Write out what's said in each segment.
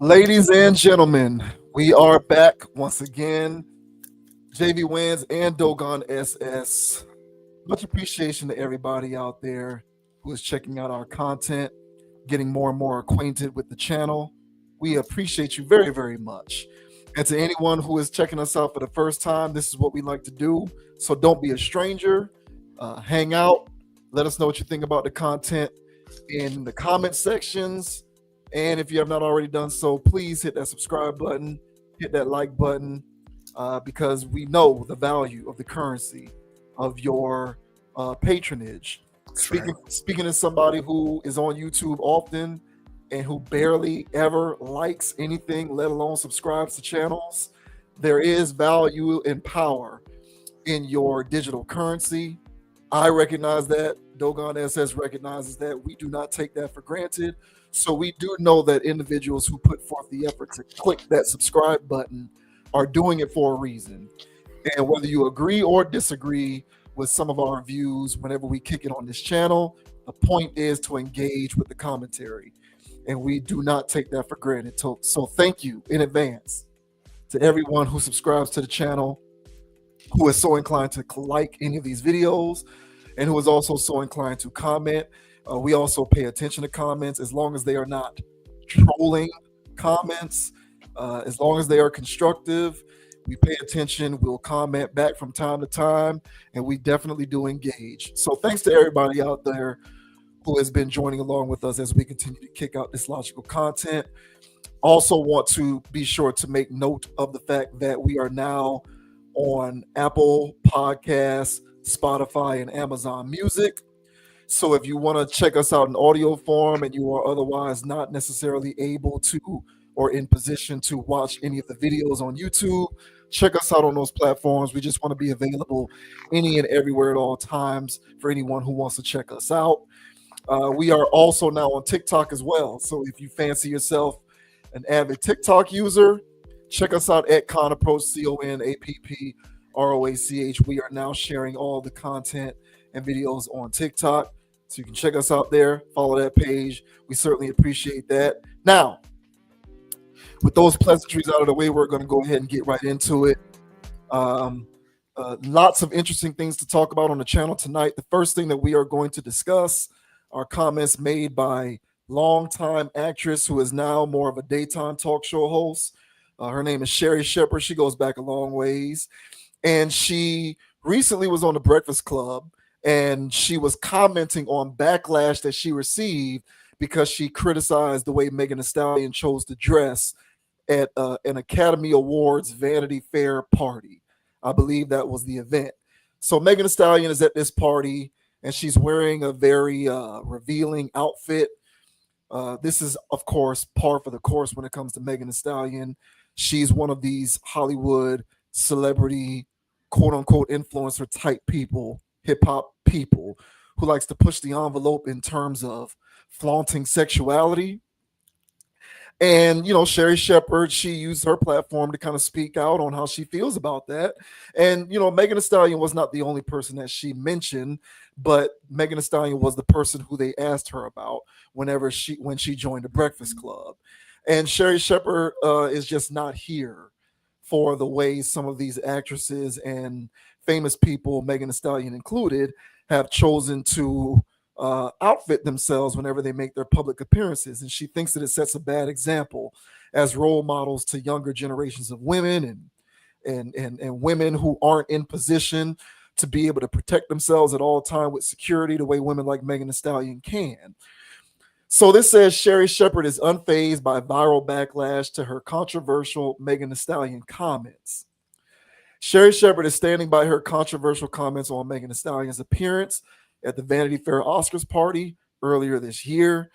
Ladies and gentlemen, we are back once again. JV Wins and Dogon SS. Much appreciation to everybody out there who is checking out our content, getting more and more acquainted with the channel. We appreciate you very, very much. And to anyone who is checking us out for the first time, this is what we like to do. So don't be a stranger. Hang out. Let us know what you think about the content in the comment sections. And if you have not already done so, please hit that subscribe button, hit that like button, because we know the value of the currency of your patronage. Speaking as somebody who is on YouTube often and who barely ever likes anything, let alone subscribes to channels, there is value and power in your digital currency. I recognize that. Dogon SS recognizes that. We do not take that for granted. So we do know that individuals who put forth the effort to click that subscribe button are doing it for a reason. And whether you agree or disagree with some of our views whenever we kick it on this channel, the point is to engage with the commentary. And we do not take that for granted. So thank you in advance to everyone who subscribes to the channel, who is so inclined to like any of these videos, and who is also so inclined to comment. We also pay attention to comments as long as they are not trolling comments, as long as they are constructive. We pay attention. We'll comment back from time to time, and we definitely do engage. So thanks to everybody out there who has been joining along with us as we continue to kick out this logical content. Also want to be sure to make note of the fact that we are now on Apple Podcasts, Spotify, and Amazon Music. So if you want to check us out in audio form and you are otherwise not necessarily able to or in position to watch any of the videos on YouTube, check us out on those platforms. We just want to be available any and everywhere at all times for anyone who wants to check us out. We are also now on TikTok as well. So if you fancy yourself an avid TikTok user, check us out at Conapproach, CONAPPROACH. We are now sharing all the content and videos on TikTok. So you can check us out there, follow that page. We certainly appreciate that. Now, with those pleasantries out of the way, we're going to go ahead and get right into it. Lots of interesting things to talk about on the channel tonight. The first thing that we are going to discuss are comments made by longtime actress who is now more of a daytime talk show host. Her name is Sherri Shepherd. She goes back a long ways. And she recently was on the Breakfast Club, and she was commenting on backlash that she received because she criticized the way Megan Thee Stallion chose to dress at an Academy Awards Vanity Fair party. I believe that was the event. So Megan Thee Stallion is at this party, and she's wearing a very revealing outfit. This is, of course, par for the course when it comes to Megan Thee Stallion. She's one of these Hollywood celebrity, quote-unquote, influencer type people, hip-hop people, who likes to push the envelope in terms of flaunting sexuality. And, Sherri Shepherd, she used her platform to kind of speak out on how she feels about that. And, Megan Thee Stallion was not the only person that she mentioned, but Megan Thee Stallion was the person who they asked her about when she joined the Breakfast Club. And Sherri Shepherd is just not here for the way some of these actresses and famous people, Megan Thee Stallion included, have chosen to outfit themselves whenever they make their public appearances. And she thinks that it sets a bad example as role models to younger generations of women and women who aren't in position to be able to protect themselves at all time with security the way women like Megan Thee Stallion can. So this says Sherri Shepherd is unfazed by viral backlash to her controversial Megan Thee Stallion comments. Sherri Shepherd is standing by her controversial comments on Megan Thee Stallion's appearance at the Vanity Fair Oscars party earlier this year.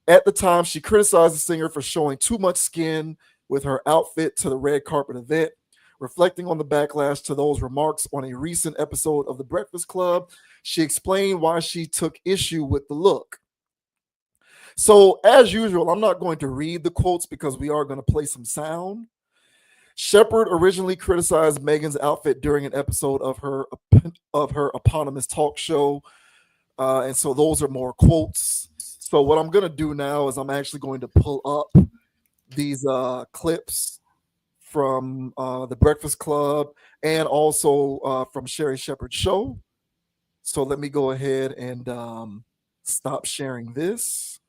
At the time, she criticized the singer for showing too much skin with her outfit to the red carpet event. Reflecting on the backlash to those remarks on a recent episode of The Breakfast Club, she explained why she took issue with the look. So, as usual, I'm not going to read the quotes because we are going to play some sound. Shepherd originally criticized Megan's outfit during an episode of her eponymous talk show. And so those are more quotes. So what I'm going to do now is I'm actually going to pull up these clips from the Breakfast Club and also from Sherri Shepherd's show. So let me go ahead and stop sharing this,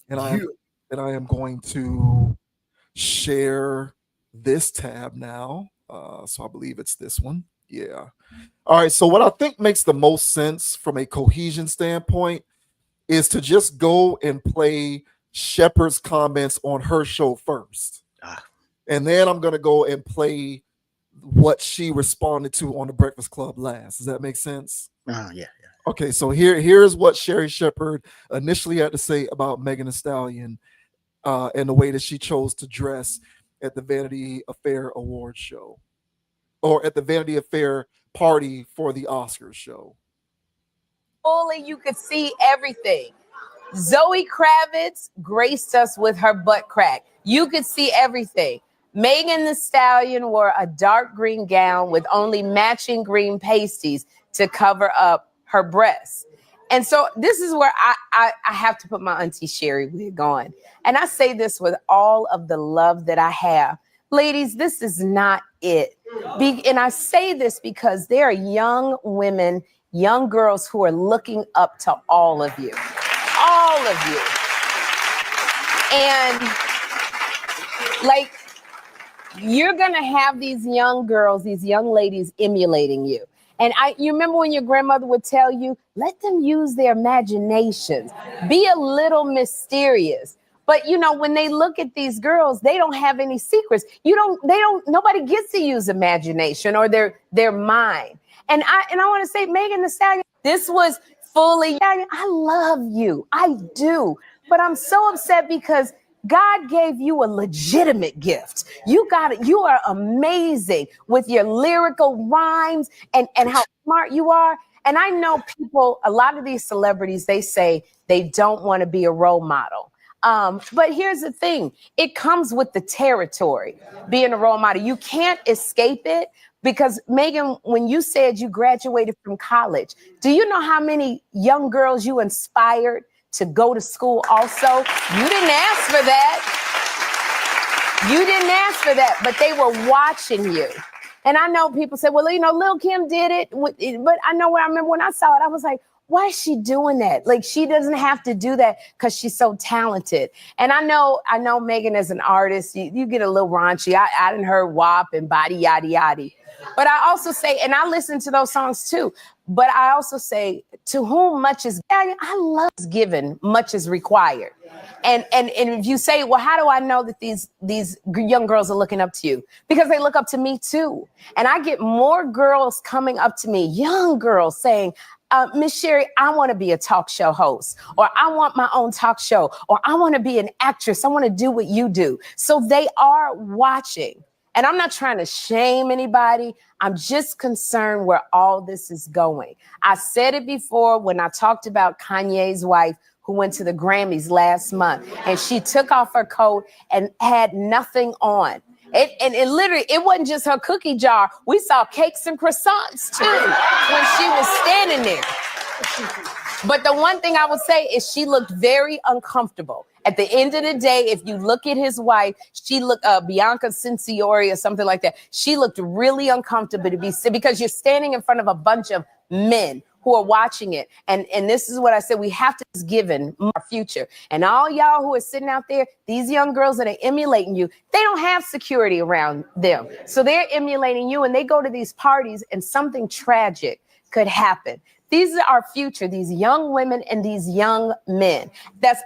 and I am going to share this tab now. So I believe it's this one. Yeah. All right. So what I think makes the most sense from a cohesion standpoint is to just go and play Shepherd's comments on her show first. And then I'm going to go and play what she responded to on the Breakfast Club last. Does that make sense? Yeah. Okay, so here's what Sherri Shepherd initially had to say about Megan Thee Stallion and the way that she chose to dress at the Vanity Affair Awards show, or at the Vanity Affair party for the Oscars show. Fully, you could see everything. Zoe Kravitz graced us with her butt crack. You could see everything. Megan Thee Stallion wore a dark green gown with only matching green pasties to cover up her breasts. And so this is where I have to put my Auntie Sherri wig on. And I say this with all of the love that I have. Ladies, this is not it. And I say this because there are young women, young girls who are looking up to all of you. All of you. And like, you're going to have these young girls, these young ladies emulating you. And you remember when your grandmother would tell you, let them use their imaginations, be a little mysterious. But you know, when they look at these girls, they don't have any secrets. Nobody gets to use imagination or their mind. And I want to say, Megan Thee Stallion, this was fully, I love you. I do. But I'm so upset because God gave you a legitimate gift. You got it. You are amazing with your lyrical rhymes and how smart you are. And I know people, a lot of these celebrities, they say they don't want to be a role model. But here's the thing. It comes with the territory, being a role model. You can't escape it because, Megan, when you said you graduated from college, do you know how many young girls you inspired to go to school also? You didn't ask for that. You didn't ask for that, but they were watching you. And I know people say, well, you know, Lil' Kim did it. But I know when I remember when I saw it, I was like, why is she doing that? Like, she doesn't have to do that because she's so talented. And I know Megan as an artist, you get a little raunchy. I didn't heard WAP and Body Yaddy Yaddy. But I also say, and I listen to those songs too, but I also say, to whom much is, I love given, much is required. And if you say, well, how do I know that these young girls are looking up to you? Because they look up to me too. And I get more girls coming up to me, young girls saying, Miss Sherri, I want to be a talk show host, or I want my own talk show, or I want to be an actress. I want to do what you do. So they are watching. And I'm not trying to shame anybody. I'm just concerned where all this is going. I said it before when I talked about Kanye's wife who went to the Grammys last month, and she took off her coat and had nothing on. It literally, it wasn't just her cookie jar. We saw cakes and croissants too when she was standing there. But the one thing I would say is she looked very uncomfortable. At the end of the day, if you look at his wife, she looked, Bianca Cinciori or something like that. She looked really uncomfortable to be, because you're standing in front of a bunch of men who are watching it. And this is what I said, we have to give in our future. And all y'all who are sitting out there, these young girls that are emulating you, they don't have security around them. So they're emulating you and they go to these parties and something tragic could happen. These are our future, these young women and these young men.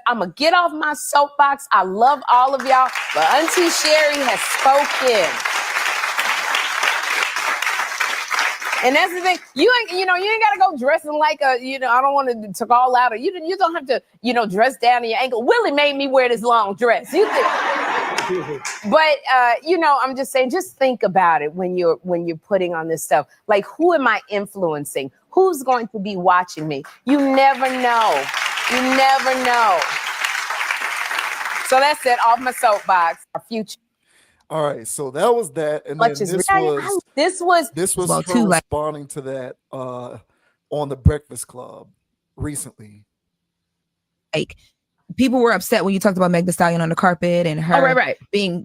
I'm going to get off my soapbox. I love all of y'all, but Auntie Sherri has spoken. And that's the thing. You ain't got to go dressing like I don't want to call out, or you don't have to, dress down to your ankle. Willie made me wear this long dress. But I'm just saying, just think about it when you're putting on this stuff. Like, who am I influencing? Who's going to be watching me? You never know. You never know. So that's it. Off my soapbox. Our future. All right, so that was that, and then this was her responding to that on the Breakfast Club recently. Like, people were upset when you talked about Meg Thee Stallion on the carpet and her right. being,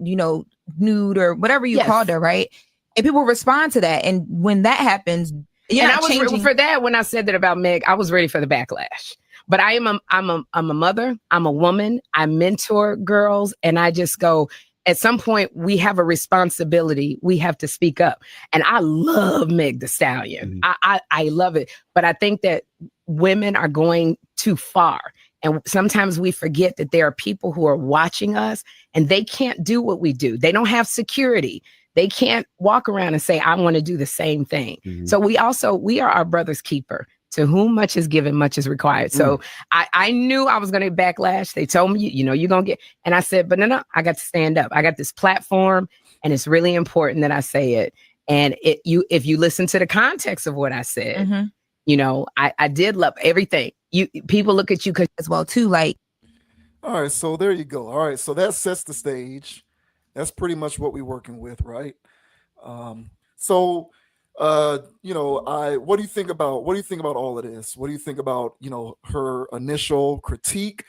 nude or whatever you called her, right? And people respond to that. And when that happens, and I was for that. When I said that about Meg, I was ready for the backlash. But I'm a mother. I'm a woman. I mentor girls, and I just go. At some point, we have a responsibility. We have to speak up. And I love Meg Thee Stallion. I love it. But I think that women are going too far. And sometimes we forget that there are people who are watching us and they can't do what we do. They don't have security. They can't walk around and say, I want to do the same thing. So we are our brother's keeper. To whom much is given, much is required. So I knew I was going to backlash. They told me, you're going to get, and I said, but no, I got to stand up. I got this platform and it's really important that I say it. And if you listen to the context of what I said, I did love everything. People look at you as well too. Like, all right, so there you go. All right, so that sets the stage. That's pretty much what we're working with, right? So what do you think about all of this? What do you think about her initial critique,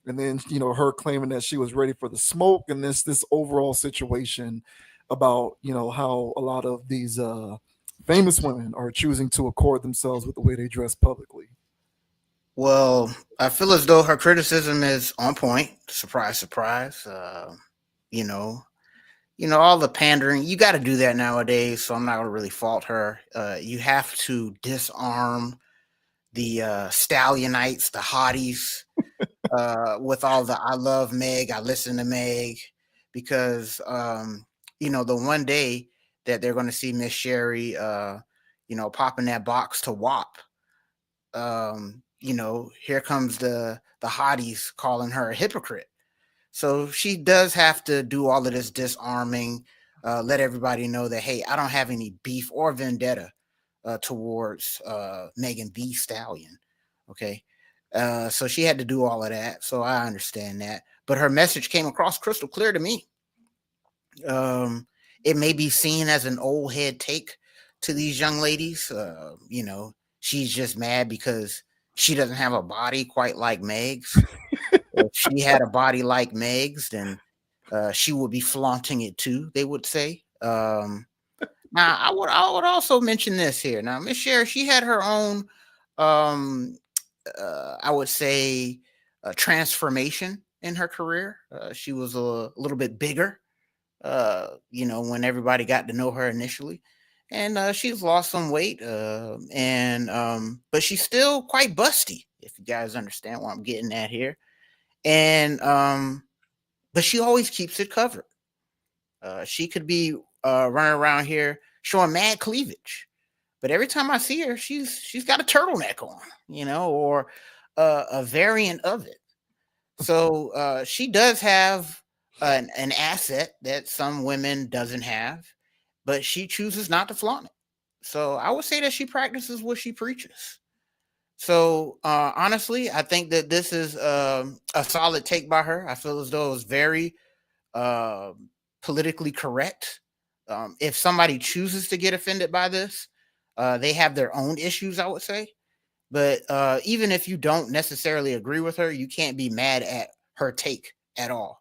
and then her claiming that she was ready for the smoke, and this overall situation about how a lot of these famous women are choosing to accord themselves with the way they dress publicly? Well, I feel as though her criticism is on point. Surprise, surprise. All the pandering, you got to do that nowadays. So I'm not going to really fault her. You have to disarm the Stallionites, the hotties, with all the I love Meg, I listen to Meg, because, the one day that they're going to see Miss Sherri, popping that box to WAP. Here comes the hotties calling her a hypocrite. So she does have to do all of this disarming, let everybody know that, hey, I don't have any beef or vendetta towards Megan Thee Stallion. Okay. So she had to do all of that. So I understand that. But her message came across crystal clear to me. It may be seen as an old head take to these young ladies. She's just mad because she doesn't have a body quite like Meg's. If she had a body like Meg's, then she would be flaunting it too, they would say. Now, I would also mention this here. Now, Miss Sherri, she had her own, I would say, transformation in her career. She was a little bit bigger, when everybody got to know her initially. And she's lost some weight, but she's still quite busty, if you guys understand what I'm getting at here. And but she always keeps it covered. She could be running around here showing mad cleavage, but every time I see her, she's got a turtleneck on, or a variant of it. So she does have an asset that some women doesn't have, but she chooses not to flaunt it. So I would say that she practices what she preaches. So honestly, I think that this is a solid take by her. I feel as though it was very politically correct. If somebody chooses to get offended by this, they have their own issues, I would say. But even if you don't necessarily agree with her, you can't be mad at her take at all.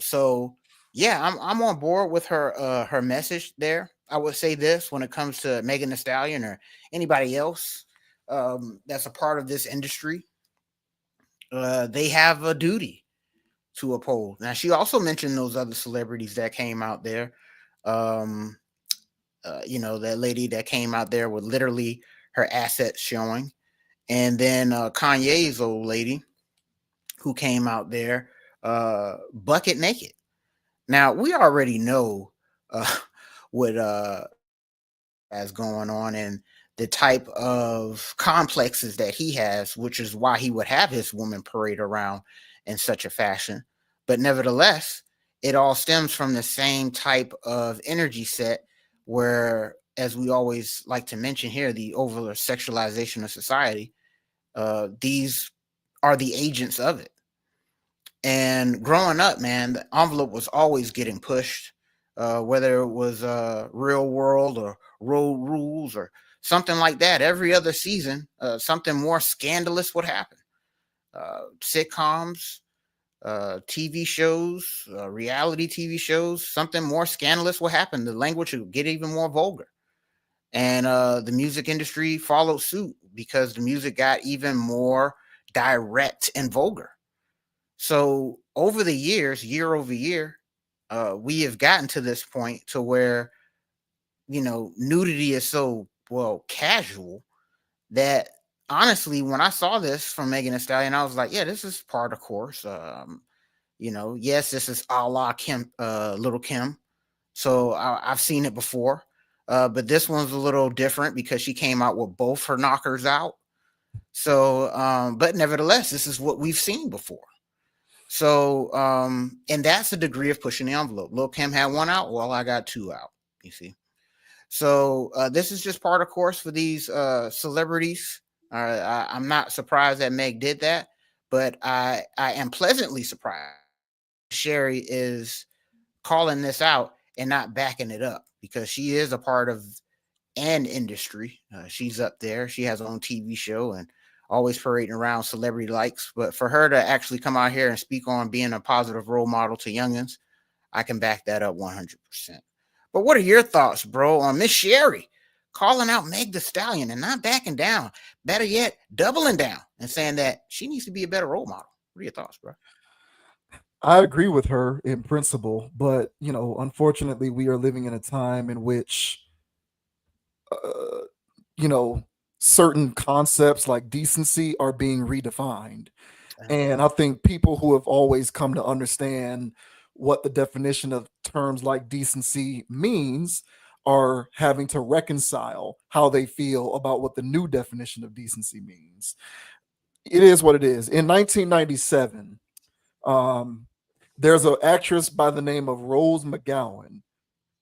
So yeah, I'm on board with her message there. I would say this when it comes to Megan Thee Stallion or anybody else that's a part of this industry. They have a duty to uphold. Now, she also mentioned those other celebrities that came out there. That lady that came out there with literally her assets showing. And then Kanye's old lady who came out there bucket naked. Now, we already know what has going on and the type of complexes that he has, which is why he would have his woman parade around in such a fashion. But nevertheless, it all stems from the same type of energy set where, as we always like to mention here, the over sexualization of society, these are the agents of it. And growing up, man, the envelope was always getting pushed, whether it was Real World or Road Rules or something like that. Every other season, something more scandalous would happen. sitcoms, TV shows, reality TV shows, something more scandalous will happen. The language will get even more vulgar. And the music industry followed suit because the music got even more direct and vulgar. So over the years, year over year, we have gotten to this point to where, nudity is so, casual that honestly, when I saw this from Megan Thee Stallion, I was like, yeah, this is part of course. Yes, this is a la Kim, Little Kim. So I've seen it before. But this one's a little different because she came out with both her knockers out. So, but nevertheless, this is what we've seen before. So, and that's a degree of pushing the envelope. Lil Kim had one out. Well, I got two out, you see. So this is just part of course for these celebrities. I'm not surprised that Meg did that, but I am pleasantly surprised Sherri is calling this out and not backing it up because she is a part of an industry. She's up there. She has her own TV show and always parading around celebrity likes. But for her to actually come out here and speak on being a positive role model to youngins, I can back that up 100%. But what are your thoughts, bro, on Miss Sherri calling out Meg Thee Stallion and not backing down? Better yet, doubling down and saying that she needs to be a better role model. What are your thoughts, bro? I agree with her in principle, but unfortunately, we are living in a time in which, certain concepts like decency are being redefined. And I think people who have always come to understand what the definition of terms like decency means are having to reconcile how they feel about what the new definition of decency means. It is what it is. In 1997, there's an actress by the name of Rose McGowan.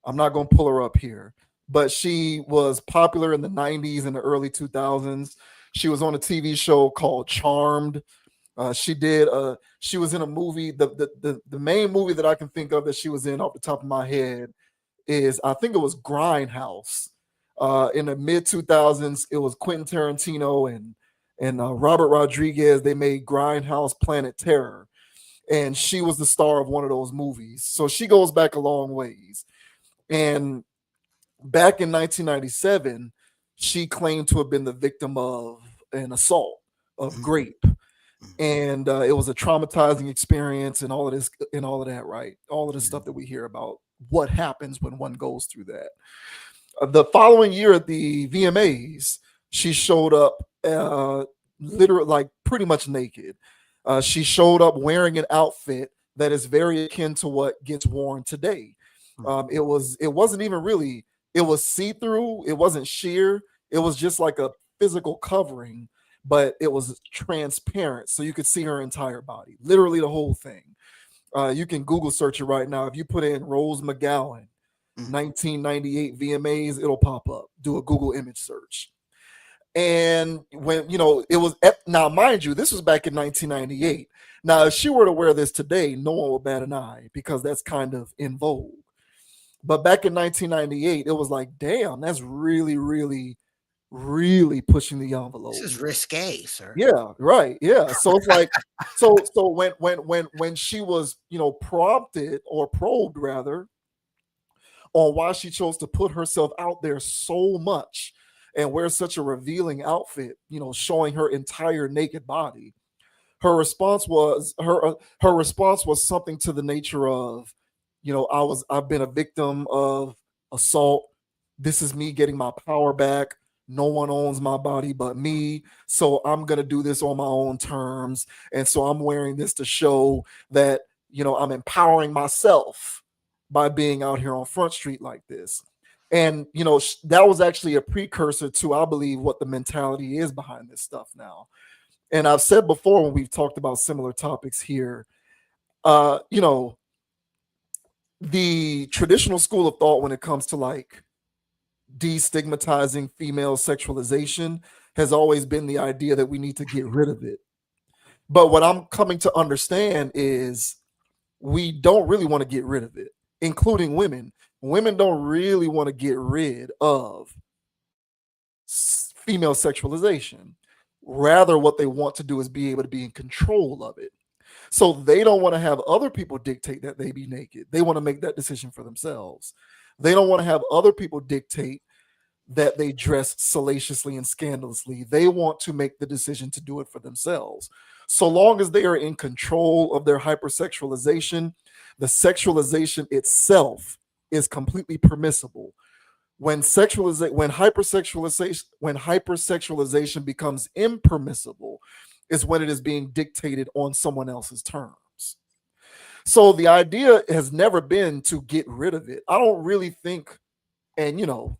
I'm not going to pull her up here, but she was popular in the 90s and the early 2000s. She was on a TV show called Charmed. She was in a movie. The main movie that I can think of that she was in off the top of my head is, I think it was Grindhouse. In the mid 2000s, it was Quentin Tarantino and Robert Rodriguez. They made Grindhouse Planet Terror, and she was the star of one of those movies. So she goes back a long ways. And back in 1997, she claimed to have been the victim of an assault of grape. And it was a traumatizing experience and all of this and all of that, right? All of the stuff that we hear about what happens when one goes through that. The following year at the VMAs, she showed up literally like pretty much naked. She showed up wearing an outfit that is very akin to what gets worn today. It wasn't even really, it was see-through, it wasn't sheer, it was just like a physical covering, but it was transparent, so you could see her entire body, literally the whole thing. You can Google search it right now. If you put in Rose McGowan 1998 VMAs, it'll pop up. Do a Google image search. And when it was now, mind you, this was back in 1998. Now, if she were to wear this today, no one would bat an eye because that's kind of in vogue. But back in 1998, it was like, damn, that's really, really, really pushing the envelope. This is risque, sir. Yeah, right. Yeah. So it's like, so when she was, prompted or probed rather on why she chose to put herself out there so much and wear such a revealing outfit, showing her entire naked body, her response was something to the nature of, I've been a victim of assault. This is me getting my power back. No one owns my body but me. So I'm going to do this on my own terms. And so I'm wearing this to show that, I'm empowering myself by being out here on Front Street like this. And, that was actually a precursor to, I believe, what the mentality is behind this stuff now. And I've said before when we've talked about similar topics here, the traditional school of thought when it comes to like destigmatizing female sexualization has always been the idea that we need to get rid of it. But what I'm coming to understand is we don't really want to get rid of it, including women. Women don't really want to get rid of female sexualization. Rather, what they want to do is be able to be in control of it. So they don't want to have other people dictate that they be naked. They want to make that decision for themselves. They don't want to have other people dictate that they dress salaciously and scandalously. They want to make the decision to do it for themselves. So long as they are in control of their hypersexualization, the sexualization itself is completely permissible. When hypersexualization becomes impermissible is when it is being dictated on someone else's terms. So the idea has never been to get rid of it. I don't really think, and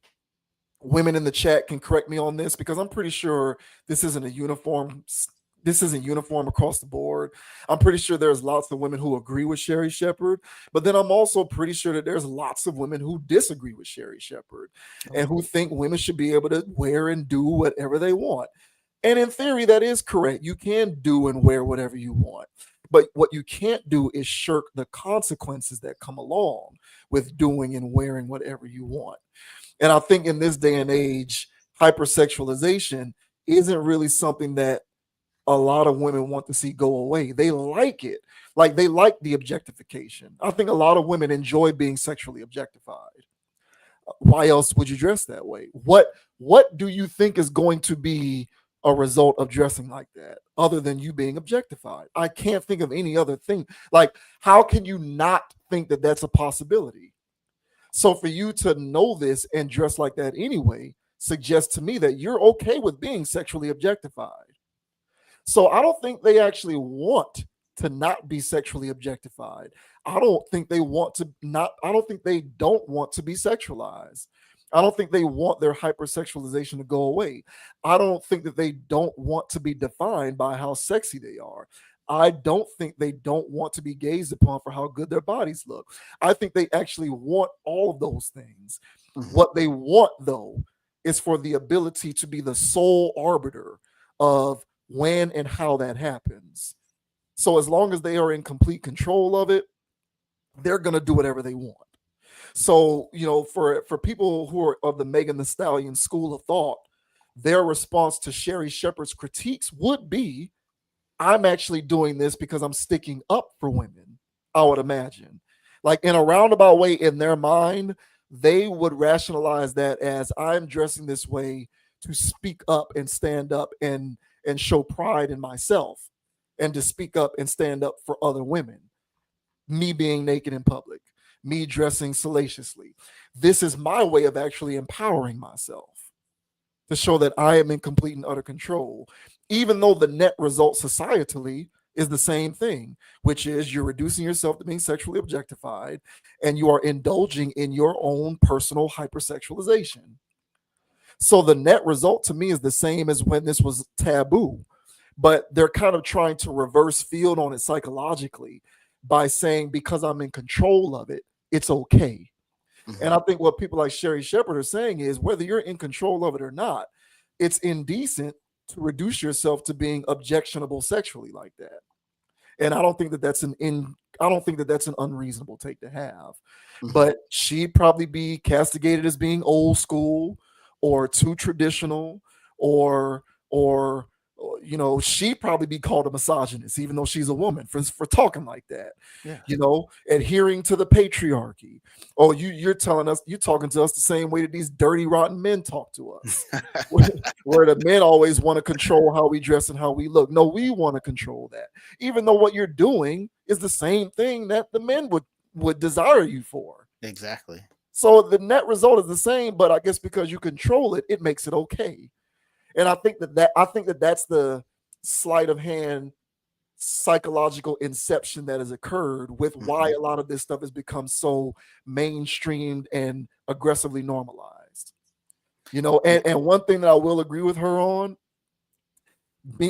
women in the chat can correct me on this, because I'm pretty sure this isn't uniform across the board. I'm pretty sure there's lots of women who agree with Sherri Shepherd, but then I'm also pretty sure that there's lots of women who disagree with Sherri Shepherd and who think women should be able to wear and do whatever they want. And in theory, that is correct. You can do and wear whatever you want. But what you can't do is shirk the consequences that come along with doing and wearing whatever you want. And I think in this day and age, hypersexualization isn't really something that a lot of women want to see go away. They like it. Like, they like the objectification. I think a lot of women enjoy being sexually objectified. Why else would you dress that way? What do you think is going to be a result of dressing like that other than you being objectified? I can't think of any other thing. Like, how can you not think that that's a possibility? So for you to know this and dress like that anyway suggests to me that you're okay with being sexually objectified. So I don't think they actually want to not be sexually objectified. I don't think they don't want to be sexualized. I don't think they want their hypersexualization to go away. I don't think that they don't want to be defined by how sexy they are. I don't think they don't want to be gazed upon for how good their bodies look. I think they actually want all of those things. Mm-hmm. What they want, though, is for the ability to be the sole arbiter of when and how that happens. So as long as they are in complete control of it, they're going to do whatever they want. So, for people who are of the Megan Thee Stallion school of thought, their response to Sherri Shepherd's critiques would be, I'm actually doing this because I'm sticking up for women, I would imagine. Like, in a roundabout way, in their mind, they would rationalize that as, I'm dressing this way to speak up and stand up and show pride in myself, and to speak up and stand up for other women. Me being naked in public, me dressing salaciously. This is my way of actually empowering myself to show that I am in complete and utter control, even though the net result societally is the same thing, which is you're reducing yourself to being sexually objectified and you are indulging in your own personal hypersexualization. So the net result to me is the same as when this was taboo, but they're kind of trying to reverse field on it psychologically by saying, because I'm in control of it, it's okay. Mm-hmm. And I think what people like Sherri Shepherd are saying is, whether you're in control of it or not, it's indecent to reduce yourself to being objectionable sexually like that. And I don't think that that's an unreasonable take to have. Mm-hmm. But she'd probably be castigated as being old school or too traditional, or she'd probably be called a misogynist, even though she's a woman, for talking like that. Yeah. Adhering to the patriarchy. Oh, you're talking to us the same way that these dirty, rotten men talk to us, where the men always want to control how we dress and how we look. No, we want to control that, even though what you're doing is the same thing that the men would desire you for. Exactly. So the net result is the same, but I guess because you control it, it makes it okay. And I think that's the sleight of hand psychological inception that has occurred with why a lot of this stuff has become so mainstreamed and aggressively normalized. And one thing that I will agree with her on,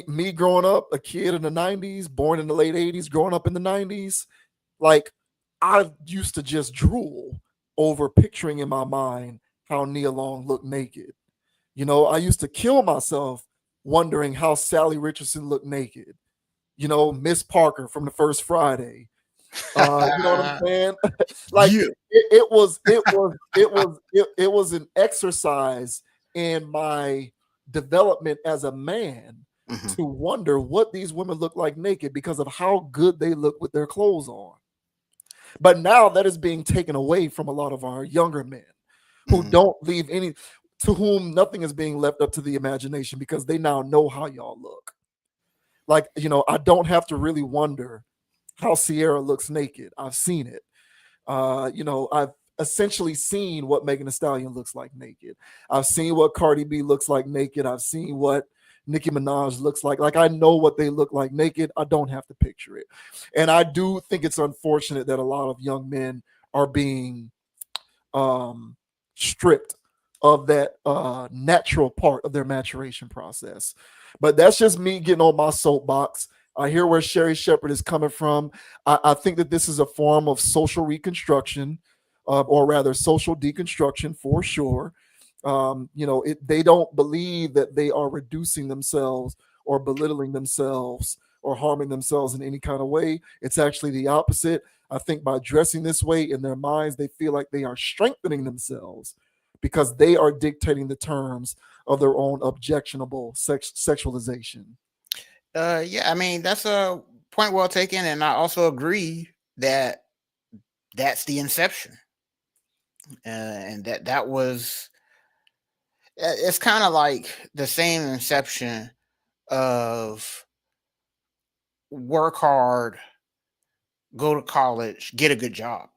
me growing up, a kid in the 90s, born in the late 80s, growing up in the 90s, like, I used to just drool over picturing in my mind how Nia Long looked naked. I used to kill myself wondering how Sally Richardson looked naked. Miss Parker from The First Friday. You know what I'm saying? Like, yeah. it was an exercise in my development as a man to wonder what these women look like naked because of how good they look with their clothes on. But now that is being taken away from a lot of our younger men who don't leave any, to whom nothing is being left up to the imagination because they now know how y'all look. Like, you know, I don't have to really wonder how Sierra looks naked. I've seen it. You know, I've essentially seen what Megan Thee Stallion looks like naked. I've seen what Cardi B looks like naked. I've seen what Nicki Minaj looks like. Like, I know what they look like naked. I don't have to picture it. And I do think it's unfortunate that a lot of young men are being stripped of that natural part of their maturation process. But that's just me getting on my soapbox. I hear where Sherri Shepherd is coming from. I think that this is a form of social reconstruction, or rather social deconstruction for sure. You know, they don't believe that they are reducing themselves or belittling themselves or harming themselves in any kind of way. It's actually the opposite. I think by dressing this way in their minds, they feel like they are strengthening themselves because they are dictating the terms of their own objectionable sexualization. Yeah, I mean, that's a point well taken. And I also agree that that's the inception. And that was, it's kind of like the same inception of work hard, go to college, get a good job.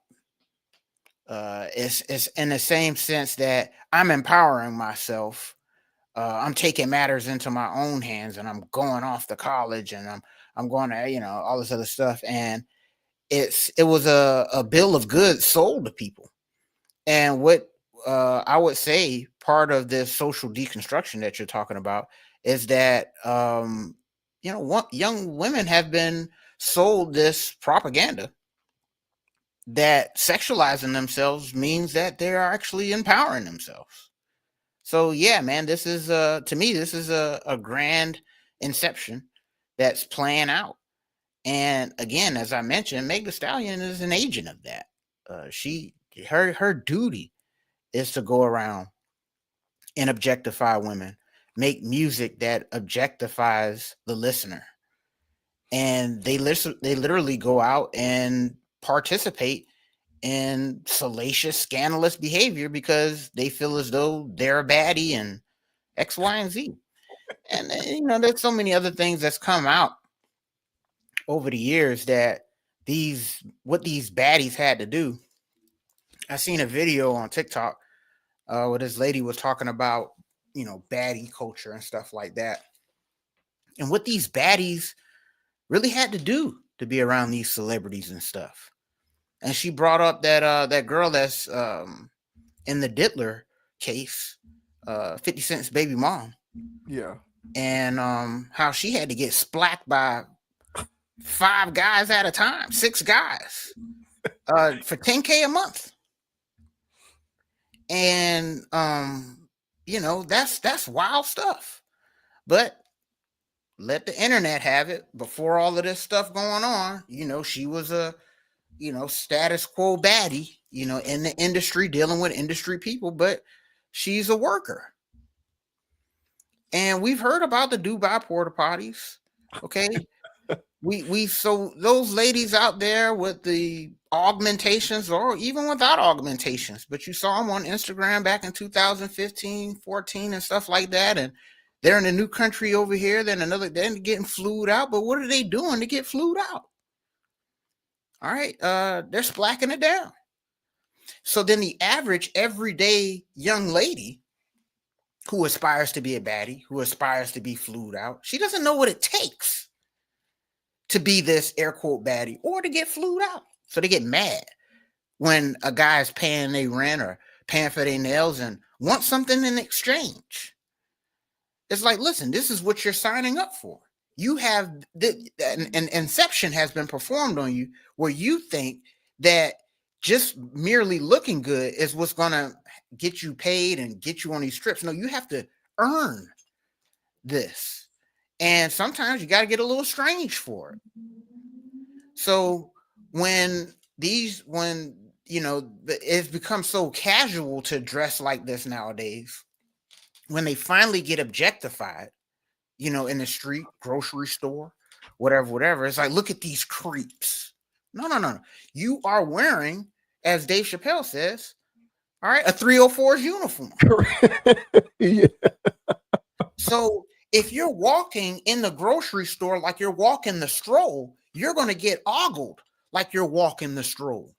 It's in the same sense that I'm empowering myself. I'm taking matters into my own hands, and I'm going off to college, and I'm going to, you know, all this other stuff. And it was a bill of goods sold to people. And what I would say part of this social deconstruction that you're talking about is that you know, young women have been sold this propaganda that sexualizing themselves means that they're actually empowering themselves. So yeah, man, this is to me, this is a grand inception that's playing out. And again, as I mentioned, Meg Thee Stallion is an agent of that. Her duty is to go around and objectify women, make music that objectifies the listener. And they literally go out and participate in salacious, scandalous behavior because they feel as though they're a baddie and X, Y, and Z. And you know, there's so many other things that's come out over the years that what these baddies had to do. I seen a video on TikTok where this lady was talking about, you know, baddie culture and stuff like that, and what these baddies really had to do to be around these celebrities and stuff. And she brought up that girl that's in the Diddler case, 50 Cent's baby mom. Yeah. And how she had to get splacked by 5 guys at a time, 6 guys, for $10K a month. And you know, that's wild stuff. But let the internet have it. Before all of this stuff going on, you know, she was a, you know, status quo baddie, you know, in the industry, dealing with industry people, but she's a worker. And we've heard about the Dubai porta potties. Okay. So those ladies out there with the augmentations, or even without augmentations, but you saw them on Instagram back in 2015, 14 and stuff like that. And they're in a new country over here, then they're getting flued out. But what are they doing to get flued out? All right. They're splacking it down. So then the average everyday young lady who aspires to be a baddie, who aspires to be flued out, she doesn't know what it takes to be this air quote baddie or to get flued out. So they get mad when a guy is paying their rent or paying for their nails and want something in exchange. It's like, listen, this is what you're signing up for. You have an inception has been performed on you where you think that just merely looking good is what's going to get you paid and get you on these trips. No, you have to earn this. And sometimes you got to get a little strange for it. So when you know, it's become so casual to dress like this nowadays, when they finally get objectified, you know, in the street, grocery store, whatever. It's like, look at these creeps. No. You are wearing, as Dave Chappelle says, all right, a 304's uniform. Yeah. So if you're walking in the grocery store like you're walking the stroll, you're going to get ogled like you're walking the stroll.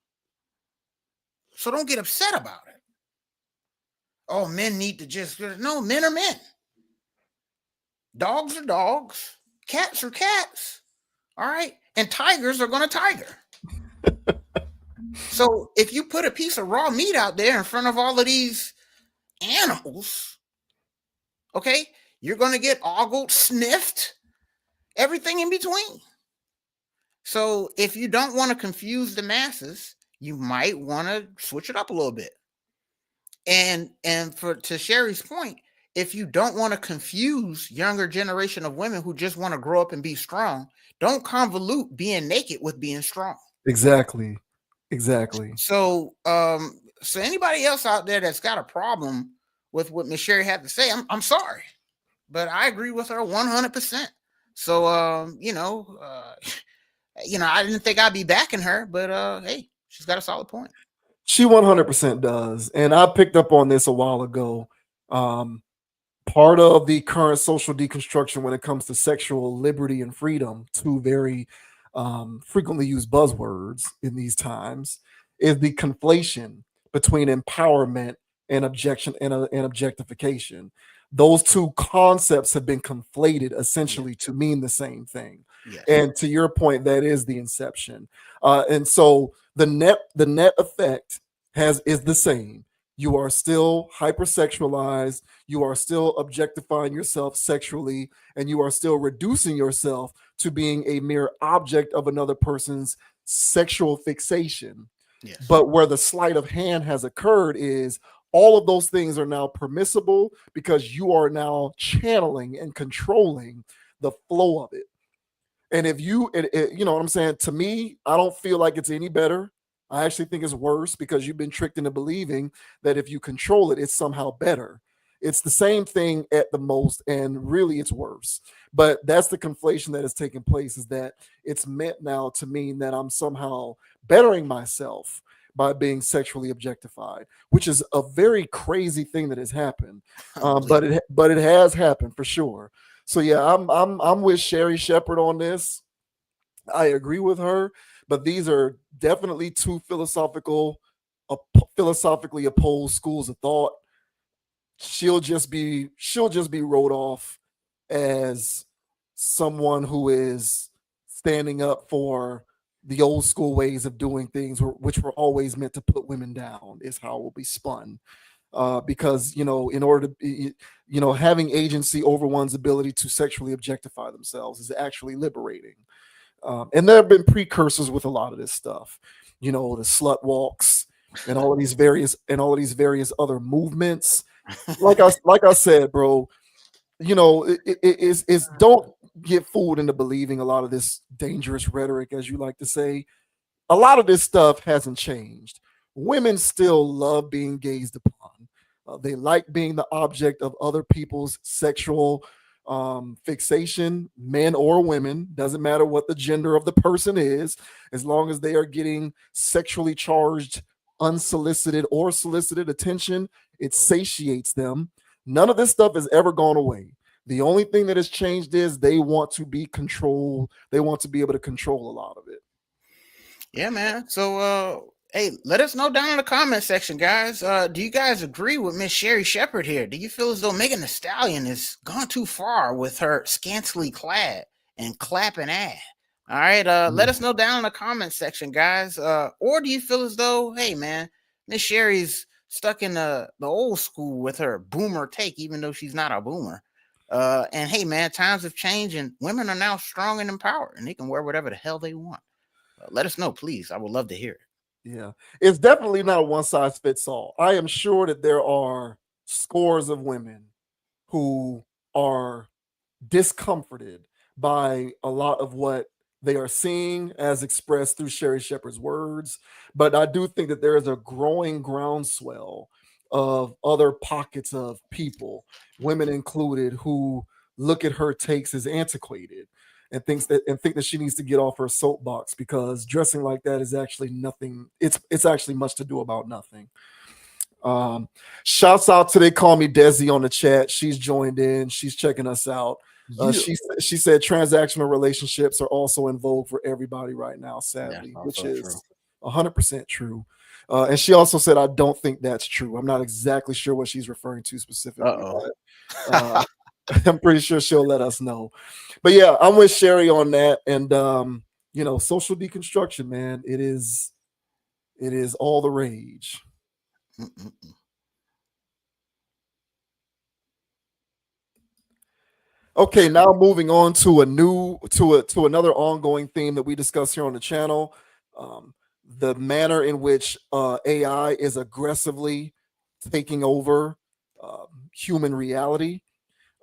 So don't get upset about it. Oh, men need to just, no, men are men. Dogs are dogs. Cats are cats. All right. And tigers are going to tiger. So if you put a piece of raw meat out there in front of all of these animals, okay, you're going to get ogled, sniffed, everything in between. So if you don't want to confuse the masses, you might want to switch it up a little bit. And to Sherri's point, if you don't want to confuse younger generation of women who just want to grow up and be strong, don't convolute being naked with being strong. Exactly. So so anybody else out there that's got a problem with what Miss Sherri had to say, I'm sorry, but I agree with her 100%. So I didn't think I'd be backing her, but hey, she's got a solid point. She 100% does. And I picked up on this a while ago. Part of the current social deconstruction when it comes to sexual liberty and freedom, two very frequently used buzzwords in these times, is the conflation between empowerment and objectification. Those two concepts have been conflated essentially to mean the same thing. Yes. And to your point, that is the inception. And so the net effect is the same. You are still hypersexualized. You are still objectifying yourself sexually, and you are still reducing yourself to being a mere object of another person's sexual fixation. Yes. But where the sleight of hand has occurred is all of those things are now permissible because you are now channeling and controlling the flow of it. And if you know what I'm saying, to me, I don't feel like it's any better. I actually think it's worse because you've been tricked into believing that if you control it, it's somehow better. It's the same thing at the most, and really it's worse. But that's the conflation that is taking place, is that it's meant now to mean that I'm somehow bettering myself by being sexually objectified, which is a very crazy thing that has happened. But it has happened for sure. So yeah, I'm with Sherri Shepherd on this. I agree with her, but these are definitely two philosophically opposed schools of thought. She'll just be wrote off as someone who is standing up for the old school ways of doing things, which were always meant to put women down, is how it will be spun. Because in order to having agency over one's ability to sexually objectify themselves is actually liberating. And there have been precursors with a lot of this stuff, the slut walks and all of these various other movements. Like I said, bro, it's don't get fooled into believing a lot of this dangerous rhetoric, as you like to say. A lot of this stuff hasn't changed. Women still love being gazed upon. They like being the object of other people's sexual fixation, men or women. Doesn't matter what the gender of the person is, as long as they are getting sexually charged, unsolicited or solicited attention, it satiates them. None of this stuff has ever gone away. The only thing that has changed is they want to be controlled. They want to be able to control a lot of it. Yeah, man. So, hey, let us know down in the comment section, guys. Do you guys agree with Miss Sherri Shepherd here? Do you feel as though Megan Thee Stallion has gone too far with her scantily clad and clapping ass? All right. Let us know down in the comment section, guys. Or do you feel as though, hey, man, Miss Sherri's stuck in the old school with her boomer take, even though she's not a boomer? And hey, man, times have changed and women are now strong and empowered and they can wear whatever the hell they want. Let us know, please. I would love to hear it. Yeah, it's definitely not one size fits all. I am sure that there are scores of women who are discomforted by a lot of what they are seeing as expressed through Sherri Shepherd's words. But I do think that there is a growing groundswell of other pockets of people, women included, who look at her takes as antiquated and think that she needs to get off her soapbox because dressing like that is actually nothing. It's actually much to do about nothing. Shouts out to They Call Me Desi on the chat. She's joined in. She's checking us out. She said transactional relationships are also in vogue for everybody right now, sadly, which is 100% true. And she also said, I don't think that's true. I'm not exactly sure what she's referring to specifically. But, I'm pretty sure she'll let us know. But yeah, I'm with Sherri on that. And social deconstruction, man, it is all the rage. Okay, now moving on to another ongoing theme that we discuss here on the channel. The manner in which AI is aggressively taking over human reality.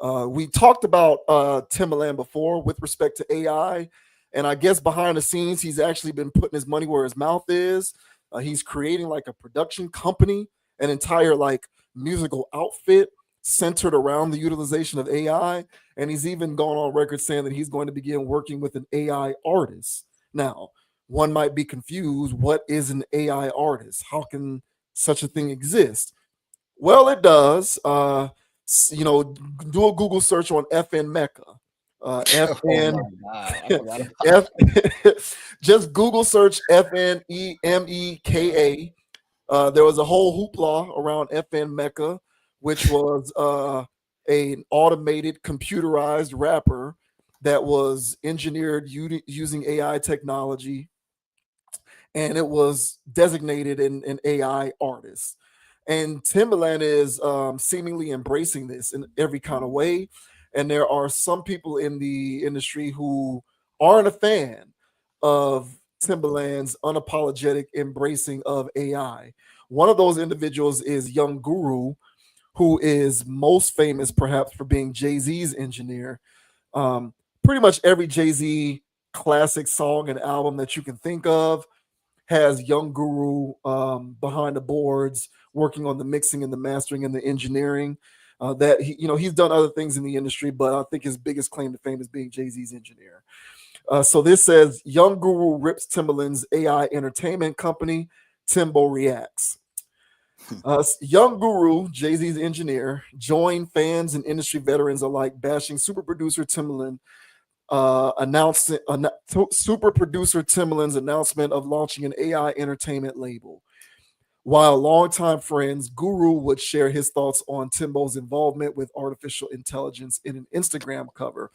We talked about Timbaland before with respect to AI, and I guess behind the scenes, he's actually been putting his money where his mouth is. He's creating like a production company, an entire like musical outfit centered around the utilization of AI. And he's even gone on record saying that he's going to begin working with an AI artist. Now, one might be confused. What is an AI artist? How can such a thing exist? Well, it does. Do a Google search on FN Mecca. Just Google search FNEMEKA. There was a whole hoopla around FN Mecca, which was an automated computerized rapper that was engineered using AI technology, and it was designated an AI artist. And Timbaland is seemingly embracing this in every kind of way. And there are some people in the industry who aren't a fan of Timbaland's unapologetic embracing of AI. One of those individuals is Young Guru, who is most famous perhaps for being Jay-Z's engineer. Pretty much every Jay-Z classic song and album that you can think of has Young Guru behind the boards, working on the mixing and the mastering and the engineering. That he's done other things in the industry, but I think his biggest claim to fame is being Jay-Z's engineer. So this says Young Guru rips Timbaland's AI entertainment company. Timbo reacts. Young Guru, Jay-Z's engineer, joined fans and industry veterans alike bashing super producer Timbaland. Super producer Timbaland's announcement of launching an AI entertainment label. While longtime friends, Guru would share his thoughts on Timbo's involvement with artificial intelligence in an Instagram cover.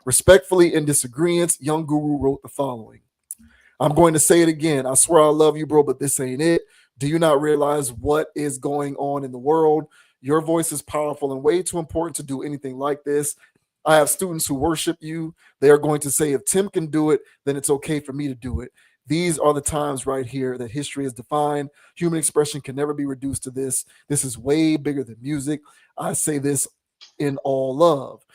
Respectfully in disagreement, Young Guru wrote the following. I'm going to say it again. I swear I love you, bro, but this ain't it. Do you not realize what is going on in the world? Your voice is powerful and way too important to do anything like this. I have students who worship you. They are going to say, if Tim can do it, then it's okay for me to do it. These are the times right here that history is defined. Human expression can never be reduced to this. This is way bigger than music. I say this in all love.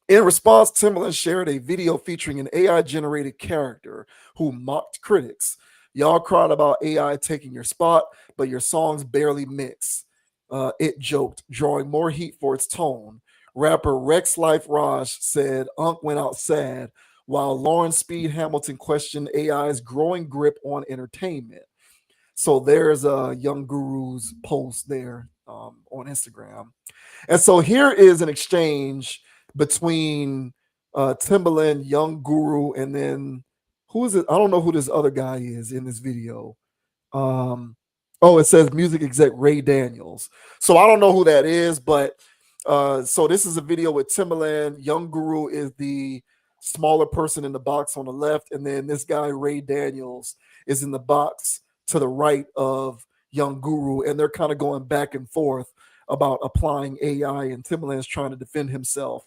In response, Timbaland shared a video featuring an AI-generated character who mocked critics. Y'all cried about AI taking your spot, but your songs barely mix. It joked, drawing more heat for its tone. Rapper Rex Life Raj said Unc went out sad, while Lauren Speed Hamilton questioned AI's growing grip on entertainment. So there's Young Guru's post there on Instagram. And so here is an exchange between Timbaland, Young Guru, and then who is it? I don't know who this other guy is in this video. It says music exec Ray Daniels. So I don't know who that is, but so this is a video with Timbaland. Young Guru is the smaller person in the box on the left, and then this guy Ray Daniels is in the box to the right of Young Guru, and they're kind of going back and forth about applying AI, and Timbaland's trying to defend himself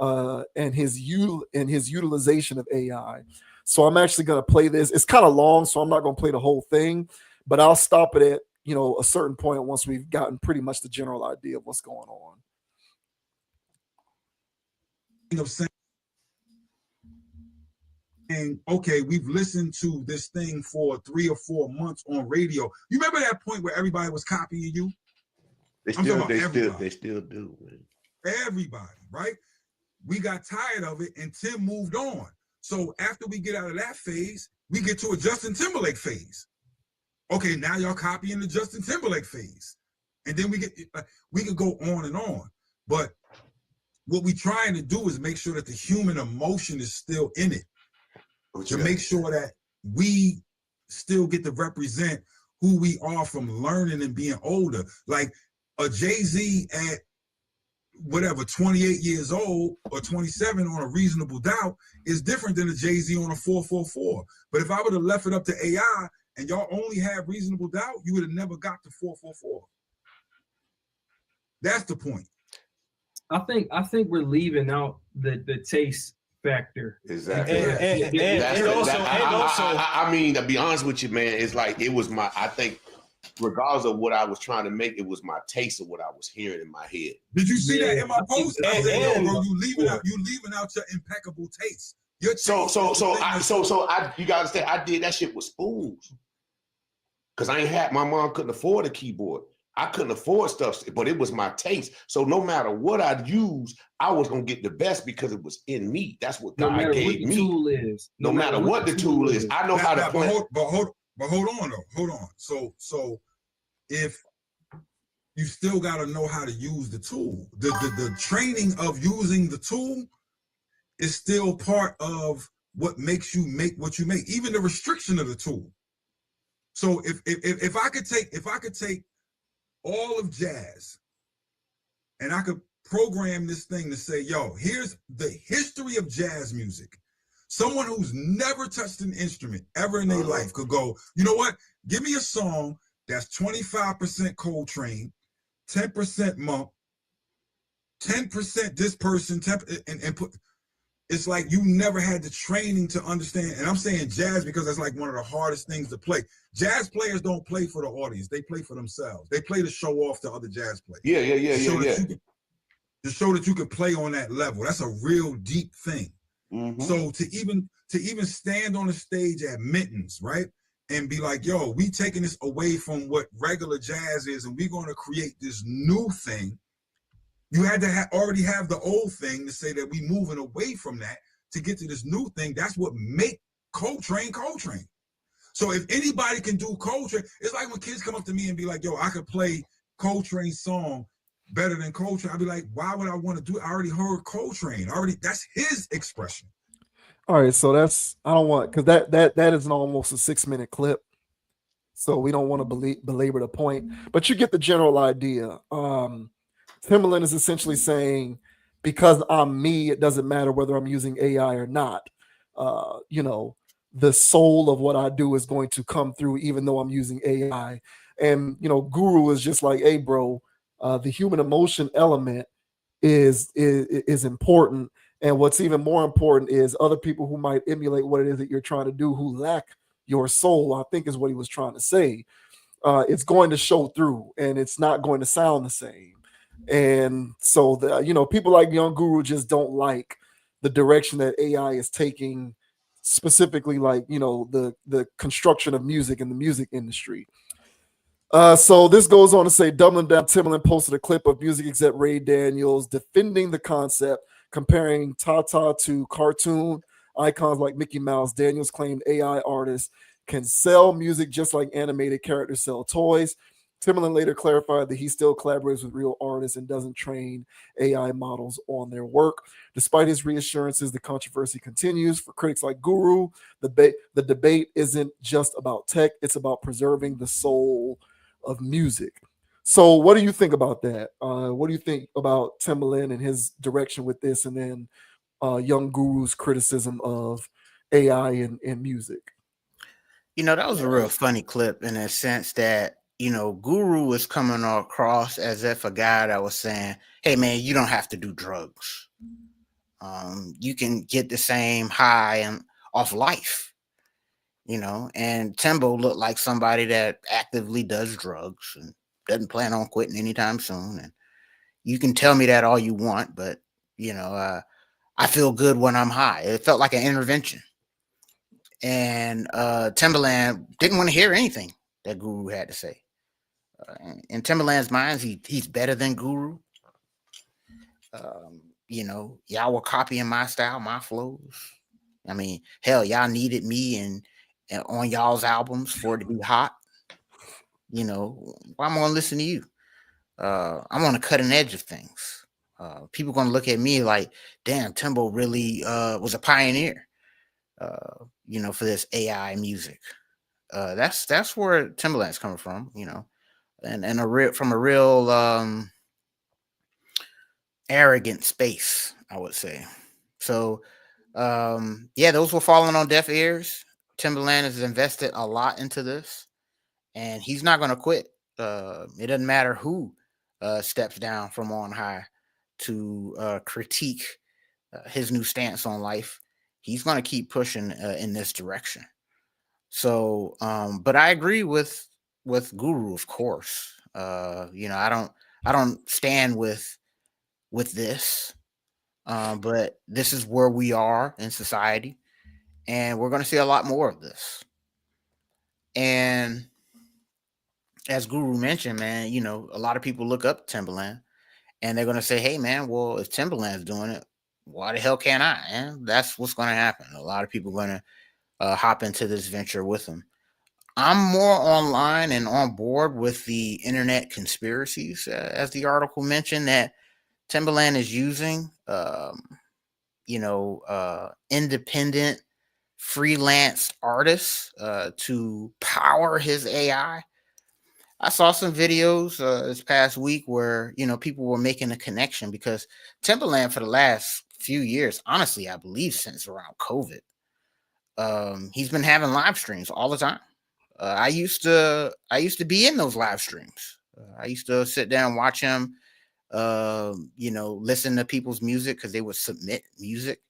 and his utilization of AI. So I'm actually going to play this. It's kind of long, so I'm not going to play the whole thing, but I'll stop it at a certain point once we've gotten pretty much the general idea of what's going on. Of saying, okay, we've listened to this thing for 3 or 4 months on radio. You remember that point where everybody was copying you? They still do. Man. Everybody, right? we got tired of it, and Tim moved on. So after we get out of that phase, we get to a Justin Timberlake phase. Okay, now y'all copying the Justin Timberlake phase. And then we could go on and on. But what we're trying to do is make sure that the human emotion is still in it. To make sure that we still get to represent who we are from learning and being older. Like a Jay-Z at whatever, 28 years old or 27 on A Reasonable Doubt is different than a Jay-Z on a 444. But if I would have left it up to AI and y'all only have Reasonable Doubt, you would have never got to 444. That's the point. I think we're leaving out the taste factor. Exactly. And also, I mean, to be honest with you, man, it's like I think regardless of what I was trying to make, it was my taste of what I was hearing in my head. Did you see that in my post? I said, bro, you leaving out your impeccable taste. You gotta understand, I did that shit with spoons. Cause my mom couldn't afford a keyboard. I couldn't afford stuff, but it was my taste. So no matter what I'd use, I was gonna get the best because it was in me. That's what God gave me. Tool is. No matter what the tool is, I know how to play. But hold on though. Hold on. So if you still gotta know how to use the tool, the training of using the tool is still part of what makes you make what you make, even the restriction of the tool. So if I could take all of jazz and I could program this thing to say, yo, here's the history of jazz music. Someone who's never touched an instrument ever in their life could go, you know what? Give me a song that's 25% Coltrane, 10% Monk, 10% this person, 10%, and put. It's like you never had the training to understand. And I'm saying jazz because that's like one of the hardest things to play. Jazz players don't play for the audience. They play for themselves. They play to show off to other jazz players. Yeah. To show that you can play on that level. That's a real deep thing. Mm-hmm. So to even stand on the stage at Minton's, right? And be like, yo, we taking this away from what regular jazz is and we're going to create this new thing. You had to already have the old thing to say that we moving away from that to get to this new thing. That's what make Coltrane. So if anybody can do Coltrane, it's like when kids come up to me and be like, yo, I could play Coltrane's song better than Coltrane. I'd be like, why would I want to do it? I already heard Coltrane. That's his expression. All right, so I don't want, because that is almost a 6-minute clip. So we don't want to belabor the point, but you get the general idea. Timbaland is essentially saying, because I'm me, it doesn't matter whether I'm using AI or not. The soul of what I do is going to come through, even though I'm using AI. And, Guru is just like, hey, bro, the human emotion element is important. And what's even more important is other people who might emulate what it is that you're trying to do, who lack your soul, I think is what he was trying to say. It's going to show through and it's not going to sound the same. And so people like Young Guru just don't like the direction that AI is taking, specifically like the construction of music in the music industry. So this goes on to say, doubling down, Timbaland posted a clip of music exec Ray Daniels defending the concept, comparing Tata to cartoon icons like Mickey Mouse. Daniels claimed AI artists can sell music just like animated characters sell toys. Timbaland later clarified that he still collaborates with real artists and doesn't train AI models on their work. Despite his reassurances, the controversy continues. For critics like Guru, the debate isn't just about tech, it's about preserving the soul of music. So what do you think about that? What do you think about Timbaland and his direction with this, and then Young Guru's criticism of AI and music? That was a real funny clip in a sense that Guru was coming across as if a guy that was saying, hey, man, you don't have to do drugs. You can get the same high and off life, and Timbo looked like somebody that actively does drugs and doesn't plan on quitting anytime soon. And you can tell me that all you want, but, I feel good when I'm high. It felt like an intervention. And Timbaland didn't want to hear anything that Guru had to say. In Timbaland's mind, he's better than Guru. y'all were copying my style, my flows. I mean, hell, y'all needed me and on y'all's albums for it to be hot. Why am I gonna listen to you? I'm on the cutting edge of things. People gonna look at me like, damn, Timbo really was a pioneer. For this AI music. That's where Timbaland's coming from. And from a real arrogant space, I would say. So, those were falling on deaf ears. Timbaland has invested a lot into this, and he's not going to quit. It doesn't matter who steps down from on high to critique his new stance on life. He's going to keep pushing in this direction. So, but I agree with Guru, of course. I don't stand with this, but this is where we are in society, and we're going to see a lot more of this. And as Guru mentioned, man, a lot of people look up to Timbaland, and they're going to say, "Hey, man, well, if Timbaland's doing it, why the hell can't I?" And that's what's going to happen. A lot of people are going to hop into this venture with him. I'm more online and on board with the internet conspiracies, as the article mentioned, that Timbaland is using, independent freelance artists to power his AI. I saw some videos this past week where, people were making a connection, because Timbaland for the last few years, honestly, I believe since around COVID, he's been having live streams all the time. I used to be in those live streams. I used to sit down and watch him, listen to people's music, because they would submit music.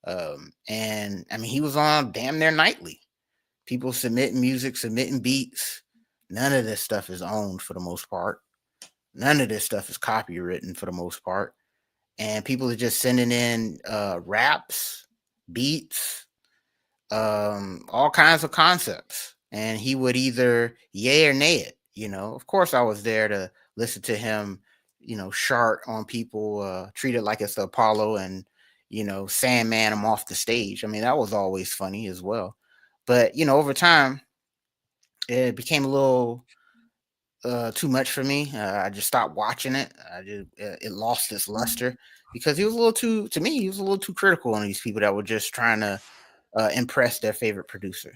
And I mean, he was on damn near nightly. People submitting music, submitting beats. None of this stuff is owned for the most part. None of this stuff is copywritten for the most part. And people are just sending in raps, beats, all kinds of concepts. And he would either yay or nay it. Of course, I was there to listen to him, shart on people, treat it like it's the Apollo, and, Sandman him off the stage. I mean, that was always funny as well. But, over time, it became a little too much for me. I just stopped watching it. It lost its luster, because he was he was a little too critical on these people that were just trying to impress their favorite producer.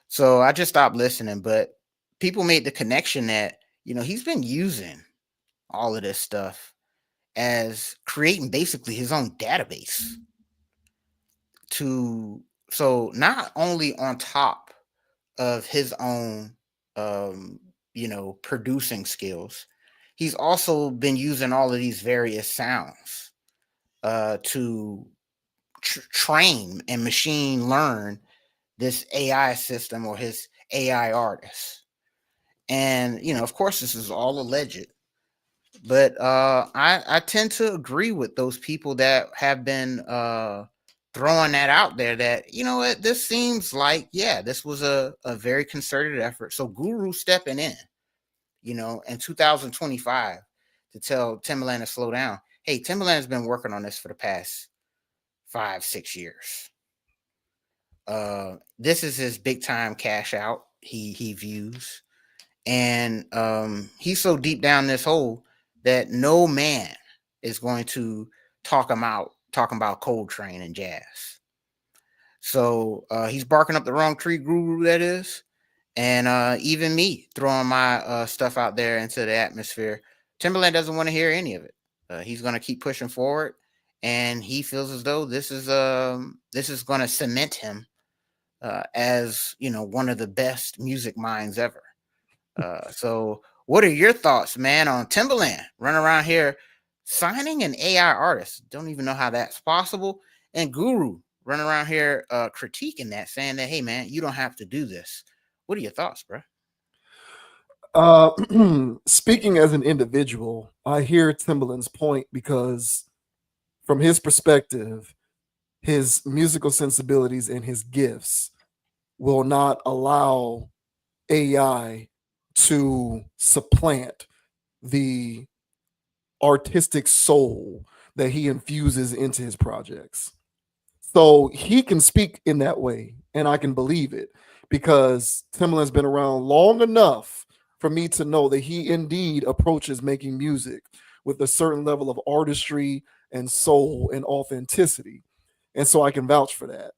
So I just stopped listening, but people made the connection that, he's been using all of this stuff as creating basically his own database so not only on top of his own, producing skills, he's also been using all of these various sounds to train and machine learn this AI system or his AI artists. And, of course, this is all alleged, but I tend to agree with those people that have been throwing that out there, that, this seems like, this was a very concerted effort. So Guru stepping in, in 2025 to tell Timbaland to slow down. Hey, Timbaland has been working on this for the past 5-6 years. This is his big time cash out. He views, and he's so deep down this hole that no man is going to talking about Coltrane and jazz. So he's barking up the wrong tree, Guru, that is. And even me throwing my stuff out there into the atmosphere, Timbaland doesn't want to hear any of it. He's going to keep pushing forward, and he feels as though this is going to cement him as one of the best music minds ever. So what are your thoughts, man, on Timbaland running around here signing an AI artist? Don't even know how that's possible. And Guru running around here critiquing that, saying that, hey, man, you don't have to do this. What are your thoughts, bro? Speaking as an individual, I hear Timbaland's point, because from his perspective, his musical sensibilities and his gifts will not allow AI to supplant the artistic soul that he infuses into his projects. So he can speak in that way, and I can believe it because Timbaland's been around long enough for me to know that he indeed approaches making music with a certain level of artistry and soul and authenticity. And so I can vouch for that.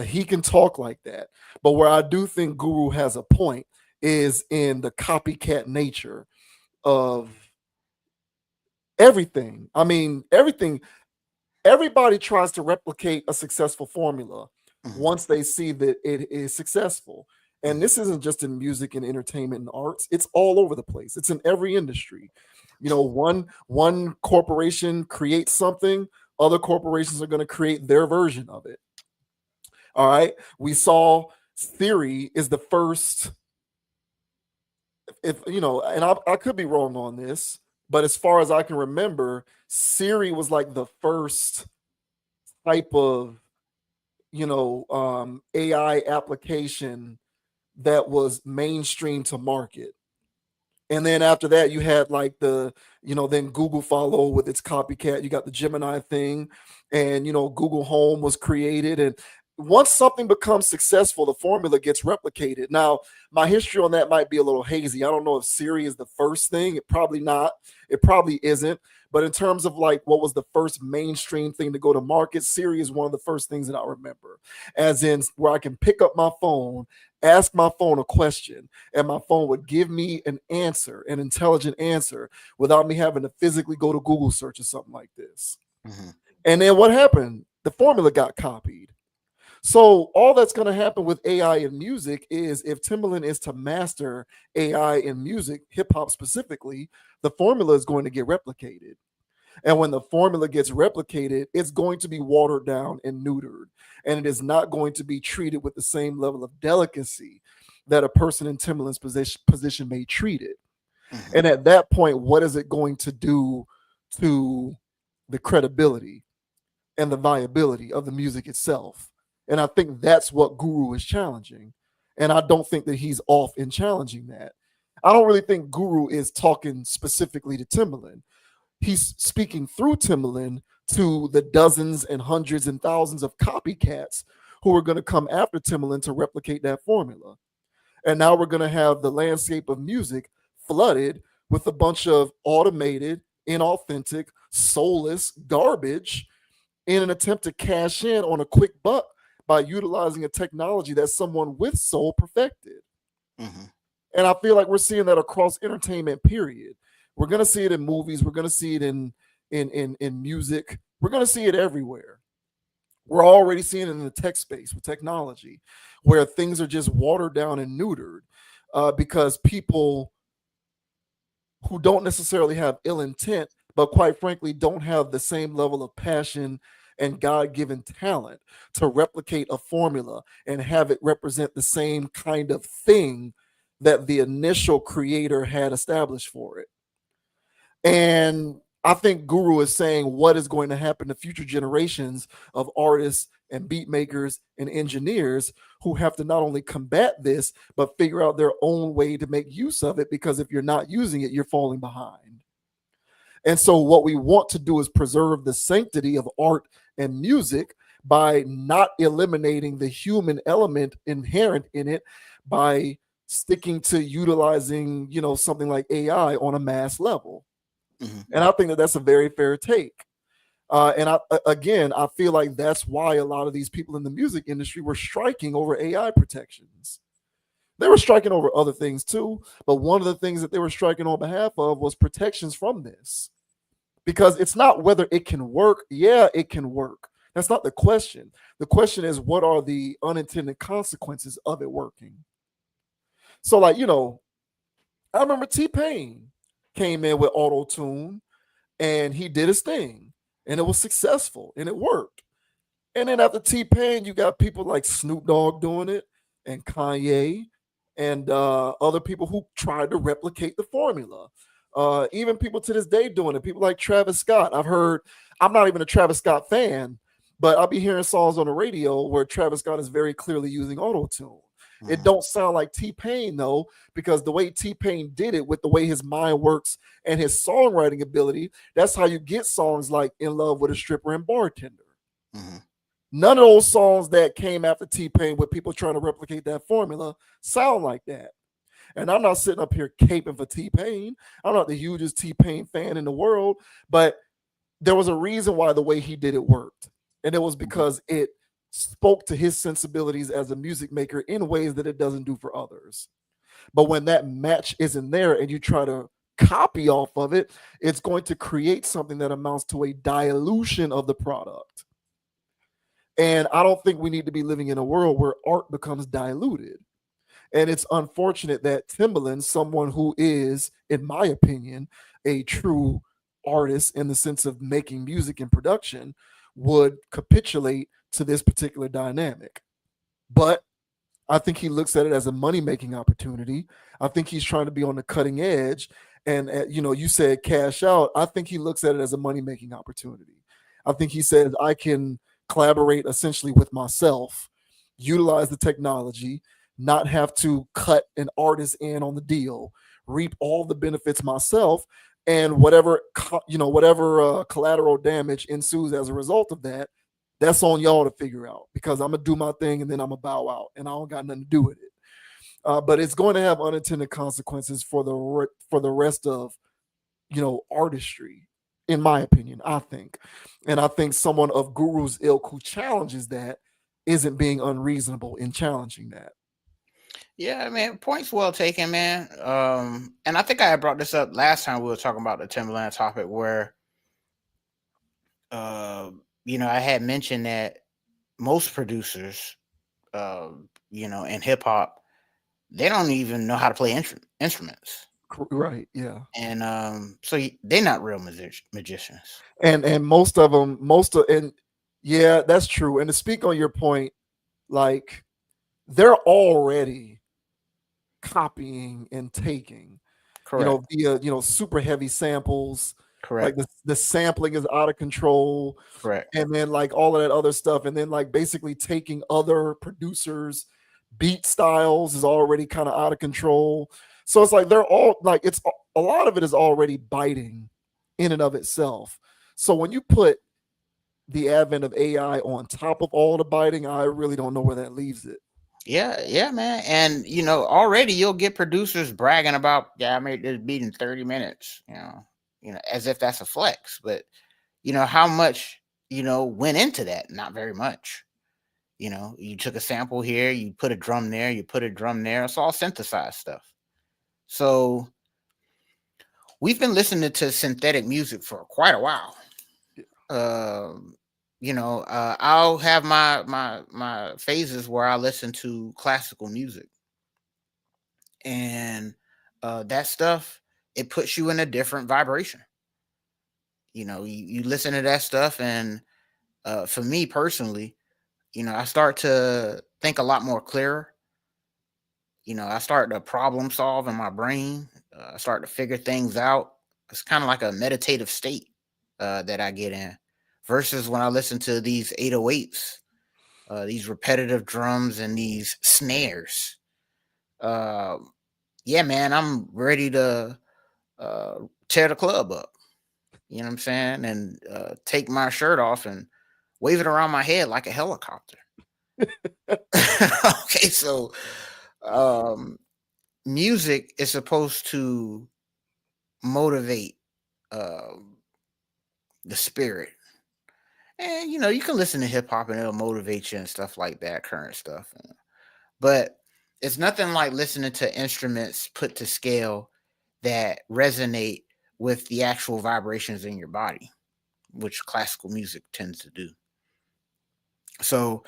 He can talk like that. But where I do think Guru has a point is in the copycat nature of everything. I mean, everything. Everybody tries to replicate a successful formula once they see that it is successful. And this isn't just in music and entertainment and arts. It's all over the place. It's in every industry. You know, one corporation creates something, other corporations are going to create their version of it. All right. We saw Siri is the first, if you know, and I could be wrong on this, but as far as I can remember, Siri was like the first type of, AI application that was mainstream to market. And then after that, you had like then Google followed with its copycat. You got the Gemini thing, and Google Home was created. And once something becomes successful, the formula gets replicated. Now, my history on that might be a little hazy. I don't know if Siri is the first thing. It probably not. It probably isn't. But in terms of like what was the first mainstream thing to go to market, Siri is one of the first things that I remember. As in where I can pick up my phone, ask my phone a question, and my phone would give me an answer, an intelligent answer, without me having to physically go to Google search or something like this. Mm-hmm. And then what happened? The formula got copied. So all that's going to happen with AI in music is if Timbaland is to master AI in music, hip hop specifically, the formula is going to get replicated. And when the formula gets replicated, it's going to be watered down and neutered. And it is not going to be treated with the same level of delicacy that a person in Timbaland's position may treat it. Mm-hmm. And at that point, what is it going to do to the credibility and the viability of the music itself? And I think that's what Guru is challenging. And I don't think that he's off in challenging that. I don't really think Guru is talking specifically to Timbaland. He's speaking through Timbaland to the dozens and hundreds and thousands of copycats who are going to come after Timbaland to replicate that formula. And now we're going to have the landscape of music flooded with a bunch of automated, inauthentic, soulless garbage in an attempt to cash in on a quick buck by utilizing a technology that someone with soul perfected. Mm-hmm. And I feel like we're seeing that across entertainment, period. We're going to see it in movies. We're going to see it in music. We're going to see it everywhere. We're already seeing it in the tech space with technology, where things are just watered down and neutered because people who don't necessarily have ill intent, but quite frankly, don't have the same level of passion and God-given talent to replicate a formula and have it represent the same kind of thing that the initial creator had established for it. And I think Guru is saying what is going to happen to future generations of artists and beat makers and engineers who have to not only combat this, but figure out their own way to make use of it, because if you're not using it, you're falling behind. And so what we want to do is preserve the sanctity of art and music by not eliminating the human element inherent in it by sticking to utilizing, something like AI on a mass level. Mm-hmm. And I think that that's a very fair take. And I feel like that's why a lot of these people in the music industry were striking over AI protections. They were striking over other things too, but one of the things that they were striking on behalf of was protections from this. Because it's not whether it can work. Yeah, it can work. That's not the question. The question is, what are the unintended consequences of it working? So, like, I remember T-Pain came in with auto-tune and he did his thing and it was successful and it worked. And then after T-Pain, you got people like Snoop Dogg doing it and Kanye and other people who tried to replicate the formula. Even people to this day doing it. People like Travis Scott. I'm not even a Travis Scott fan, but I'll be hearing songs on the radio where Travis Scott is very clearly using auto-tune. It don't sound like T-Pain though, because the way T-Pain did it with the way his mind works and his songwriting ability, that's how you get songs like In Love with a Stripper and Bartender. None of those songs that came after T-Pain with people trying to replicate that formula sound like that. And I'm not sitting up here caping for T-Pain. I'm not the hugest T-Pain fan in the world, but there was a reason why the way he did it worked. And it was because it spoke to his sensibilities as a music maker in ways that it doesn't do for others. But when that match isn't there and you try to copy off of it, it's going to create something that amounts to a dilution of the product. And I don't think we need to be living in a world where art becomes diluted. And it's unfortunate that Timbaland, someone who is, in my opinion, a true artist in the sense of making music and production, would capitulate to this particular dynamic. But I think he looks at it as a money-making opportunity. I think he's trying to be on the cutting edge. And, you said cash out. I think he looks at it as a money-making opportunity. I think he says, I can collaborate essentially with myself, utilize the technology, not have to cut an artist in on the deal, reap all the benefits myself, and whatever collateral damage ensues as a result of that, that's on y'all to figure out, because I'm gonna do my thing and then I'm gonna bow out and I don't got nothing to do with it. But it's going to have unintended consequences for the rest of artistry, in my opinion. I think someone of Guru's ilk who challenges that isn't being unreasonable in challenging that. Yeah, man, points well taken, man. And I think I brought this up last time we were talking about the Timbaland topic, where I had mentioned that most producers, in hip hop, they don't even know how to play instruments. Right. Yeah. And so they're not real magicians. And most of them, yeah, that's true. And to speak on your point, like, they're already copying and taking, Correct. via super heavy samples. Correct. Like the sampling is out of control. Correct. And then like all of that other stuff, and then like basically taking other producers' beat styles is already kind of out of control. So it's like they're all like, it's a lot of it is already biting in and of itself. So when you put the advent of AI on top of all the biting, I really don't know where that leaves it. Yeah, man. And already you'll get producers bragging about, I made this beat in 30 minutes, as if that's a flex. But how much went into that? Not very much. You took a sample here, you put a drum there, you put a drum there. It's all synthesized stuff. So we've been listening to synthetic music for quite a while. I'll have my phases where I listen to classical music, and that stuff, it puts you in a different vibration. You listen to that stuff, and for me personally, I start to think a lot more clearer. I start to problem solve in my brain. I start to figure things out. It's kind of like a meditative state that I get in, versus when I listen to these 808s, these repetitive drums and these snares. Yeah, man, I'm ready to tear the club up. You know what I'm saying? And take my shirt off and wave it around my head like a helicopter. Okay, so music is supposed to motivate the spirit. And you can listen to hip hop and it'll motivate you and stuff like that, current stuff. But it's nothing like listening to instruments put to scale that resonate with the actual vibrations in your body, which classical music tends to do. So,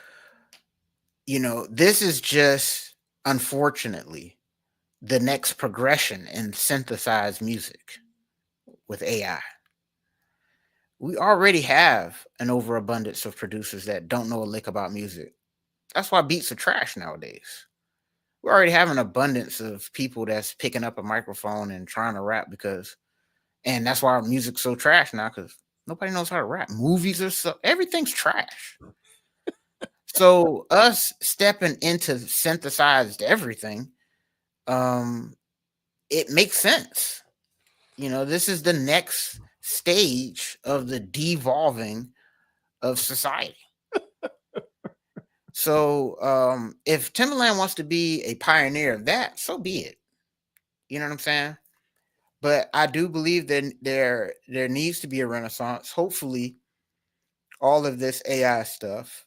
this is just, unfortunately, the next progression in synthesized music with AI. We already have an overabundance of producers that don't know a lick about music. That's why beats are trash nowadays. We already have an abundance of people that's picking up a microphone and trying to rap and that's why our music's so trash now, because nobody knows how to rap. Movies are everything's trash. So us stepping into synthesized everything, it makes sense. You know, this is the next stage of the devolving of society. So if Timbaland wants to be a pioneer of that, so be it. You know what I'm saying? But I do believe that there needs to be a renaissance. Hopefully, all of this AI stuff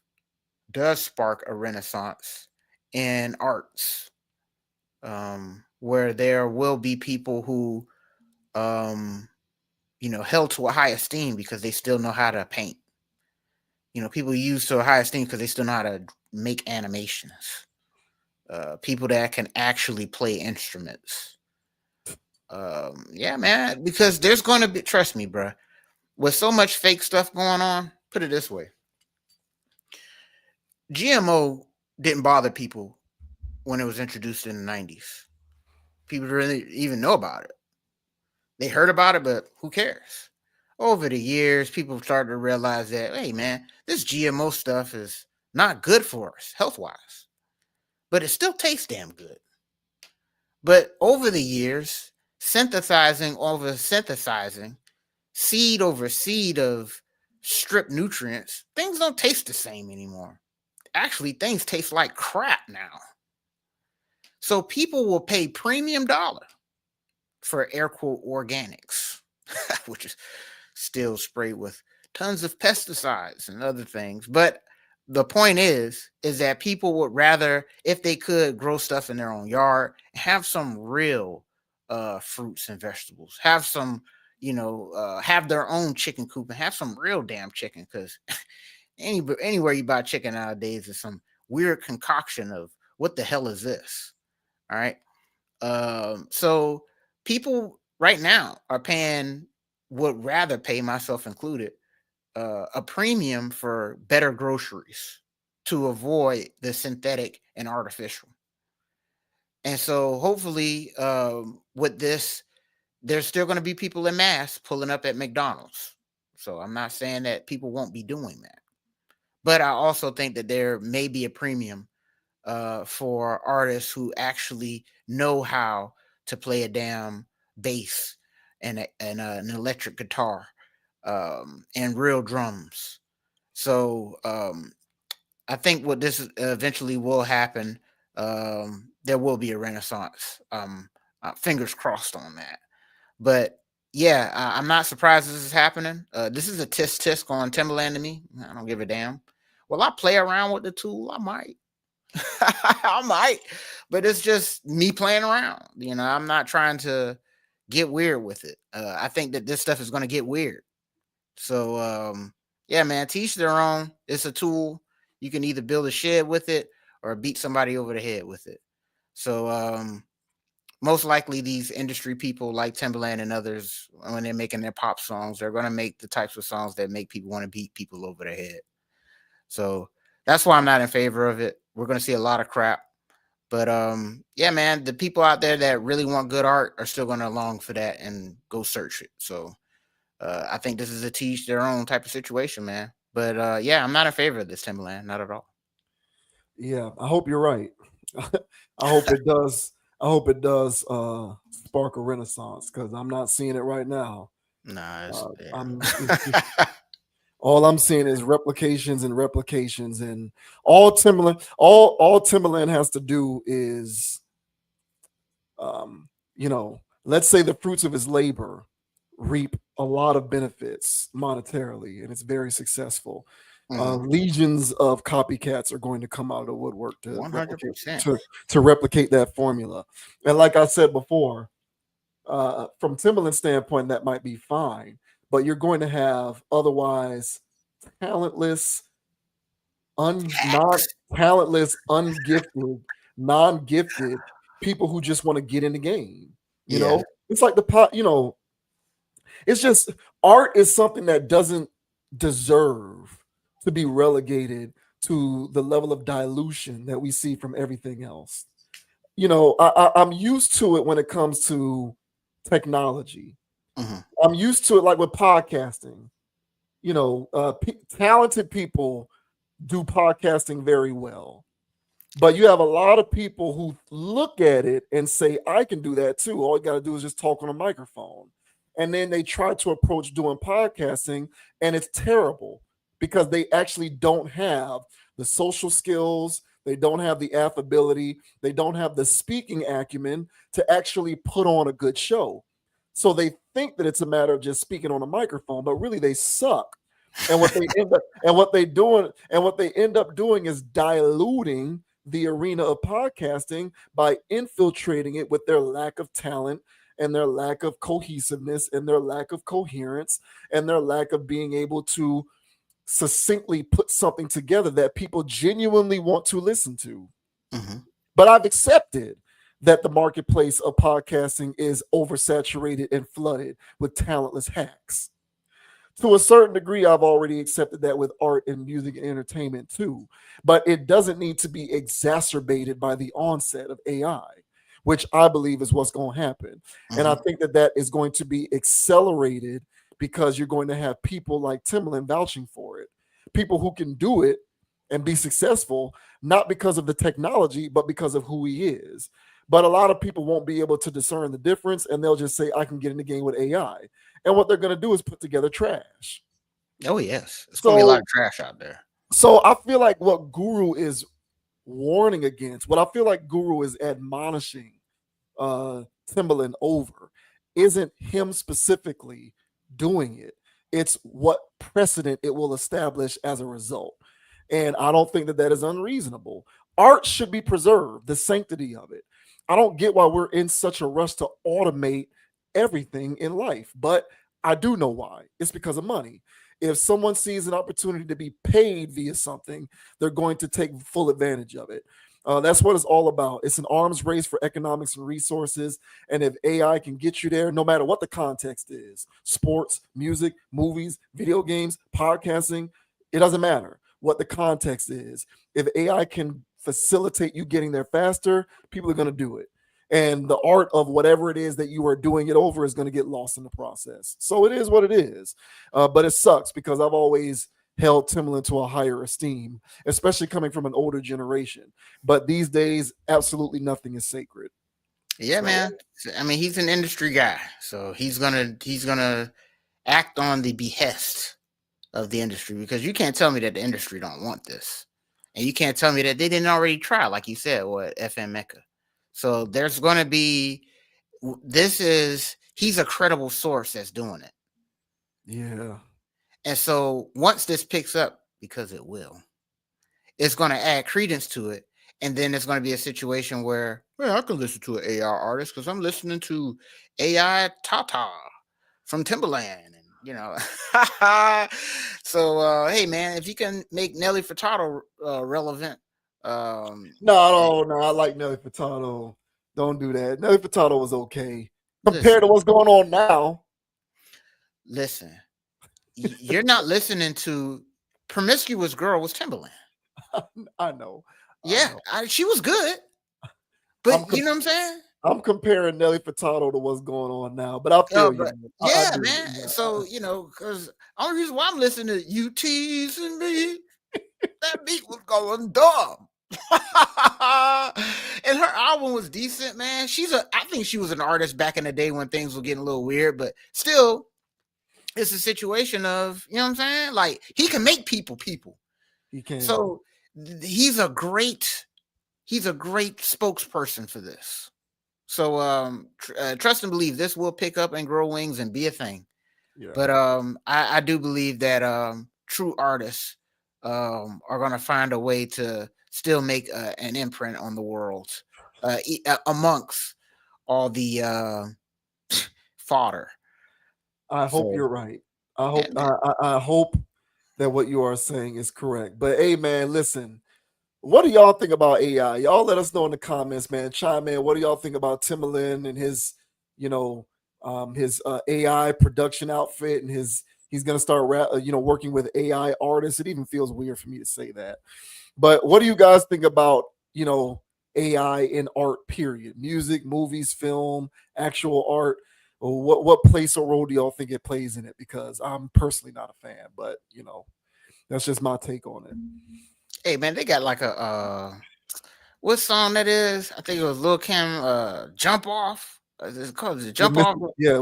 does spark a renaissance in arts, where there will be people who, held to a high esteem because they still know how to paint. You know, people used to a high esteem because they still know how to make animations. People that can actually play instruments. Yeah, man, because there's going to be, trust me, bro, with so much fake stuff going on, put it this way. GMO didn't bother people when it was introduced in the 90s. People didn't really even know about it. They heard about it, but who cares? Over the years, people started to realize that, hey, man, this GMO stuff is not good for us health-wise, but it still tastes damn good. But over the years, synthesizing over synthesizing, seed over seed of stripped nutrients, things don't taste the same anymore. Actually, things taste like crap now. So people will pay premium dollar for air quote organics, which is still sprayed with tons of pesticides and other things. But the point is that people would rather, if they could, grow stuff in their own yard, have some real fruits and vegetables, have some, have their own chicken coop and have some real damn chicken, because anywhere you buy chicken nowadays is some weird concoction of what the hell is this? All right. So people right now are would rather pay, myself included, a premium for better groceries to avoid the synthetic and artificial. And so hopefully with this, there's still going to be people in mass pulling up at McDonald's. So I'm not saying that people won't be doing that. But I also think that there may be a premium for artists who actually know how to play a damn bass and an electric guitar and real drums. So I think what this eventually will happen, there will be a renaissance. Fingers crossed on that. But yeah, I'm not surprised this is happening. This is a tisk on Timbaland to me. I don't give a damn. Will I play around with the tool? I might. I might, but it's just me playing around. You know, I'm not trying to get weird with it. I think that this stuff is going to get weird. So, yeah, man, teach their own. It's a tool. You can either build a shed with it or beat somebody over the head with it. So, most likely these industry people like Timbaland and others, when they're making their pop songs, they're going to make the types of songs that make people want to beat people over the head. So that's why I'm not in favor of it. We're going to see a lot of crap. But yeah, man, the people out there that really want good art are still going to long for that and go search it. So I think this is a teach their own type of situation, man. But yeah, I'm not in favor of this, Timbaland, not at all. Yeah, I hope you're right. I hope it does. I hope it does spark a renaissance, because I'm not seeing it right now. Nah, all I'm seeing is replications and replications, and all Timbaland has to do is, let's say the fruits of his labor reap a lot of benefits monetarily, and it's very successful. Legions of copycats are going to come out of the woodwork to 100% to replicate that formula. And like I said before, from Timbaland's standpoint, that might be fine, but you're going to have otherwise talentless, non-gifted people who just want to get in the game. You know, it's like it's just art is something that doesn't deserve to be relegated to the level of dilution that we see from everything else. I'm used to it when it comes to technology. I'm used to it, like with podcasting. Talented people do podcasting very well. But you have a lot of people who look at it and say, I can do that too. All you got to do is just talk on a microphone. And then they try to approach doing podcasting, and it's terrible because they actually don't have the social skills, they don't have the affability, they don't have the speaking acumen to actually put on a good show. So they think that it's a matter of just speaking on a microphone, but really they suck. And what they end up doing is diluting the arena of podcasting by infiltrating it with their lack of talent and their lack of cohesiveness and their lack of coherence and their lack of being able to succinctly put something together that people genuinely want to listen to. Mm-hmm. But I've accepted that the marketplace of podcasting is oversaturated and flooded with talentless hacks. To a certain degree, I've already accepted that with art and music and entertainment too. But it doesn't need to be exacerbated by the onset of AI, which I believe is what's going to happen. And I think that that is going to be accelerated because you're going to have people like Timbaland vouching for it, people who can do it and be successful, not because of the technology, but because of who he is. But a lot of people won't be able to discern the difference, and they'll just say, I can get in the game with AI. And what they're going to do is put together trash. Oh, yes. It's going to be a lot of trash out there. So I feel like what Guru is warning against, what I feel like Guru is admonishing Timbaland over, isn't him specifically doing it. It's what precedent it will establish as a result. And I don't think that that is unreasonable. Art should be preserved, the sanctity of it. I don't get why we're in such a rush to automate everything in life, but I do know why. It's because of money. If someone sees an opportunity to be paid via something, they're going to take full advantage of it. That's what it's all about. It's an arms race for economics and resources. And if AI can get you there, no matter what the context is, sports, music, movies, video games, podcasting, it doesn't matter what the context is. If AI can facilitate you getting there faster, people are going to do it. And the art of whatever it is that you are doing it over is going to get lost in the process. So it is what it is. But it sucks because I've always held Timbaland to a higher esteem, especially coming from an older generation. But these days, absolutely nothing is sacred. Yeah, man. I mean, he's an industry guy, so he's gonna act on the behest of the industry, because you can't tell me that the industry don't want this, and you can't tell me that they didn't already try, like you said, what FM Mecca. So there's gonna be he's a credible source that's doing it. Yeah. And so once this picks up, because it will, it's going to add credence to it. And then it's going to be a situation where, well, I can listen to an AI artist because I'm listening to AI Tata from Timbaland. And, you know, so, hey, man, if you can make Nelly Furtado relevant. No, I like Nelly Furtado. Don't do that. Nelly Furtado was okay compared to what's going on now. Listen. You're not listening to Promiscuous Girl was Timbaland. I know. Yeah, she was good. But you know what I'm saying? I'm comparing Nelly Furtado to what's going on now. But I feel you. Yeah, man. Yeah. So, you know, because the only reason why I'm listening to You Teasing Me, that beat was going dumb. And her album was decent, man. I think she was an artist back in the day when things were getting a little weird, but still, it's a situation of, you know what I'm saying? Like, he can make people. He can. So he's a great spokesperson for this. So trust and believe this will pick up and grow wings and be a thing. Yeah. But I do believe that true artists are going to find a way to still make an imprint on the world amongst all the fodder. I hope you're right. I hope that what you are saying is correct. But hey, man, listen, what do y'all think about AI? Y'all let us know in the comments, man. Chime in. What do y'all think about Timbaland and his, his AI production outfit and he's gonna start working with AI artists. It even feels weird for me to say that. But what do you guys think about, AI in art, period? Music, movies, film, actual art. What place or role do y'all think it plays in it? Because I'm personally not a fan, but That's just my take on it. Hey man, they got like a what song that is? I think it was Lil Kim, Jump Off. It's called Jump Off. Yeah.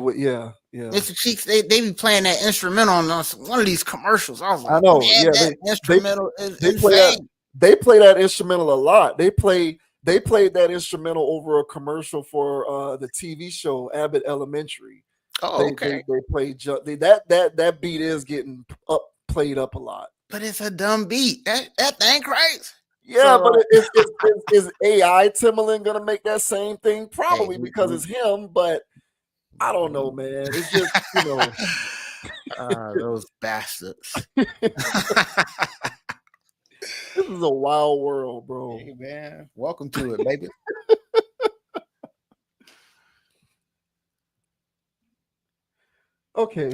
Mr. Cheeks, they be playing that instrumental on one of these commercials. I was like, I know. man, Yeah, that instrumental is they insane. Play that instrumental a lot. They played that instrumental over a commercial for the TV show Abbott Elementary. Oh, okay. They played that beat is getting played up a lot. But it's a dumb beat. That thing crazy. Yeah, so, but is AI Timbaland gonna make that same thing? Probably because it's him, but I don't know, man. It's just, you know. Those bastards. This is a wild world, bro. Hey, man. Welcome to it, baby. Okay.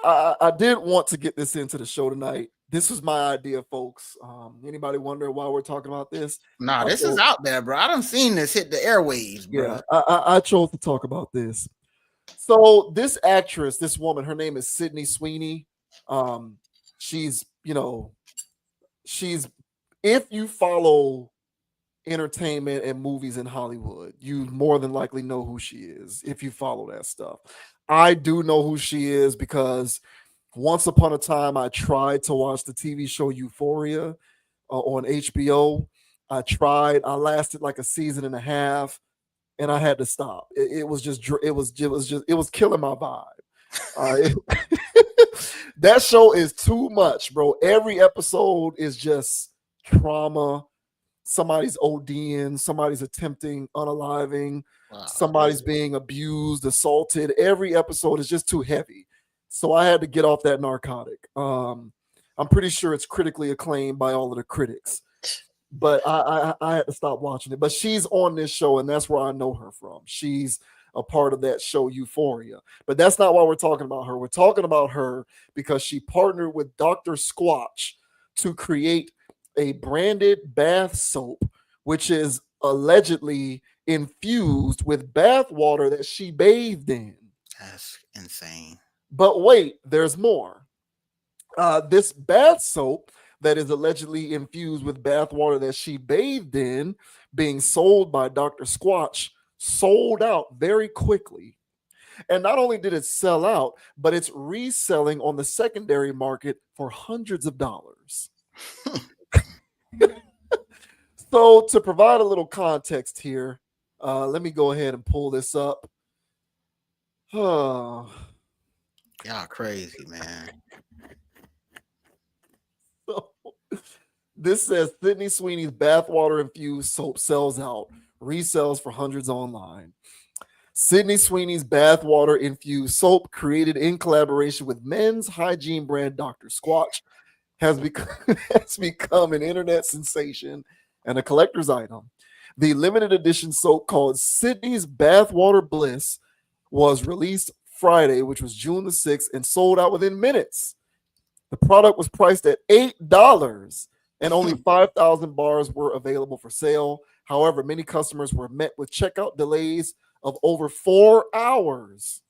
I did want to get this into the show tonight. This was my idea, folks. Anybody wonder why we're talking about this? Nah, this is out there, bro. I done seen this hit the airwaves, bro. Yeah, I chose to talk about this. So this actress, this woman, her name is Sydney Sweeney. She's, if you follow entertainment and movies in Hollywood, you more than likely know who she is if you follow that stuff. I do know who she is because once upon a time I tried to watch the TV show Euphoria on HBO. I lasted like a season and a half and I had to stop. It was killing my vibe. That show is too much, bro. Every episode is just trauma. Somebody's ODing, somebody's attempting unaliving, somebody's being abused, assaulted. Every episode is just too heavy. So I had to get off that narcotic. I'm pretty sure it's critically acclaimed by all of the critics. But I had to stop watching it. But she's on this show, and that's where I know her from. She's a part of that show, Euphoria. But that's not why we're talking about her. We're talking about her because she partnered with Dr. Squatch to create a branded bath soap, which is allegedly infused with bath water that she bathed in. That's insane. But wait, there's more. This bath soap that is allegedly infused with bath water that she bathed in, being sold by Dr. Squatch, sold out very quickly. And not only did it sell out, but it's reselling on the secondary market for hundreds of dollars. So to provide a little context here, let me go ahead and pull this up. Y'all crazy, man. So, this says Sydney Sweeney's bathwater infused soap sells out, resells for hundreds online. Sydney Sweeney's bathwater infused soap, created in collaboration with men's hygiene brand Dr. Squatch, has become an internet sensation and a collector's item. The limited edition soap called Sydney's Bathwater Bliss was released Friday, which was June the 6th, and sold out within minutes. The product was priced at $8, and only 5,000 bars were available for sale. However, many customers were met with checkout delays of over 4 hours.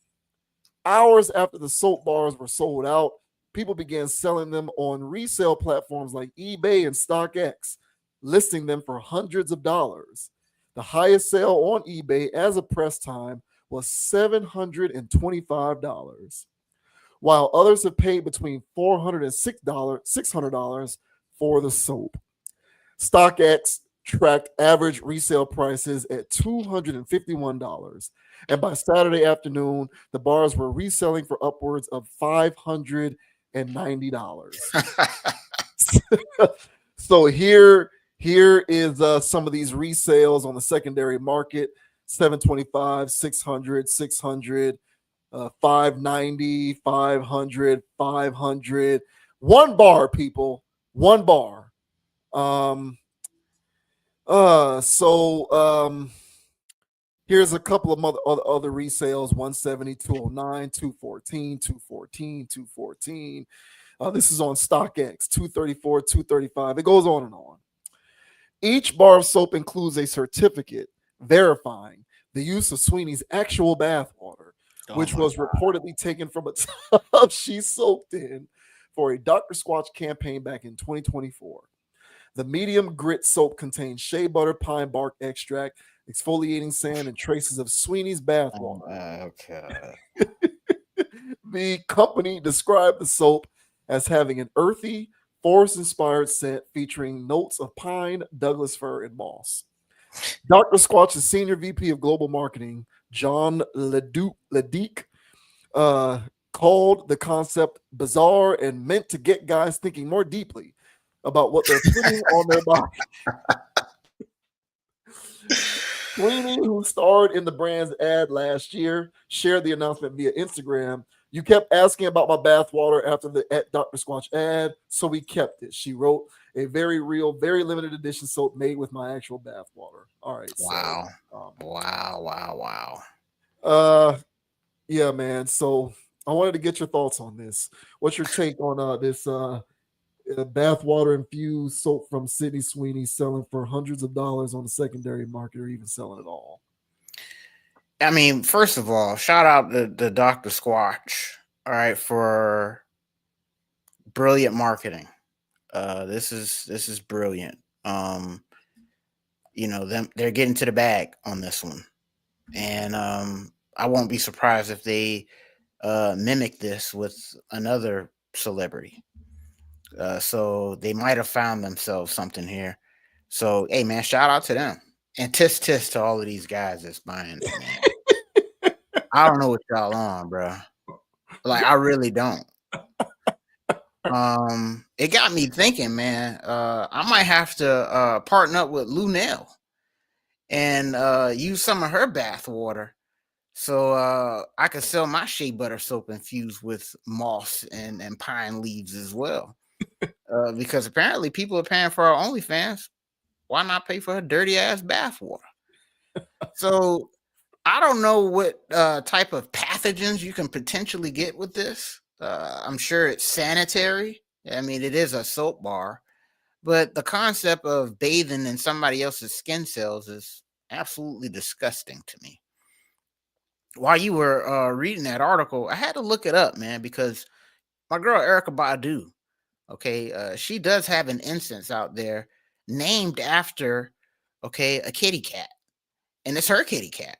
Hours after the soap bars were sold out, people began selling them on resale platforms like eBay and StockX, listing them for hundreds of dollars. The highest sale on eBay as of press time was $725, while others have paid between $400 and $600 for the soap. StockX tracked average resale prices at $251, and by Saturday afternoon, the bars were reselling for upwards of $590. So here is some of these resales on the secondary market: $725, $600, $600, $590, $500, $500. One bar, people. One bar. Here's a couple of other resales: $170, $209, $214, $214, $214. This is on StockX, $234, $235. It goes on and on. Each bar of soap includes a certificate verifying the use of Sweeney's actual bath water, which was reportedly taken from a tub she soaked in for a Dr. Squatch campaign back in 2024. The medium grit soap contains shea butter, pine bark extract, exfoliating sand, and traces of Sweeney's bathwater. Okay. The company described the soap as having an earthy, forest-inspired scent featuring notes of pine, Douglas fir, and moss. Dr. Squatch's senior VP of global marketing, John Ledeek, called the concept bizarre and meant to get guys thinking more deeply about what they're putting on their body. Sweeney, who starred in the brand's ad last year, shared the announcement via Instagram. You kept asking about my bathwater after the Dr. Squatch ad, so we kept it. She wrote, a very real, very limited edition soap made with my actual bathwater. All right. Wow. So, Wow. Yeah, man. So I wanted to get your thoughts on this. What's your take on this bathwater infused soap from Sydney Sweeney selling for hundreds of dollars on the secondary market, or even selling it all? I mean, first of all, shout out to Dr. Squatch, all right, for brilliant marketing. This is brilliant. You know, they're getting to the bag on this one, and I won't be surprised if they mimic this with another celebrity. So they might have found themselves something here. So hey, man, shout out to them, and tisk to all of these guys that's buying it, man. I don't know what y'all on, bro. Like, I really don't. It got me thinking, man. I might have to partner up with Lunel and use some of her bath water, so I could sell my shea butter soap infused with moss and pine leaves as well. Because apparently people are paying for our OnlyFans. Why not pay for her dirty ass bath water? So I don't know what type of pathogens you can potentially get with this. I'm sure it's sanitary. I mean, it is a soap bar, but the concept of bathing in somebody else's skin cells is absolutely disgusting to me. While you were reading that article, I had to look it up, man, because my girl Erykah Badu, okay, she does have an instance out there named after, okay, a kitty cat, and it's her kitty cat.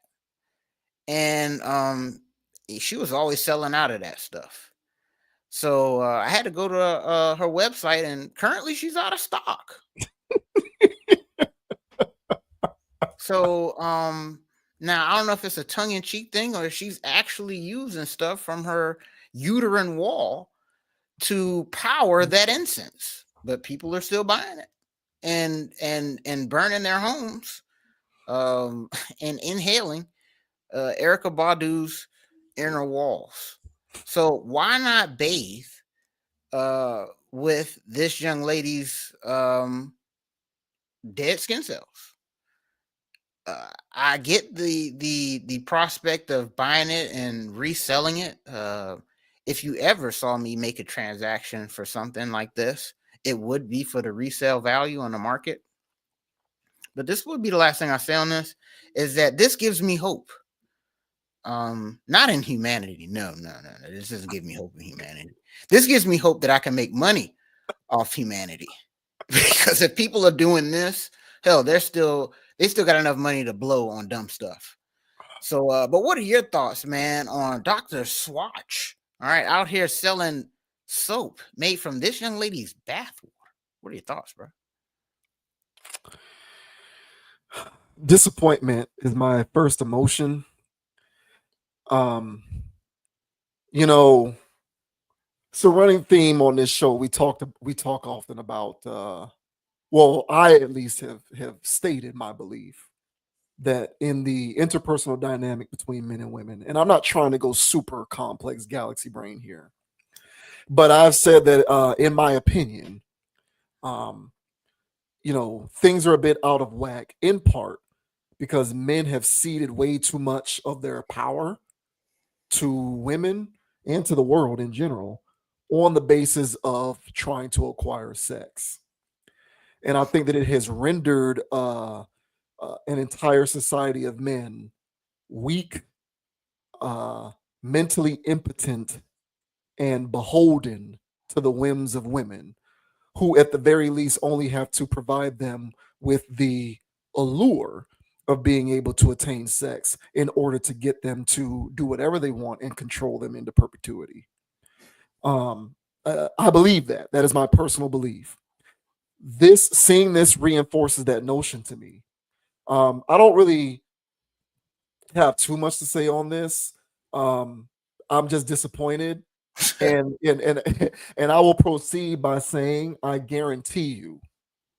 And she was always selling out of that stuff. So I had to go to her website, and currently she's out of stock. So now I don't know if it's a tongue-in-cheek thing or if she's actually using stuff from her uterine wall to power that incense, but people are still buying it and burning their homes and inhaling Erykah Badu's inner walls. So why not bathe with this young lady's dead skin cells? I get the prospect of buying it and reselling it. If you ever saw me make a transaction for something like this, it would be for the resale value on the market. But this would be the last thing I say on this, is that this gives me hope. Not in humanity. No. This doesn't give me hope in humanity. This gives me hope that I can make money off humanity. Because if people are doing this, hell, they still got enough money to blow on dumb stuff. So, but what are your thoughts, man, on Dr. Squatch? All right, out here selling soap made from this young lady's bathwater. What are your thoughts, bro? Disappointment is my first emotion. You know, it's a running theme on this show. We talk often about well, I at least have stated my belief that in the interpersonal dynamic between men and women, and I'm not trying to go super complex galaxy brain here, but I've said that in my opinion, you know, things are a bit out of whack, in part because men have ceded way too much of their power to women and to the world in general on the basis of trying to acquire sex. And I think that it has rendered an entire society of men weak, mentally impotent and beholden to the whims of women who, at the very least, only have to provide them with the allure of being able to attain sex in order to get them to do whatever they want and control them into perpetuity. I believe that. That is my personal belief. Seeing this reinforces that notion to me. I don't really have too much to say on this. I'm just disappointed, and and I will proceed by saying I guarantee you,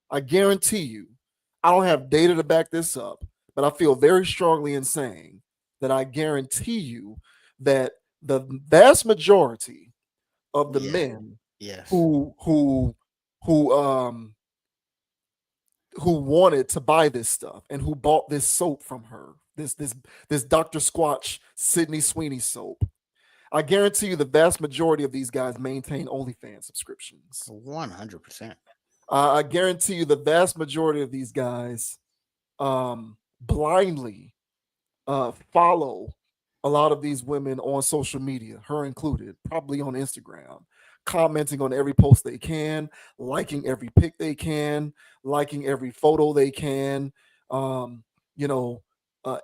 I don't have data to back this up, but I feel very strongly in saying that I guarantee you that the vast majority of the men Yes. who wanted to buy this stuff and who bought this soap from her, this Dr. Squatch Sydney Sweeney soap. I guarantee you the vast majority of these guys maintain OnlyFans subscriptions. 100%. I guarantee you the vast majority of these guys blindly follow a lot of these women on social media, her included, probably on Instagram, commenting on every post they can, liking every pic they can, liking every photo they can,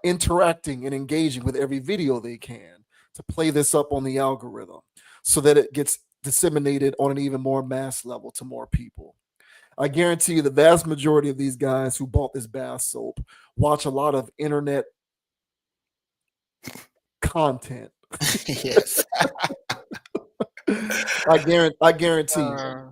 interacting and engaging with every video they can to play this up on the algorithm so that it gets disseminated on an even more mass level to more people. I guarantee you the vast majority of these guys who bought this bath soap watch a lot of internet content. Yes. I guarantee you.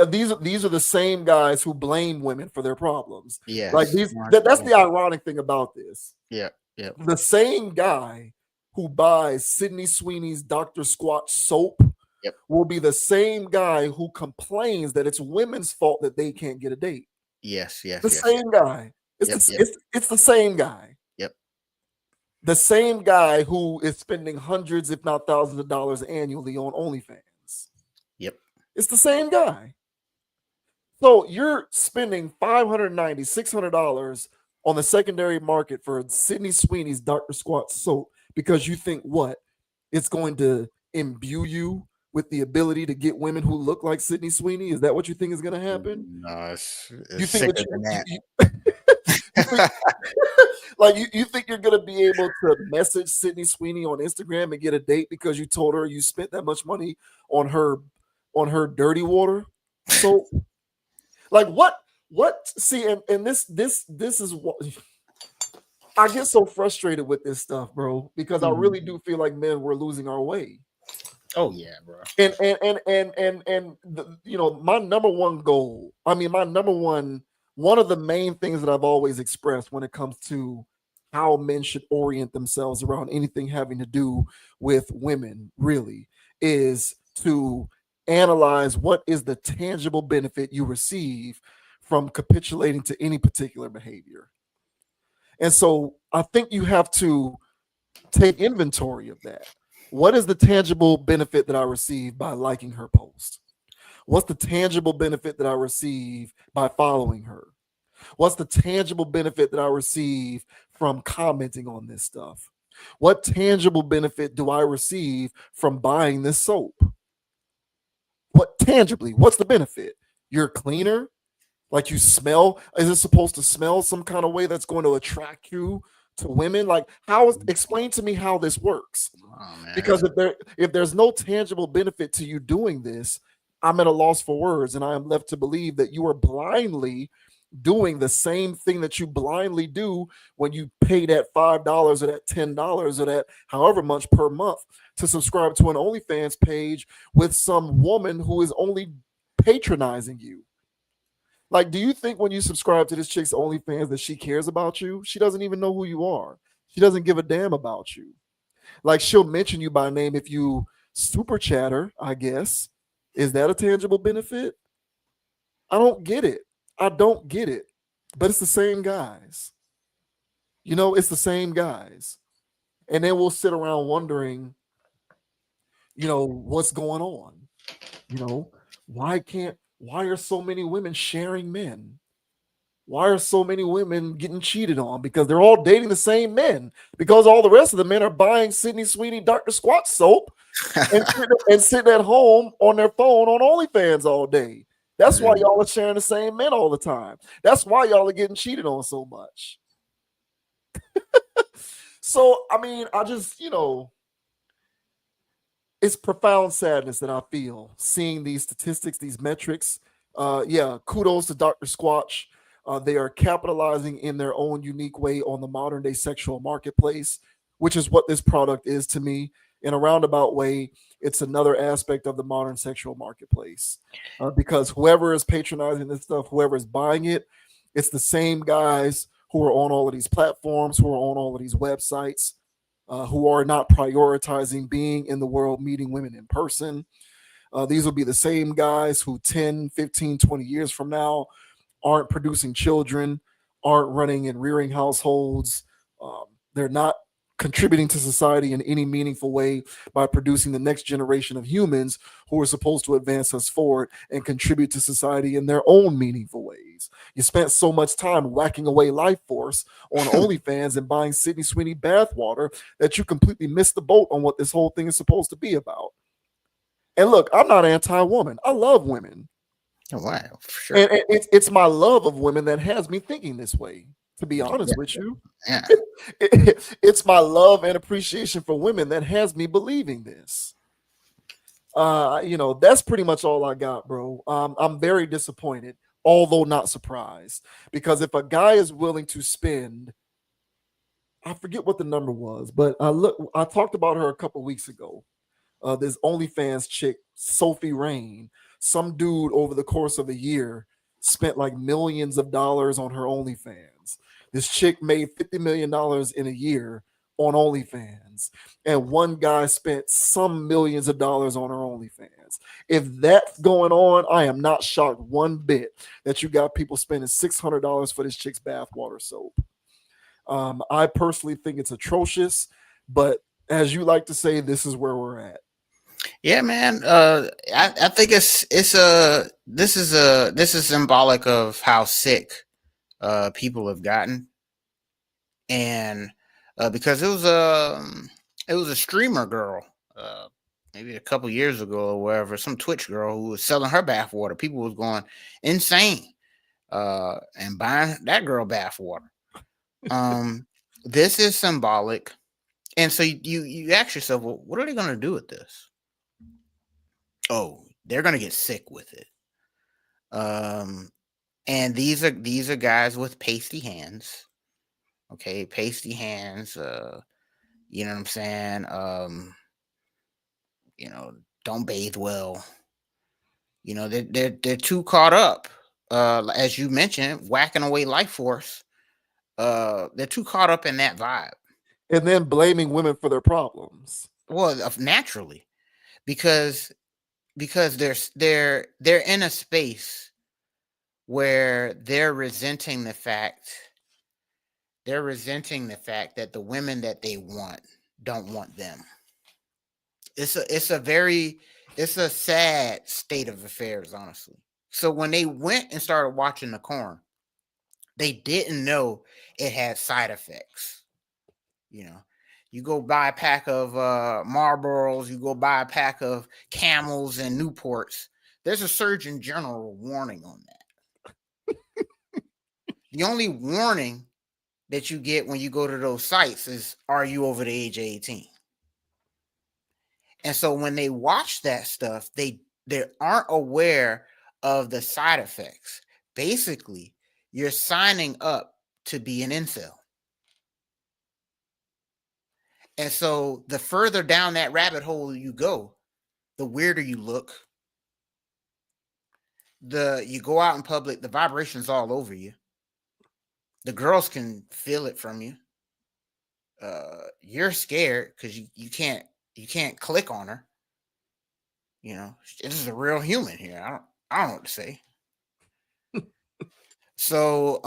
These are the same guys who blame women for their problems. Yes. Like that's the ironic thing about this. Yeah. The same guy who buys Sydney Sweeney's Dr. Squatch soap will be the same guy who complains that it's women's fault that they can't get a date. Yes. The same guy. It's the same guy. The same guy who is spending hundreds, if not thousands of dollars annually on OnlyFans. It's the same guy. So you're spending $590, $600 on the secondary market for Sydney Sweeney's Dr. Squatch soap because you think what? It's going to imbue you with the ability to get women who look like Sydney Sweeney? Is that what you think is going to happen? No, it's you think sicker than that. You think you're going to be able to message Sydney Sweeney on Instagram and get a date because you told her you spent that much money on her dirty water soap? Like what see, and this is what I get so frustrated with this stuff, bro, because I really do feel like men we're losing our way. Oh yeah, bro. And my number one goal, one of the main things that I've always expressed when it comes to how men should orient themselves around anything having to do with women, really, is to analyze what is the tangible benefit you receive from capitulating to any particular behavior. And so I think you have to take inventory of that. What is the tangible benefit that I receive by liking her post? What's the tangible benefit that I receive by following her? What's the tangible benefit that I receive from commenting on this stuff? What tangible benefit do I receive from buying this soap? What tangibly? What's the benefit? You're cleaner? Like you smell? Is it supposed to smell some kind of way that's going to attract you to women? Like explain to me how this works. Because if there's no tangible benefit to you doing this, I'm at a loss for words, and I am left to believe that you are blindly doing the same thing that you blindly do when you pay that $5 or that $10 or that however much per month to subscribe to an OnlyFans page with some woman who is only patronizing you. Like, do you think when you subscribe to this chick's OnlyFans that she cares about you? She doesn't even know who you are. She doesn't give a damn about you. Like, she'll mention you by name if you super chat her, I guess. Is that a tangible benefit? I don't get it. But it's the same guys. It's the same guys. And then we'll sit around wondering, what's going on? Why are so many women sharing men? why are so many women getting cheated on? Because they're all dating the same men. Because all the rest of the men are buying Sydney Sweeney Dr. Squatch soap and sitting at home on their phone on OnlyFans all day. That's why y'all are sharing the same men all the time. That's why y'all are getting cheated on so much. So, I mean, I just, it's profound sadness that I feel seeing these statistics, these metrics. Kudos to Dr. Squatch. They are capitalizing in their own unique way on the modern day sexual marketplace, which is what this product is to me. In a roundabout way, it's another aspect of the modern sexual marketplace because whoever is patronizing this stuff, whoever is buying it, it's the same guys who are on all of these platforms, who are on all of these websites, who are not prioritizing being in the world, meeting women in person. These will be the same guys who 10, 15, 20 years from now aren't producing children, aren't running and rearing households. They're not contributing to society in any meaningful way by producing the next generation of humans who are supposed to advance us forward and contribute to society in their own meaningful ways. You spent so much time whacking away life force on OnlyFans and buying Sydney Sweeney bathwater that you completely missed the boat on what this whole thing is supposed to be about. And look, I'm not anti-woman. I love women. Oh, wow, for sure. And it's my love of women that has me thinking this way, to be honest with you. Yeah. It's my love and appreciation for women that has me believing this. That's pretty much all I got, bro. I'm very disappointed, although not surprised, because if a guy is willing to spend, I forget what the number was, but I talked about her a couple weeks ago. This OnlyFans chick, Sophie Rain, some dude over the course of a year spent like millions of dollars on her OnlyFans. This chick made $50 million in a year on OnlyFans. And one guy spent some millions of dollars on her OnlyFans. If that's going on, I am not shocked one bit that you got people spending $600 for this chick's bathwater soap. I personally think it's atrocious, but as you like to say, this is where we're at. Yeah, man. I think this is symbolic of how sick people have gotten, and because it was a streamer girl, maybe a couple years ago or wherever, some Twitch girl who was selling her bathwater. People was going insane and buying that girl bathwater. This is symbolic, and so you ask yourself, well, what are they going to do with this? Oh, they're gonna get sick with it. And these are guys with pasty hands. Okay, pasty hands. You know what I'm saying? Don't bathe well. They're too caught up. As you mentioned, whacking away life force. They're too caught up in that vibe. And then blaming women for their problems. Well, naturally, because they're in a space where they're resenting the fact that the women that they want don't want them. It's a sad state of affairs, honestly. So when they went and started watching the corn, they didn't know it had side effects. You go buy a pack of Marlboros, you go buy a pack of Camels and Newports. There's a Surgeon General warning on that. The only warning that you get when you go to those sites is, are you over the age of 18? And so when they watch that stuff, they aren't aware of the side effects. Basically, you're signing up to be an incel. And so the further down that rabbit hole you go, the weirder you look. You go out in public, the vibration's all over you. The girls can feel it from you. You're scared because you can't click on her. This is a real human here. I don't know what to say. So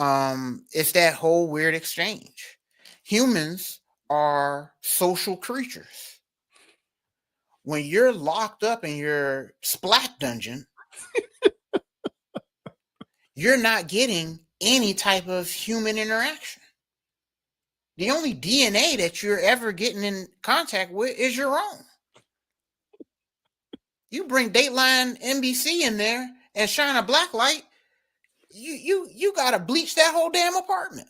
it's that whole weird exchange. Humans are social creatures. When you're locked up in your splat dungeon, you're not getting any type of human interaction. The only DNA that you're ever getting in contact with is your own. You bring Dateline NBC in there and shine a black light, you gotta bleach that whole damn apartment.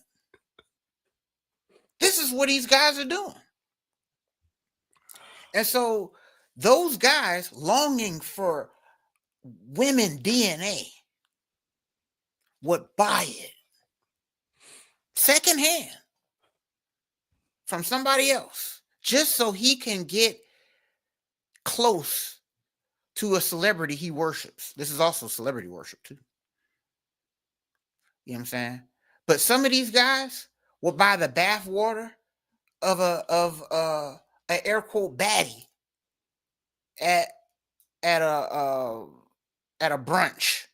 This is what these guys are doing. And so those guys longing for women DNA would buy it secondhand from somebody else just so he can get close to a celebrity he worships. This is also celebrity worship too. You know what I'm saying? But some of these guys will buy the bathwater of a air quote baddie at a brunch.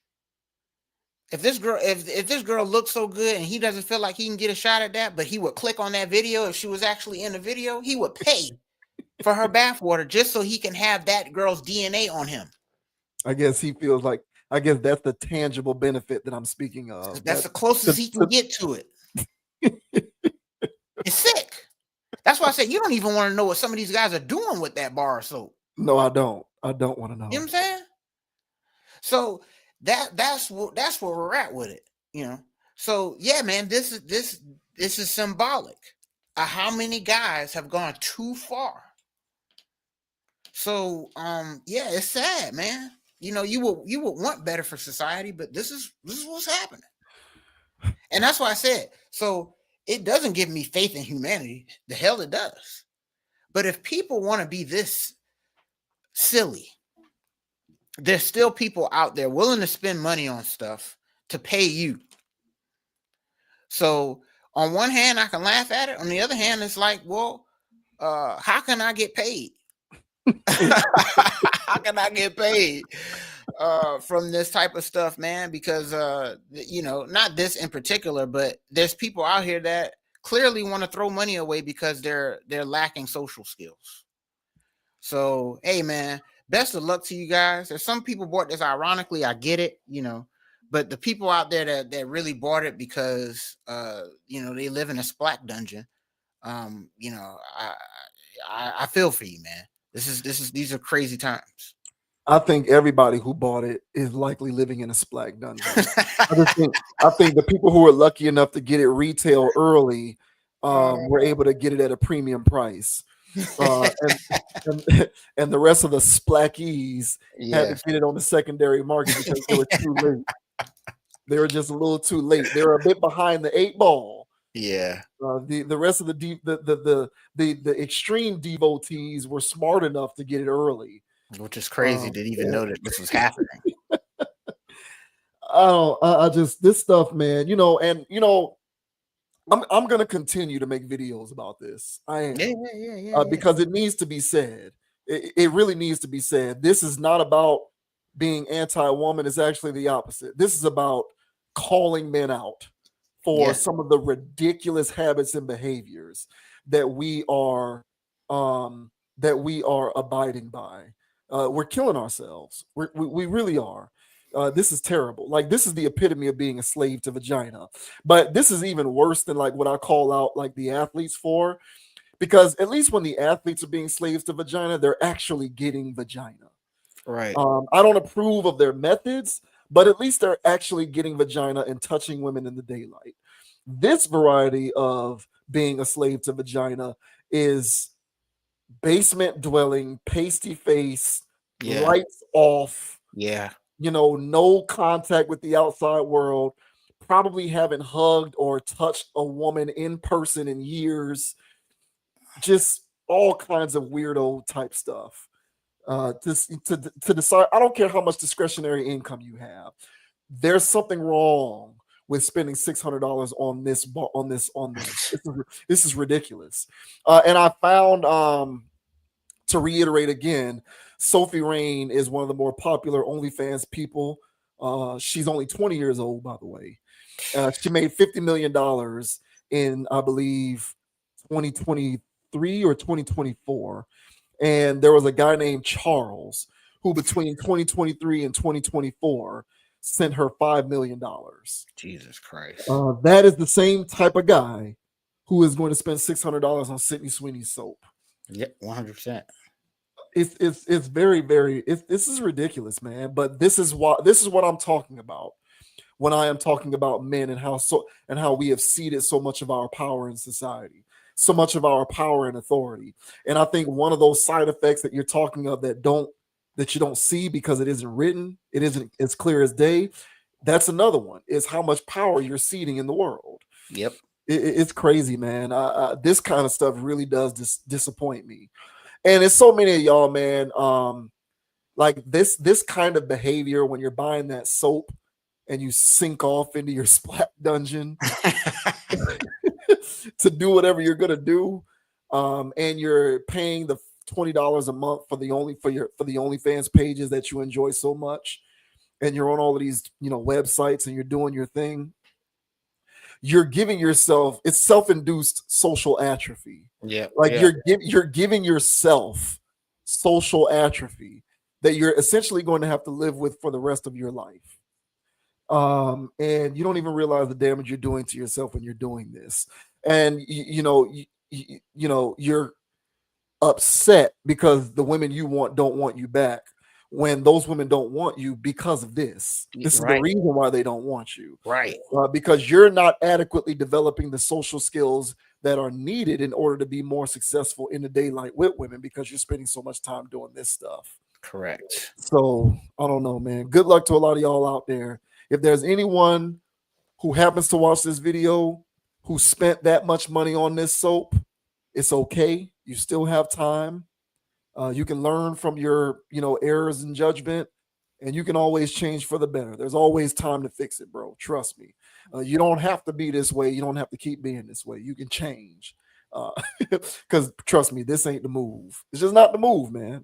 If this girl looks so good and he doesn't feel like he can get a shot at that, but he would click on that video if she was actually in the video, he would pay for her bathwater just so he can have that girl's DNA on him. I guess he feels like, I guess that's the tangible benefit that I'm speaking of. That's the closest he can get to it. It's sick. That's why I said you don't even want to know what some of these guys are doing with that bar of soap. No, I don't. I don't want to know. You know what I'm saying? So that's where we're at with it, you know. So yeah, man, this is symbolic of how many guys have gone too far. So yeah, it's sad, man. You know, you would want better for society, but this is what's happening. And that's why I said, so it doesn't give me faith in humanity. The hell it does. But if people want to be this silly, there's still people out there willing to spend money on stuff to pay you. So on one hand, I can laugh at it. On the other hand, it's like, well, how can I get paid? How can I get paid from this type of stuff, man? Because you know, not this in particular, but there's people out here that clearly want to throw money away because they're lacking social skills. So hey, man, best of luck to you guys. There's some people bought this ironically, I get it, you know, but the people out there that really bought it because you know, they live in a splat dungeon, you know, I feel for you, man. These are crazy times. I think everybody who bought it is likely living in a splat dungeon. I think the people who were lucky enough to get it retail early were able to get it at a premium price. And the rest of the splackies had to get it on the secondary market because they were too late. They were just a little too late. They were a bit behind the 8 ball. Yeah. The rest of the extreme devotees were smart enough to get it early, which is crazy. Didn't even know that this was happening. I just, this stuff, man. You know, and you know, I'm gonna continue to make videos about this. I am, because it needs to be said. It really needs to be said. This is not about being anti-woman. It's actually the opposite. This is about calling men out for some of the ridiculous habits and behaviors that we are abiding by. We're killing ourselves. We really are. This is terrible. Like, this is the epitome of being a slave to vagina. But this is even worse than like what I call out like the athletes for, because at least when the athletes are being slaves to vagina, they're actually getting vagina. Right. I don't approve of their methods, but at least they're actually getting vagina and touching women in the daylight. This variety of being a slave to vagina is basement dwelling, pasty face, lights off. Yeah. You know, no contact with the outside world, probably haven't hugged or touched a woman in person in years. Just all kinds of weirdo type stuff. To decide, I don't care how much discretionary income you have. There's something wrong with spending $600 on this. This is ridiculous. And I found, to reiterate again, Sophie Rain is one of the more popular OnlyFans people. She's only 20 years old, by the way. She made $50 million in, I believe, 2023 or 2024. And there was a guy named Charles who between 2023 and 2024 sent her $5 million. Jesus Christ. That is the same type of guy who is going to spend $600 on Sydney Sweeney soap. Yep, 100%. It's very, very, this is ridiculous, man. But this is what I'm talking about when I am talking about men and how we have ceded so much of our power in society, so much of our power and authority. And I think one of those side effects that you're talking of that you don't see because it isn't written, it isn't as clear as day. That's another one, is how much power you're ceding in the world. Yep. It's crazy, man. This kind of stuff really does disappoint me. And it's so many of y'all, man. Like this kind of behavior when you're buying that soap and you sink off into your splat dungeon to do whatever you're gonna do, and you're paying the $20 a month for the OnlyFans pages that you enjoy so much, and you're on all of these websites and you're doing your thing. You're giving yourself, it's self-induced social atrophy. Yeah. Like you're giving yourself social atrophy that you're essentially going to have to live with for the rest of your life. And you don't even realize the damage you're doing to yourself when you're doing this. And you're upset because the women you want don't want you back, when those women don't want you because of this. This is the reason why they don't want you. Right. Because you're not adequately developing the social skills that are needed in order to be more successful in the daylight with women, because you're spending so much time doing this stuff. Correct. So I don't know, man. Good luck to a lot of y'all out there. If there's anyone who happens to watch this video who spent that much money on this soap, it's okay. You still have time. You can learn from your, errors in judgment, and you can always change for the better. There's always time to fix it, bro. Trust me. You don't have to be this way. You don't have to keep being this way. You can change. Because trust me, this ain't the move. It's just not the move, man.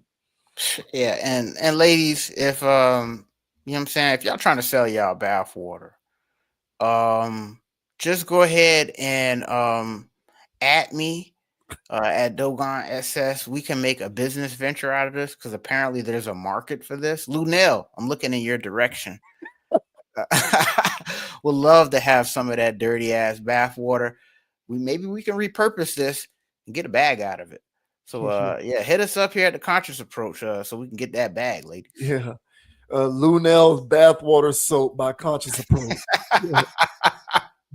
Yeah, and ladies, if you know what I'm saying, if y'all trying to sell y'all bathwater, just go ahead and at me. At Dogon SS, we can make a business venture out of this, because apparently there's a market for this. Lunel, I'm looking in your direction. Would love to have some of that dirty ass bathwater. Maybe we can repurpose this and get a bag out of it. So hit us up here at the Conscious Approach so we can get that bag, ladies. Yeah. Lunel's bathwater soap by Conscious Approach. Yeah.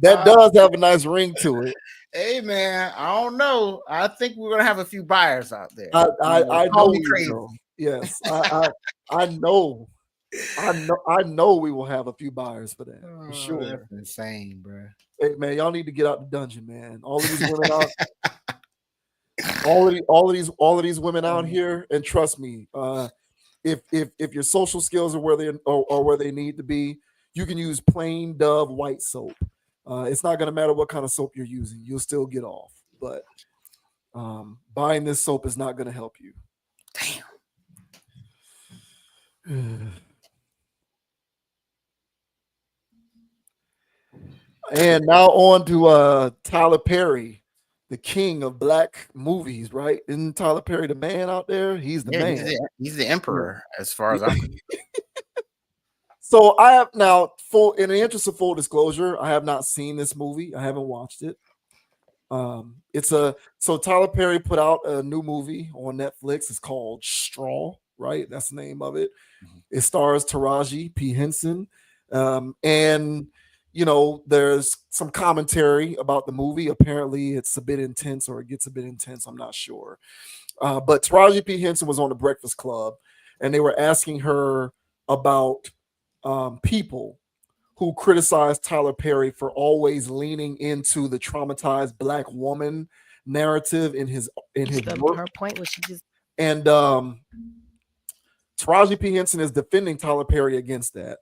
That does have a nice ring to it. Hey man, I don't know. I think we're gonna have a few buyers out there. I know we will. Yes, I know we will have a few buyers for that, for sure. That's insane, bro. Hey man, y'all need to get out the dungeon, man. All of these women out, all of these women out here, and trust me, if your social skills are where they need to be, you can use plain Dove white soap. It's not going to matter what kind of soap you're using. You'll still get off. But buying this soap is not going to help you. Damn. And now on to Tyler Perry, the king of black movies, right? Isn't Tyler Perry the man out there? He's the man. He's the emperor, as far as I'm concerned. So I have now, in the interest of full disclosure, I have not seen this movie. I haven't watched it. So Tyler Perry put out a new movie on Netflix. It's called Straw, right? That's the name of it. Mm-hmm. It stars Taraji P. Henson. And there's some commentary about the movie. Apparently it's a bit intense, or it gets a bit intense. I'm not sure. But Taraji P. Henson was on the Breakfast Club, and they were asking her about people who criticized Tyler Perry for always leaning into the traumatized black woman narrative in his work. Her point was she just and Taraji P. Henson is defending Tyler Perry against that,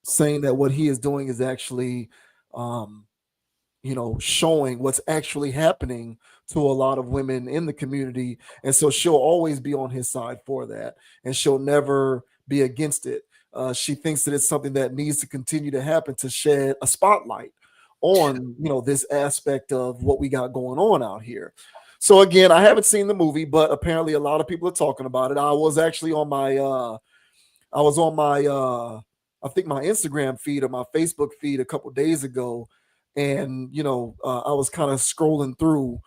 saying that what he is doing is actually showing what's actually happening to a lot of women in the community, and so she'll always be on his side for that, and she'll never be against it. She thinks that it's something that needs to continue to happen to shed a spotlight on, this aspect of what we got going on out here. So again, I haven't seen the movie, but apparently a lot of people are talking about it. I was actually on my I think my Instagram feed or my Facebook feed a couple days ago, and I was kind of scrolling through,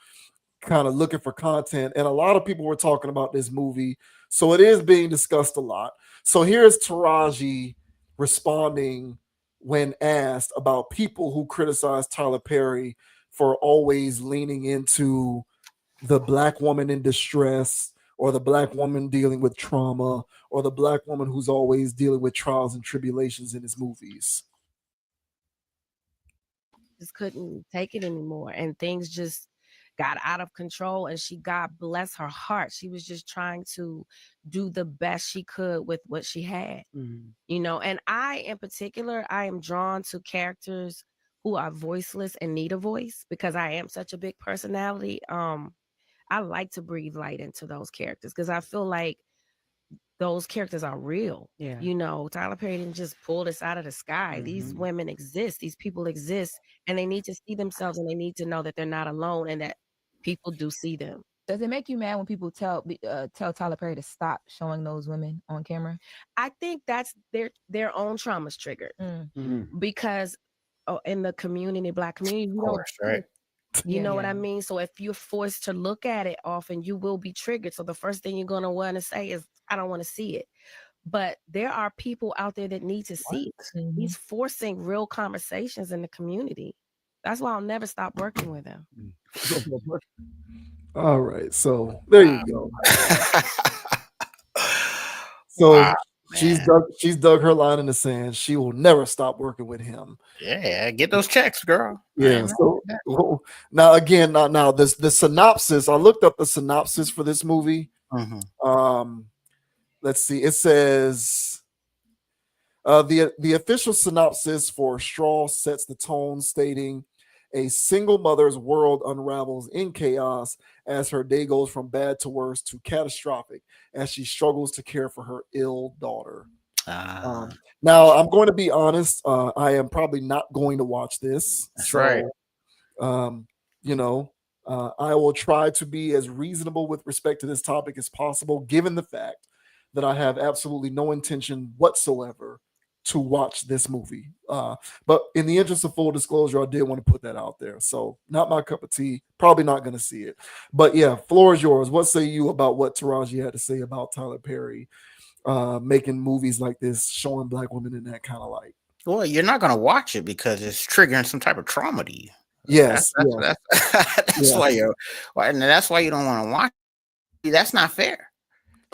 kind of looking for content, and a lot of people were talking about this movie, so it is being discussed a lot. So here's Taraji responding when asked about people who criticize Tyler Perry for always leaning into the black woman in distress, or the black woman dealing with trauma, or the black woman who's always dealing with trials and tribulations in his movies. Just couldn't take it anymore, and things just got out of control, and she, God bless her heart, she was just trying to do the best she could with what she had. And I in particular, I am drawn to characters who are voiceless and need a voice, because I am such a big personality. I like to breathe light into those characters, because I feel like those characters are real. Yeah. Tyler Perry didn't just pull this out of the sky. These women exist, these people exist, and they need to see themselves, and they need to know that they're not alone, and that people do see them. Does it make you mad when people tell Tyler Perry to stop showing those women on camera? I think that's their own traumas triggered, because in the community, Black community, you course, right? You know what I mean? So if you're forced to look at it often, you will be triggered. So the first thing you're going to want to say is, I don't want to see it. But there are people out there that need to see it. He's forcing real conversations in the community. That's why I'll never stop working with him. All right. So there you go. So she's dug her line in the sand. She will never stop working with him. Yeah, get those checks, girl. Yeah. So now again, now the synopsis. I looked up the synopsis for this movie. Let's see. It says the official synopsis for Straw sets the tone, stating, a single mother's world unravels in chaos as her day goes from bad to worse to catastrophic as she struggles to care for her ill daughter. Now, I'm going to be honest. I am probably not going to watch this. That's right. I will try to be as reasonable with respect to this topic as possible, given the fact that I have absolutely no intention whatsoever to watch this movie. But in the interest of full disclosure, I did want to put that out there. So not my cup of tea, probably not going to see it. But yeah, floor is yours. What say you about what Taraji had to say about Tyler Perry making movies like this, showing Black women in that kind of light? Well, you're not going to watch it because it's triggering some type of trauma to you. Yes. That's why that's why you don't want to watch it. That's not fair.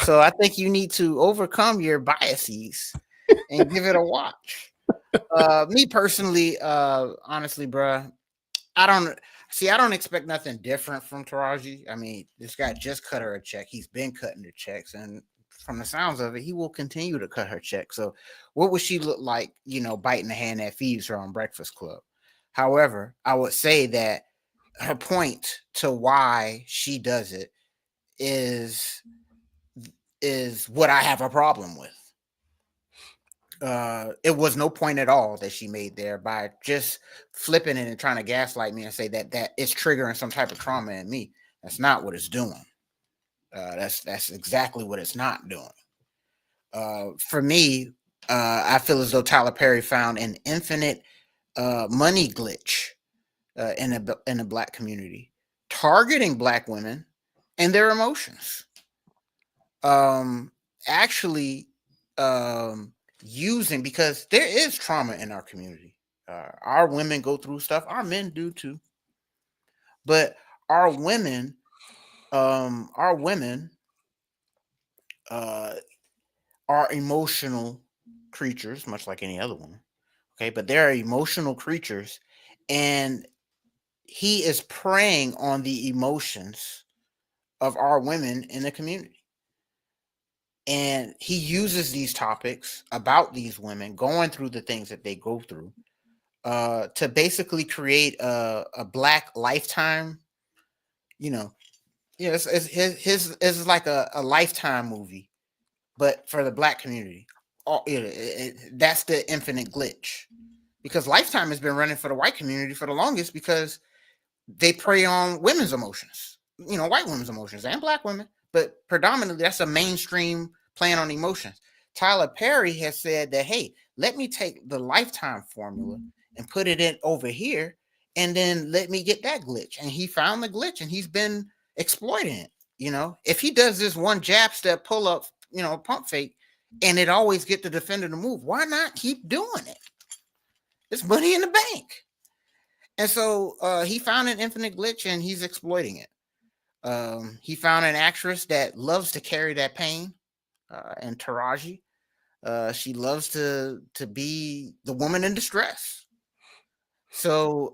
So I think you need to overcome your biases and give it a watch. Me personally, honestly, bruh, I don't expect nothing different from Taraji. I mean, this guy just cut her a check. He's been cutting the checks, and from the sounds of it, he will continue to cut her check. So what would she look like, biting the hand that feeds her on Breakfast Club? However, I would say that her point to why she does it is what I have a problem with. It was no point at all that she made there by just flipping it and trying to gaslight me and say that it's triggering some type of trauma in me. That's not what it's doing. That's exactly what it's not doing. For me, I feel as though Tyler Perry found an infinite money glitch in the Black community, targeting Black women and their emotions. Using, because there is trauma in our community. Our women go through stuff. Our men do too. But our women are emotional creatures, much like any other woman. Okay, but they're emotional creatures, and he is preying on the emotions of our women in the community. And he uses these topics about these women going through the things that they go through to basically create a Black Lifetime. It's like a Lifetime movie, but for the Black community. That's the infinite glitch, because Lifetime has been running for the white community for the longest because they prey on women's emotions, white women's emotions and Black women. But predominantly, that's a mainstream plan on emotions. Tyler Perry has said that, hey, let me take the Lifetime formula and put it in over here, and then let me get that glitch. And he found the glitch, and he's been exploiting it. You know, if he does this one jab step pull up, you know, pump fake, and it always get the defender to move, why not keep doing it? It's money in the bank. And so he found an infinite glitch, and he's exploiting it. He found an actress that loves to carry that pain, and Taraji. She loves to be the woman in distress. So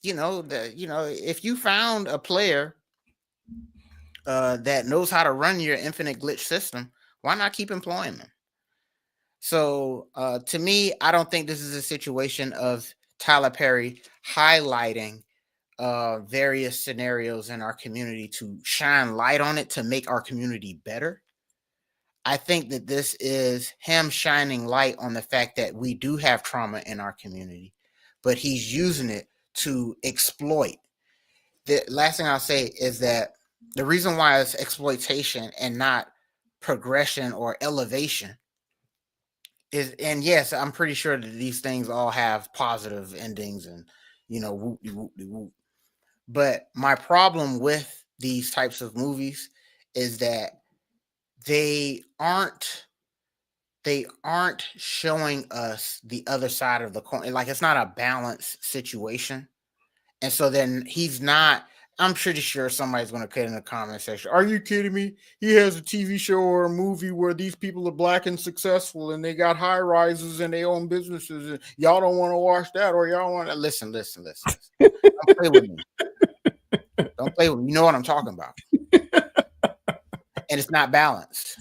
if you found a player that knows how to run your infinite glitch system, why not keep employing them? So to me, I don't think this is a situation of Tyler Perry highlighting various scenarios in our community to shine light on it to make our community better. I think that this is him shining light on the fact that we do have trauma in our community, but he's using it to exploit. The last thing I'll say is that the reason why it's exploitation and not progression or elevation is, and yes, I'm pretty sure that these things all have positive endings and, you know, whoop-de-whoop-de-whoop. But my problem with these types of movies is that they aren't showing us the other side of the coin. Like, it's not a balanced situation. And so then he's not, I'm pretty sure somebody's going to put in the comment section, are you kidding me? He has a TV show or a movie where these people are black and successful and they got high rises and they own businesses, and y'all don't want to watch that, or y'all want to listen. Don't play with me. Don't play with me. You know what I'm talking about. And it's not balanced.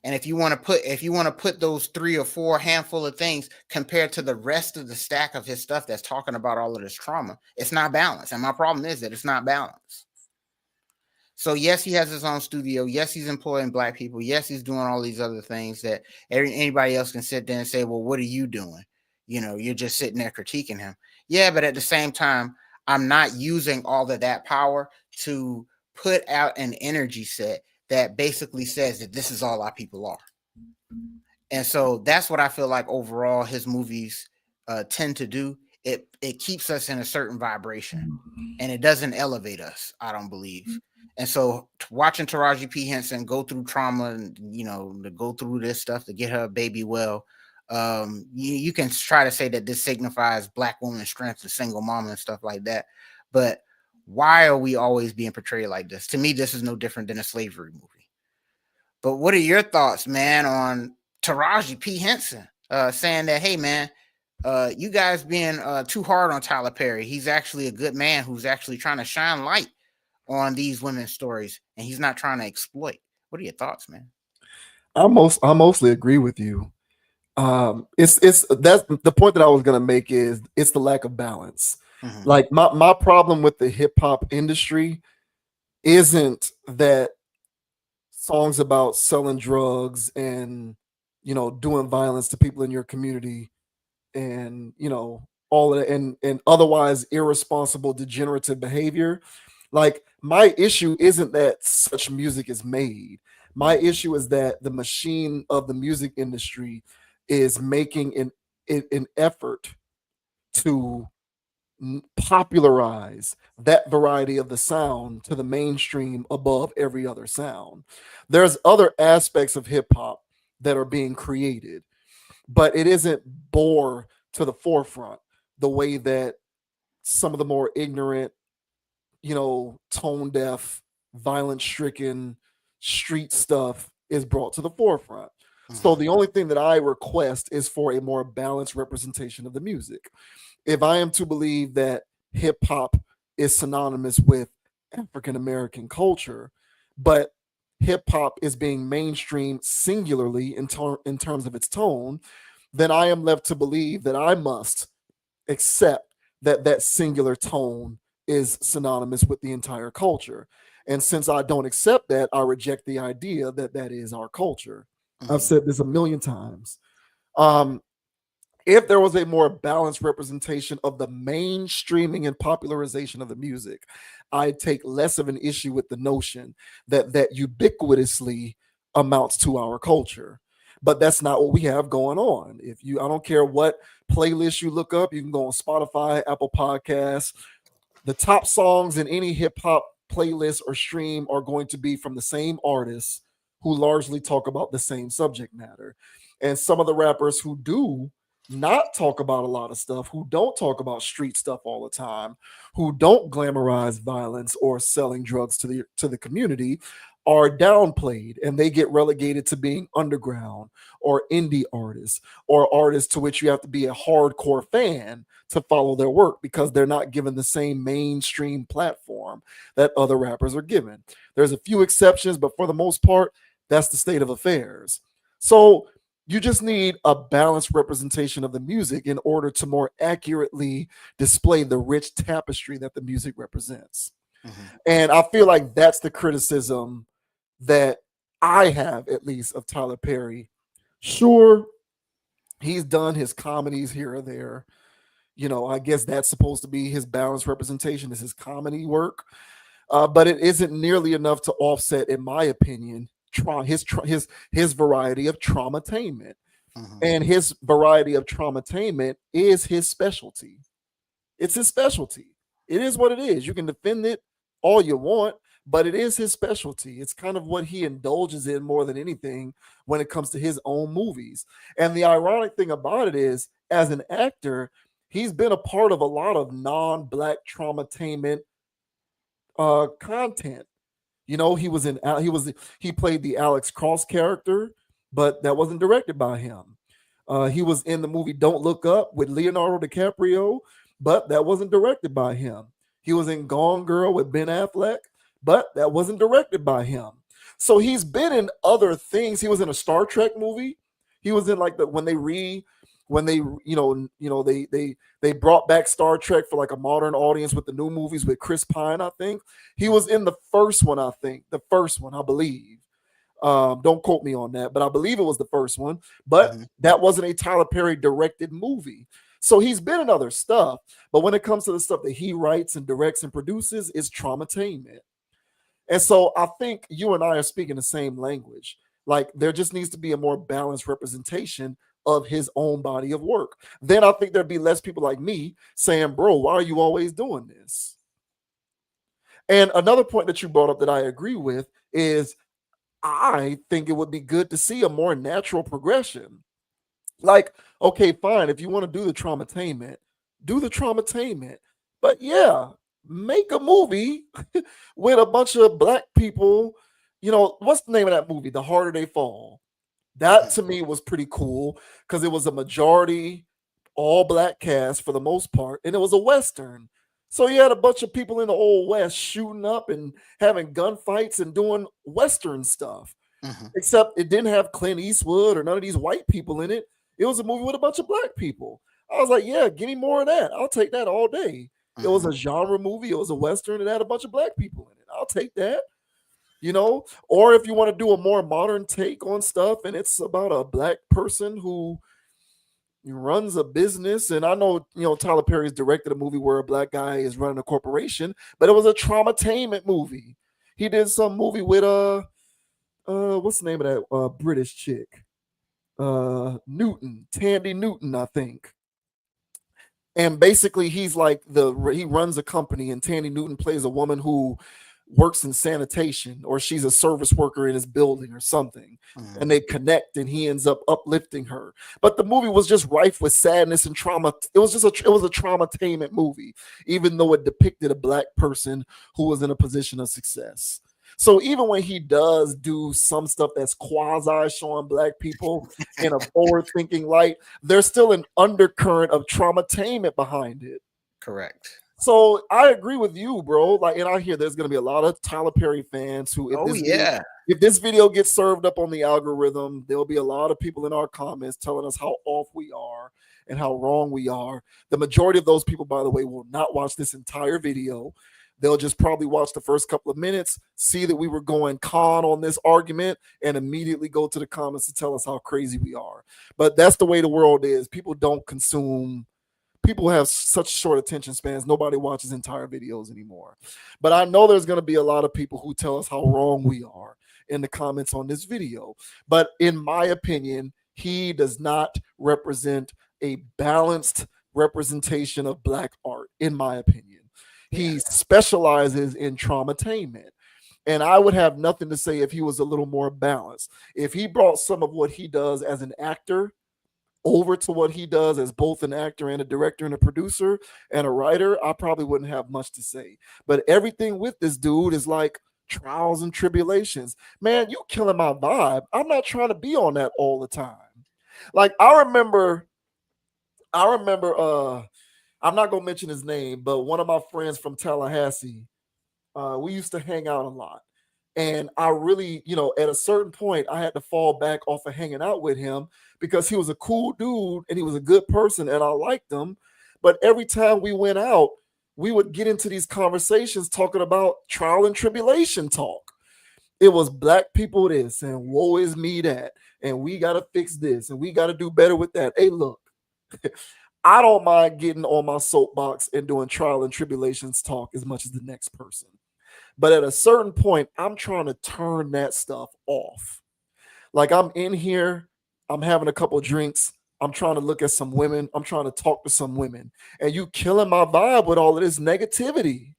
And if you want to put those 3 or 4 handful of things compared to the rest of the stack of his stuff that's talking about all of this trauma, it's not balanced. And my problem is that it's not balanced. So yes, he has his own studio. Yes, he's employing black people. Yes, he's doing all these other things that anybody else can sit there and say, well, what are you doing? You know, you're just sitting there critiquing him. Yeah, but at the same time, I'm not using all of that power to put out an energy set that basically says that this is all our people are. And so that's what I feel like overall his movies tend to do. It keeps us in a certain vibration, and it doesn't elevate us, I don't believe. And so watching Taraji P. Henson go through trauma and, you know, to go through this stuff to get her baby well, you can try to say that this signifies black woman strength, a single mom and stuff like that. But why are we always being portrayed like this? To me, this is no different than a slavery movie. But what are your thoughts, man, on Taraji P. Henson saying that, hey, man, you guys being too hard on Tyler Perry. He's actually a good man who's actually trying to shine light on these women's stories, and he's not trying to exploit. What are your thoughts, man? I mostly agree with you. It's that's the point that I was gonna make is it's the lack of balance. Mm-hmm. Like my problem with the hip hop industry isn't that songs about selling drugs and, you know, doing violence to people in your community and, you know, all of that and otherwise irresponsible degenerative behavior. Like, my issue isn't that such music is made. My issue is that the machine of the music industry is making an effort to popularize that variety of the sound to the mainstream above every other sound. There's other aspects of hip hop that are being created, but it isn't bore to the forefront the way that some of the more ignorant, you know, tone deaf, violence stricken street stuff is brought to the forefront. So the only thing that I request is for a more balanced representation of the music. If I am to believe that hip hop is synonymous with African American culture, but hip hop is being mainstreamed singularly in terms of its tone, then I am left to believe that I must accept that that singular tone is synonymous with the entire culture. And since I don't accept that, I reject the idea that that is our culture. I've said this a million times. If there was a more balanced representation of the mainstreaming and popularization of the music, I'd take less of an issue with the notion that that ubiquitously amounts to our culture. But that's not what we have going on. I don't care what playlist you look up, you can go on Spotify, Apple Podcasts. The top songs in any hip hop playlist or stream are going to be from the same artists who largely talk about the same subject matter. And some of the rappers who do not talk about a lot of stuff, who don't talk about street stuff all the time, who don't glamorize violence or selling drugs to the community, are downplayed and they get relegated to being underground or indie artists or artists to which you have to be a hardcore fan to follow their work because they're not given the same mainstream platform that other rappers are given. There's a few exceptions, but for the most part, that's the state of affairs. So you just need a balanced representation of the music in order to more accurately display the rich tapestry that the music represents. Mm-hmm. And I feel like that's the criticism that I have, at least, of Tyler Perry. Sure, he's done his comedies here or there. You know, I guess that's supposed to be his balanced representation, is his comedy work. But it isn't nearly enough to offset, in my opinion, his variety of traumatainment. Mm-hmm. And his variety of traumatainment is his specialty. It's his specialty. It is what it is. You can defend it all you want, but it is his specialty. It's kind of what he indulges in more than anything when it comes to his own movies. And the ironic thing about it is, as an actor, he's been a part of a lot of non-Black traumatainment content. You know, he played the Alex Cross character, but that wasn't directed by him. He was in the movie Don't Look Up with Leonardo DiCaprio, but that wasn't directed by him. He was in Gone Girl with Ben Affleck, but that wasn't directed by him. So he's been in other things. He was in a Star Trek movie. He was in like when they brought back Star Trek for like a modern audience with the new movies with Chris Pine, I think. He was in the first one, I believe. Don't quote me on that, but I believe it was the first one. But that wasn't a Tyler Perry directed movie. So he's been in other stuff. But when it comes to the stuff that he writes and directs and produces, it's traumatainment. And so I think you and I are speaking the same language. Like, there just needs to be a more balanced representation of his own body of work. Then I think there'd be less people like me saying, bro, why are you always doing this? And another point that you brought up that I agree with is I think it would be good to see a more natural progression. Like, okay, fine, if you want to do the traumatainment, do the traumatainment. But yeah, make a movie with a bunch of Black people. You know, what's the name of that movie? The Harder They Fall. That to me was pretty cool because it was a majority all Black cast for the most part, and it was a Western. So you had a bunch of people in the old West shooting up and having gunfights and doing Western stuff. Except it didn't have Clint Eastwood or none of these white people in it. It was a movie with a bunch of Black people. I was like, yeah, give me more of that. I'll take that all day. It was a genre movie. It was a Western. It had a bunch of Black people in it. I'll take that. You know, or if you want to do a more modern take on stuff and it's about a Black person who runs a business. And I know, you know, Tyler Perry's directed a movie where a Black guy is running a corporation, but it was a traumatainment movie. He did some movie with what's the name of that British chick? Tandy Newton, I think. And basically he's like he runs a company, and Tandy Newton plays a woman who works in sanitation, or she's a service worker in his building or something. And they connect and he ends up uplifting her. But the movie was just rife with sadness and trauma. It was a traumatainment movie, even though it depicted a Black person who was in a position of success. So even when he does do some stuff that's quasi showing Black people in a forward-thinking light, there's still an undercurrent of traumatainment behind it. Correct. So I agree with you, bro. Like, and I hear there's going to be a lot of Tyler Perry fans who, if this video gets served up on the algorithm, there'll be a lot of people in our comments telling us how off we are and how wrong we are. The majority of those people, by the way, will not watch this entire video. They'll just probably watch the first couple of minutes, see that we were going con on this argument, and immediately go to the comments to tell us how crazy we are. But that's the way the world is. People don't consume people have such short attention spans. Nobody watches entire videos anymore. But I know there's going to be a lot of people who tell us how wrong we are in the comments on this video. But in my opinion, he does not represent a balanced representation of Black art, in my opinion. He specializes in traumatainment. And I would have nothing to say if he was a little more balanced. If he brought some of what he does as an actor over to what he does as both an actor and a director and a producer and a writer, I probably wouldn't have much to say. But everything with this dude is like trials and tribulations. Man, you killing my vibe. I'm not trying to be on that all the time. Like I remember, I'm not gonna mention his name, but one of my friends from Tallahassee, we used to hang out a lot. And I really, at a certain point, I had to fall back off of hanging out with him because he was a cool dude and he was a good person and I liked him. But every time we went out, we would get into these conversations talking about trial and tribulation talk. It was Black people this and woe is me that. And we got to fix this and we got to do better with that. Hey, look, I don't mind getting on my soapbox and doing trial and tribulations talk as much as the next person. But at a certain point, I'm trying to turn that stuff off. Like I'm in here, I'm having a couple drinks, I'm trying to look at some women, I'm trying to talk to some women, and you killing my vibe with all of this negativity.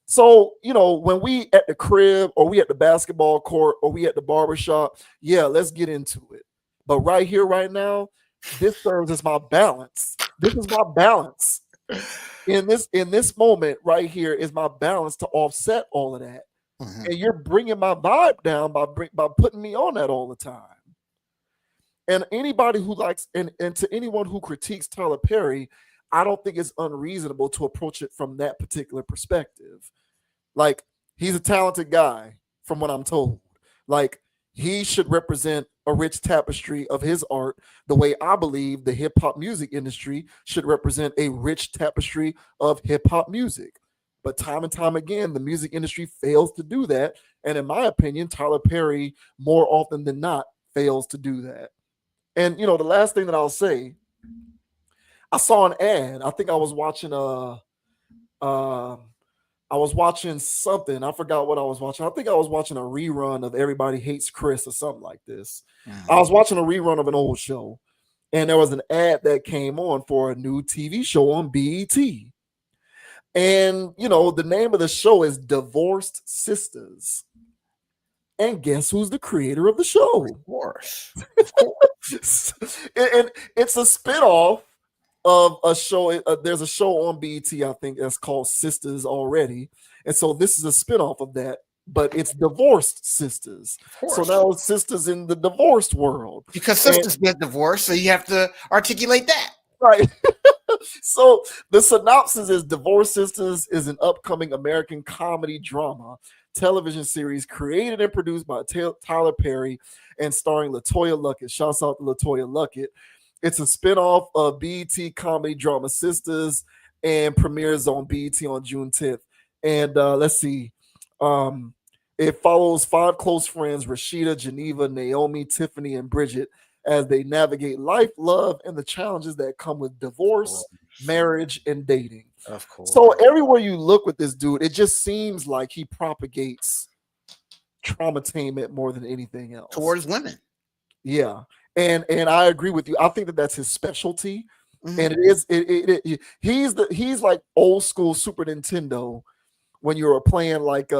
So, when we at the crib or we at the basketball court or we at the barbershop, yeah, let's get into it. But right here, right now, this serves as my balance. This is my balance. In this moment right here is my balance to offset all of that. Mm-hmm. And you're bringing my vibe down by putting me on that all the time. And anybody who likes and to anyone who critiques Tyler Perry, I don't think it's unreasonable to approach it from that particular perspective. Like he's a talented guy from what I'm told. Like he should represent a rich tapestry of his art the way I believe the hip hop music industry should represent a rich tapestry of hip hop music. But time and time again, the music industry fails to do that. And in my opinion, Tyler Perry more often than not fails to do that. And, the last thing that I'll say, I saw an ad. I think I was watching something. I forgot what I was watching. I think I was watching a rerun of Everybody Hates Chris or something like this. I was watching a rerun of an old show, and there was an ad that came on for a new TV show on BET. And, the name of the show is Divorced Sisters. And guess who's the creator of the show? Of course. And it's a spinoff of a show. There's a show on BET, I think, that's called Sisters already. And so this is a spinoff of that, but it's Divorced Sisters. So now it's sisters in the divorced world. Because sisters get divorced, so you have to articulate that. Right. So the synopsis is Divorced Sisters is an upcoming American comedy drama television series created and produced by Tyler Perry and starring LaToya Luckett. Shouts out to LaToya Luckett. It's a spinoff of BET comedy drama Sisters and premieres on BET on June 10th. And let's see. It follows 5 close friends, Rashida, Geneva, Naomi, Tiffany, and Bridget, as they navigate life, love, and the challenges that come with divorce, marriage, and dating. Of course. So everywhere you look with this dude, it just seems like he propagates traumatainment more than anything else. Towards women. Yeah. And I agree with you. I think that that's his specialty. Mm-hmm. And he's like old school Super Nintendo when you were playing like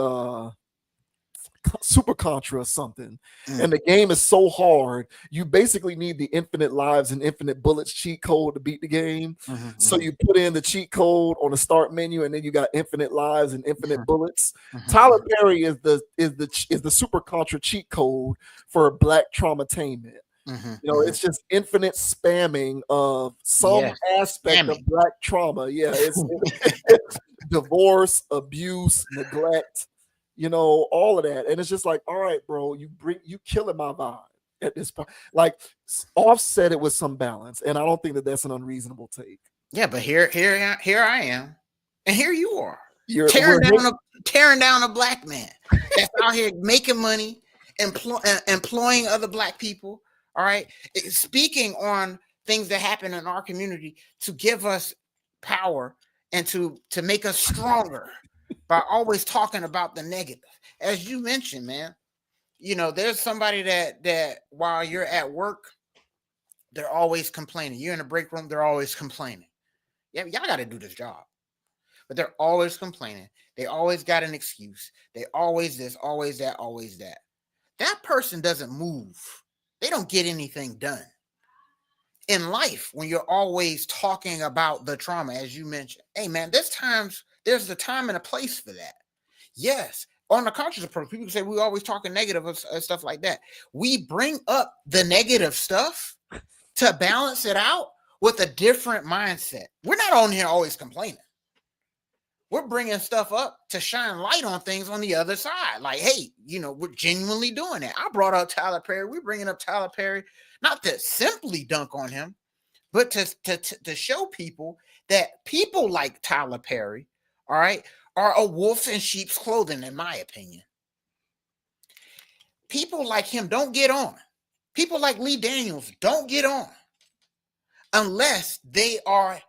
Super Contra or something, and the game is so hard, you basically need the infinite lives and infinite bullets cheat code to beat the game. So you put in the cheat code on the start menu, and then you got infinite lives and infinite bullets. Tyler Perry is the Super Contra cheat code for Black traumatainment. It's just infinite spamming of some aspect of Black trauma. Yeah, it's divorce, abuse, neglect. All of that. And it's just like, all right, bro, you killing my vibe at this point. Like, offset it with some balance. And I don't think that that's an unreasonable take. Yeah, but here I am. And here you are. You're tearing down a Black man that's out here making money, employing other Black people. All right. Speaking on things that happen in our community to give us power and to make us stronger by always talking about the negative. As you mentioned, man, you know, there's somebody that while you're at work, they're always complaining. You're in the break room, they're always complaining. Yeah, y'all got to do this job. But they're always complaining. They always got an excuse. They always this, always that, always that. That person doesn't move. They don't get anything done. In life, when you're always talking about the trauma, as you mentioned, hey man, there's a time and a place for that. Yes, on the conscious approach, people say we always talking negative and stuff like that. We bring up the negative stuff to balance it out with a different mindset. We're not on here always complaining. We're bringing stuff up to shine light on things on the other side. Like, hey, you know, we're genuinely doing that. I brought up Tyler Perry. We're bringing up Tyler Perry, not to simply dunk on him, but to show people that people like Tyler Perry, all right, are a wolf in sheep's clothing, in my opinion. People like him don't get on. People like Lee Daniels don't get on unless they are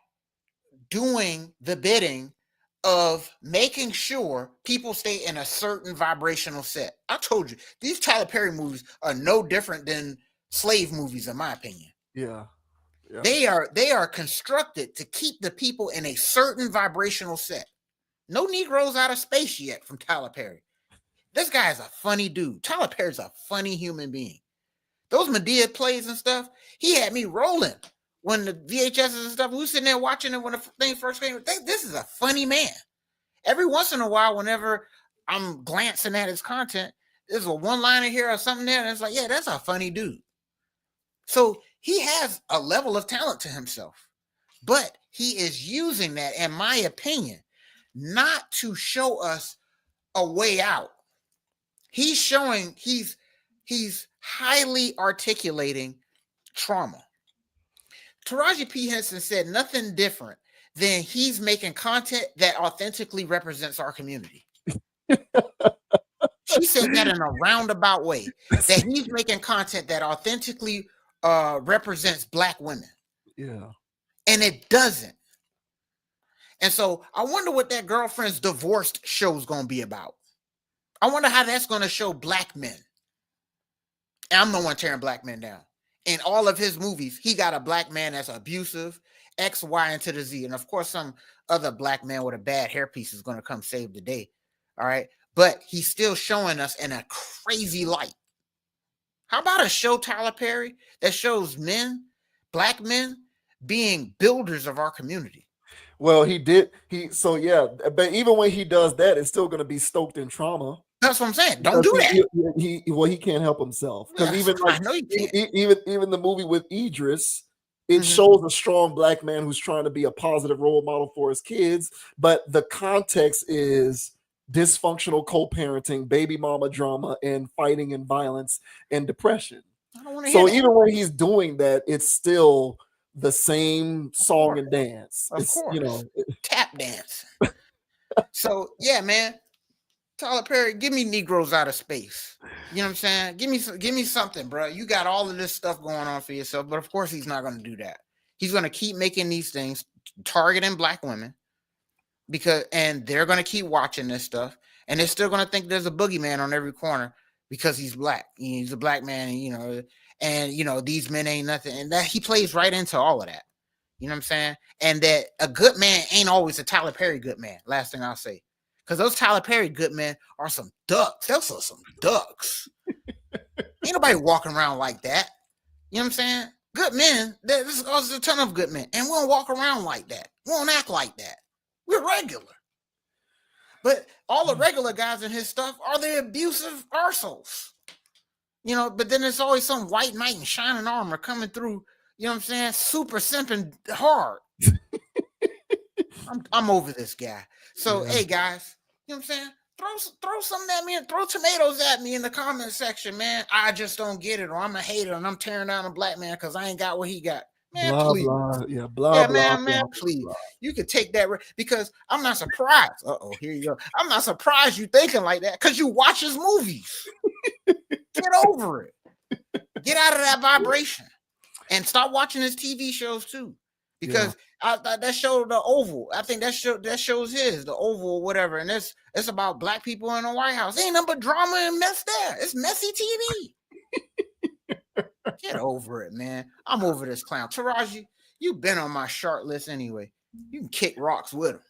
doing the bidding of making sure people stay in a certain vibrational set. I told you, these Tyler Perry movies are no different than slave movies, in my opinion. Yeah. They are constructed to keep the people in a certain vibrational set. No Negroes out of space yet from Tyler Perry. This guy is a funny dude. Tyler Perry's a funny human being. Those Medea plays and stuff, he had me rolling when the VHSs and stuff, we were sitting there watching it when the thing first came. This is a funny man. Every once in a while, whenever I'm glancing at his content, there's a one-liner here or something there, and it's like, yeah, that's a funny dude. So he has a level of talent to himself, but he is using that, in my opinion, not to show us a way out. He's showing, he's highly articulating trauma. Taraji P. Henson said nothing different than he's making content that authentically represents our community. She said that in a roundabout way, that he's making content that authentically represents Black women. Yeah. And it doesn't. And so I wonder what that girlfriend's divorced show is going to be about. I wonder how that's going to show Black men. And I'm the one tearing Black men down. In all of his movies, he got a Black man that's abusive, X, Y, and to the Z. And of course, some other Black man with a bad hairpiece is going to come save the day. All right. But he's still showing us in a crazy light. How about a show, Tyler Perry, that shows men, Black men, being builders of our community? Well, he did. So yeah, but even when he does that, it's still going to be stoked in trauma. That's what I'm saying. Don't do that. He can't help himself, because Yeah, even the movie with Idris, it shows a strong Black man who's trying to be a positive role model for his kids, but the context is dysfunctional co-parenting, baby mama drama, and fighting and violence and depression. So even when he's doing that, it's still the same song and dance. Of course. You know, tap dance. So yeah, man. Tyler Perry, give me Negroes out of space. You know what I'm saying? Give me something, bro. You got all of this stuff going on for yourself, but of course he's not going to do that. He's going to keep making these things, targeting Black women, and they're going to keep watching this stuff, and they're still going to think there's a boogeyman on every corner because he's Black. He's a Black man, and these men ain't nothing, and that he plays right into all of that. You know what I'm saying? And that a good man ain't always a Tyler Perry good man. Last thing I'll say. Because those Tyler Perry good men are some ducks. Those are some ducks. Ain't nobody walking around like that. You know what I'm saying? Good men, there's a ton of good men. And we don't walk around like that. We don't act like that. We're regular. But all the regular guys in his stuff are the abusive arseholes. You know, but then there's always some white knight in shining armor coming through, you know what I'm saying? Super simping hard. I'm over this guy. So, hey, guys, you know what I'm saying? Throw something at me and throw tomatoes at me in the comment section, man. I just don't get it, or I'm a hater and I'm tearing down a Black man because I ain't got what he got. Man, blah, please. Blah. Yeah, blah, blah, man, blah, please. Blah. You can take that because I'm not surprised. Here you go. I'm not surprised you thinking like that because you watch his movies. Get over it. Get out of that vibration. and start watching his TV shows too, because that show, The Oval, I think that shows his The Oval or whatever, and it's about black people in the White House. Ain't nothing but drama and mess there. It's messy TV. Get over it, man. I'm over this clown. Taraji, you've been on my short list anyway. You can kick rocks with him.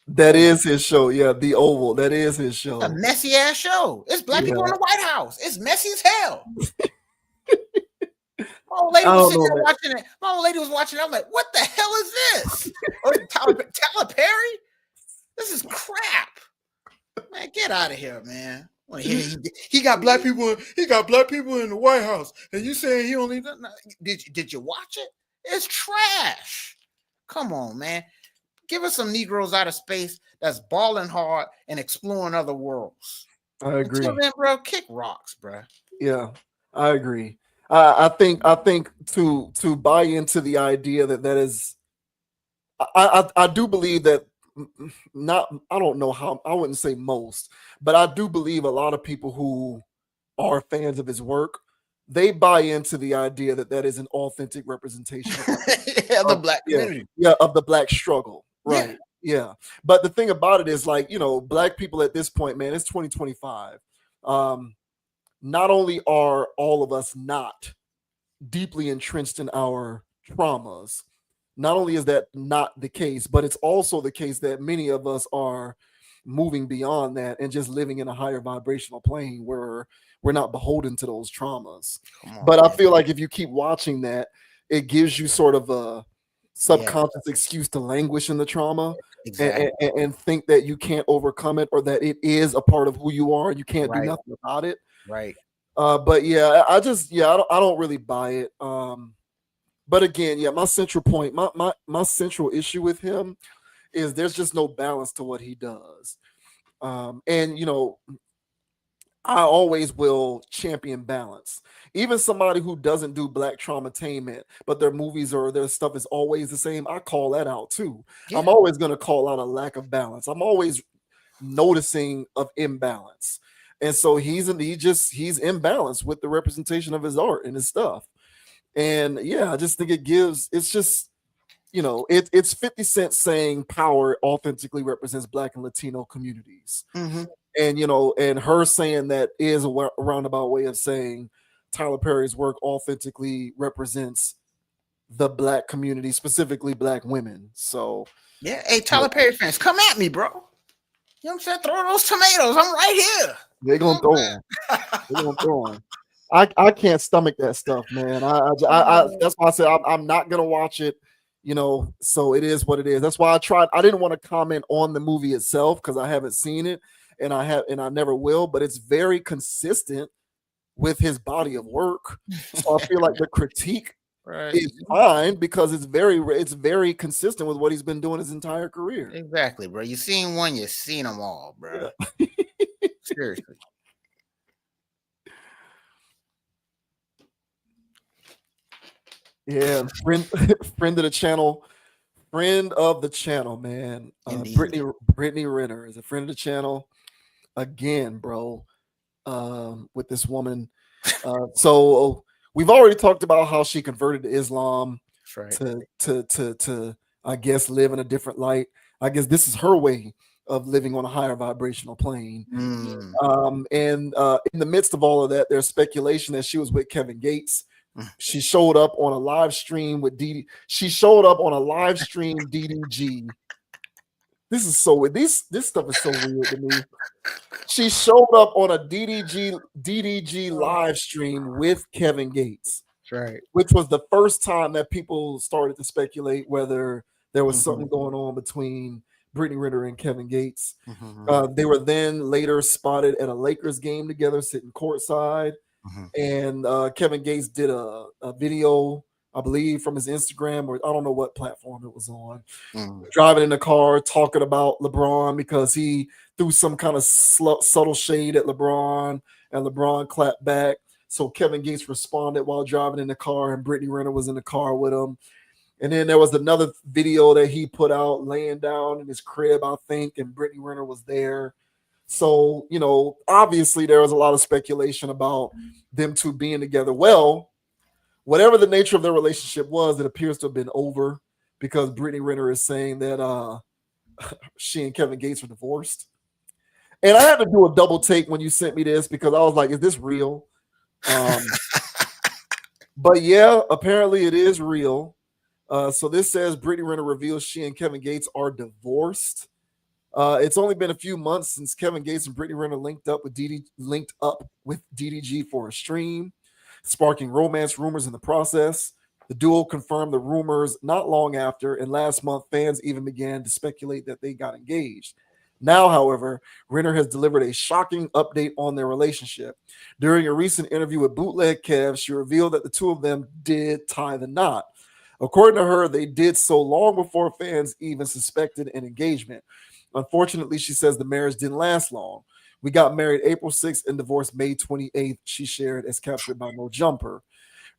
That is his show. Yeah, The Oval. That is his show. A messy ass show. It's black people in the White House. It's messy as hell. My old lady was sitting there watching it. My old lady was watching it. I'm like, what the hell is this? Tyler Perry? This is crap. Man, get out of here, man. He got black people. He got black people in the White House, and you saying he only did you watch it? It's trash. Come on, man. Give us some Negroes out of space that's balling hard and exploring other worlds. I agree. Until then, bro, kick rocks, bro. Yeah, I agree. I think to buy into the idea that is, I do believe that. I don't know how, I wouldn't say most, but I do believe a lot of people who are fans of his work, they buy into the idea that is an authentic representation of the black community. Of the black struggle. Right. Yeah. But the thing about it is, like, black people at this point, man, it's 2025. Not only are all of us not deeply entrenched in our traumas, not only is that not the case, but it's also the case that many of us are moving beyond that and just living in a higher vibrational plane where we're not beholden to those traumas. But I feel like if you keep watching that, it gives you sort of a subconscious excuse to languish in the trauma and think that you can't overcome it, or that it is a part of who you are and you can't do nothing about it. Right. But yeah, I don't really buy it. But again, my central point, my central issue with him is there's just no balance to what he does. And I always will champion balance. Even somebody who doesn't do black traumatainment, but their movies or their stuff is always the same, I call that out too. Yeah. I'm always going to call out a lack of balance. I'm always noticing of imbalance. And so he's imbalanced with the representation of his art and his stuff. And yeah, I just think it's just, it's 50 Cent saying power authentically represents black and Latino communities. Mm-hmm. And, and her saying that is a roundabout way of saying Tyler Perry's work authentically represents the black community, specifically black women. So yeah. Hey, Tyler Perry fans, come at me, bro. You know what I'm saying? Throw those tomatoes. I'm right here. They're going to throw them. They're going to throw them. I can't stomach that stuff, man. I that's why I said I'm not gonna watch it, so it is what it is. That's why I didn't want to comment on the movie itself because I haven't seen it and I never will, but it's very consistent with his body of work. So I feel like the critique is fine because it's very consistent with what he's been doing his entire career. Exactly, bro. You seen one, you seen them all, bro. Yeah. Seriously. Yeah, friend of the channel, man. Brittany Renner is a friend of the channel again, bro. With this woman, so we've already talked about how she converted to Islam to I guess live in a different light. I guess this is her way of living on a higher vibrational plane. And in the midst of all of that, there's speculation that she was with Kevin Gates. She showed up on a live stream with DDG. This is so weird. This stuff is so weird to me. She showed up on a DDG live stream with Kevin Gates. Right. Which was the first time that people started to speculate whether there was something going on between Brittany Renner and Kevin Gates. They were then later spotted at a Lakers game together, sitting courtside. And Kevin Gates did a video, I believe, from his Instagram, or I don't know what platform it was on, driving in the car, talking about LeBron because he threw some kind of subtle shade at LeBron, and LeBron clapped back. So Kevin Gates responded while driving in the car, and Brittany Renner was in the car with him. And then there was another video that he put out laying down in his crib, I think, and Brittany Renner was there. So, obviously there was a lot of speculation about them two being together. Well, whatever the nature of their relationship was, it appears to have been over because Brittany Renner is saying that she and Kevin Gates are divorced. And I had to do a double take when you sent me this because I was like, is this real? But yeah, apparently it is real. So this says Brittany Renner reveals she and Kevin Gates are divorced. It's only been a few months since Kevin Gates and Brittany Renner linked up with DDG for a stream, sparking romance rumors in the process. The duo confirmed the rumors not long after, and last month fans even began to speculate that they got engaged. Now, however, Renner has delivered a shocking update on their relationship. During a recent interview with Bootleg Kev, she revealed that the two of them did tie the knot. According to her, they did so long before fans even suspected an engagement. Unfortunately, she says the marriage didn't last long. We got married April 6th and divorced May 28th, she shared as captured by No Jumper.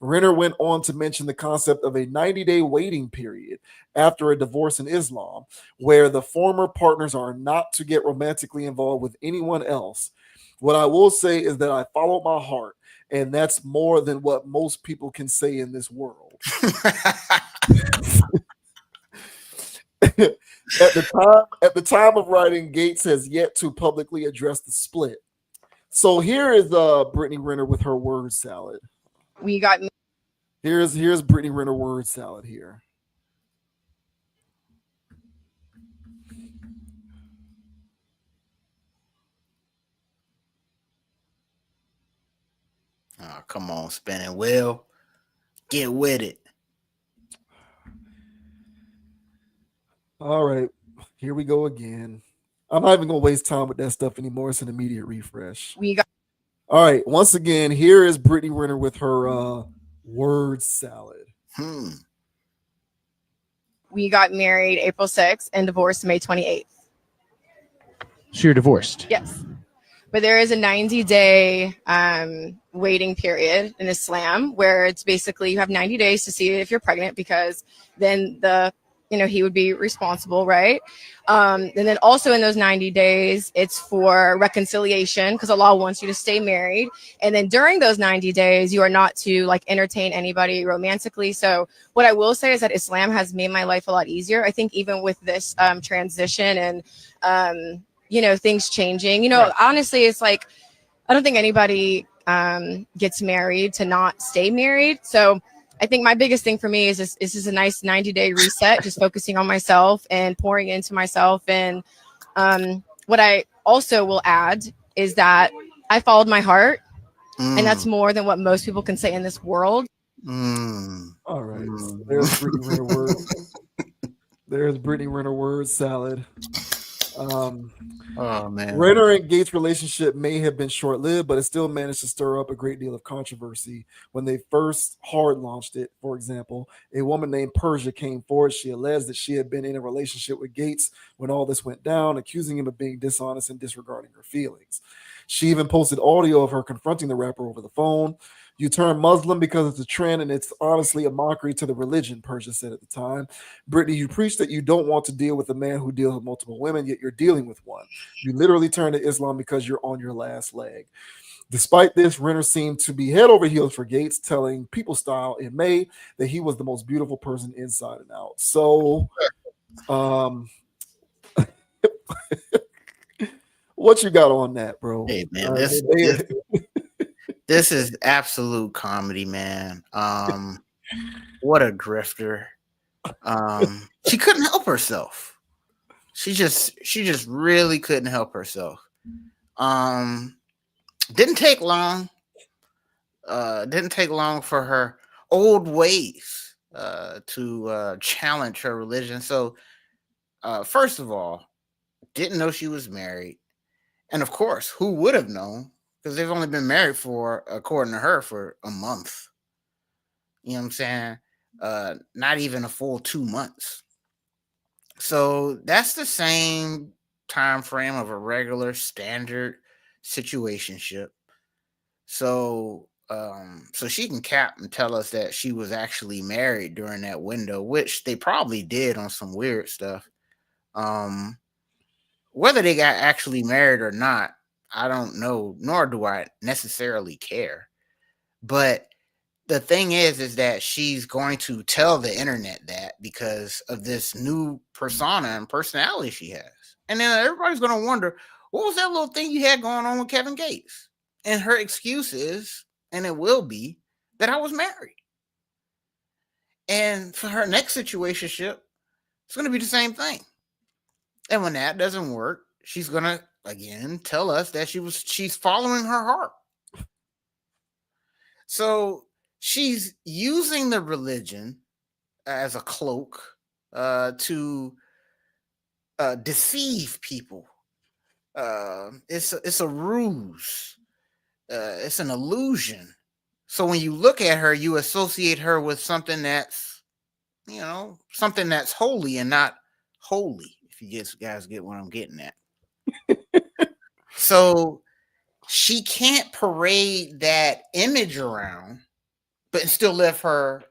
Renner went on to mention the concept of a 90-day waiting period after a divorce in Islam, where the former partners are not to get romantically involved with anyone else. What I will say is that I followed my heart, and that's more than what most people can say in this world. At the time of writing, Gates has yet to publicly address the split. So here is Brittany Renner with her word salad. We got here's Brittany Renner word salad here. Oh, come on, spinning wheel. Get with it. All right, here we go again. I'm not even gonna waste time with that stuff anymore. It's an immediate refresh. All right, once again, here is Brittany Renner with her word salad. We got married April 6th and divorced May 28th. So you're divorced? Yes. But there is a 90-day waiting period in Islam where it's basically you have 90 days to see if you're pregnant because then he would be responsible, right? And then also in those 90 days, it's for reconciliation because Allah wants you to stay married. And then during those 90 days, you are not to entertain anybody romantically. So what I will say is that Islam has made my life a lot easier. I think even with this transition and, things changing, right. Honestly, it's like, I don't think anybody gets married to not stay married. So I think my biggest thing for me is this is a nice 90-day reset, just focusing on myself and pouring into myself. And what I also will add is that I followed my heart, and that's more than what most people can say in this world. All right, so there's Brittany Renner word. There's Brittany Renner word salad. Oh man, Renner and Gates' relationship may have been short-lived, but it still managed to stir up a great deal of controversy. When they first hard launched it, for example, a woman named Persia came forward. She alleged that she had been in a relationship with Gates when all this went down, accusing him of being dishonest and disregarding her feelings. She even posted audio of her confronting the rapper over the phone. You turn Muslim because it's a trend, and it's honestly a mockery to the religion, Persia said at the time. Brittany, you preach that you don't want to deal with a man who deals with multiple women, yet you're dealing with one. You literally turn to Islam because you're on your last leg. Despite this, Renner seemed to be head over heels for Gates, telling People Style in May that he was the most beautiful person inside and out. So, what you got on that, bro? Hey man, this is absolute comedy, man. What a grifter. She couldn't help herself. She just really couldn't help herself. Didn't take long. Didn't take long for her old ways to challenge her religion. So, first of all, didn't know she was married. And of course, who would have known? Because they've only been married for, according to her, for a month. You know what I'm saying? Not even a full 2 months. So that's the same time frame of a regular standard situationship. So so she can cap and tell us that she was actually married during that window, which they probably did on some weird stuff. Whether they got actually married or not, I don't know, nor do I necessarily care. But the thing is that she's going to tell the internet that because of this new persona and personality she has. And then everybody's going to wonder, what was that little thing you had going on with Kevin Gates? And her excuse is, and it will be, that I was married. And for her next situationship, it's going to be the same thing. And when that doesn't work, she's going to, again, tell us that she's following her heart. So she's using the religion as a cloak to deceive people. It's a ruse. It's an illusion. So when you look at her, you associate her with something that's, something that's holy and not holy. If you guys get what I'm getting at. So she can't parade that image around, but still live her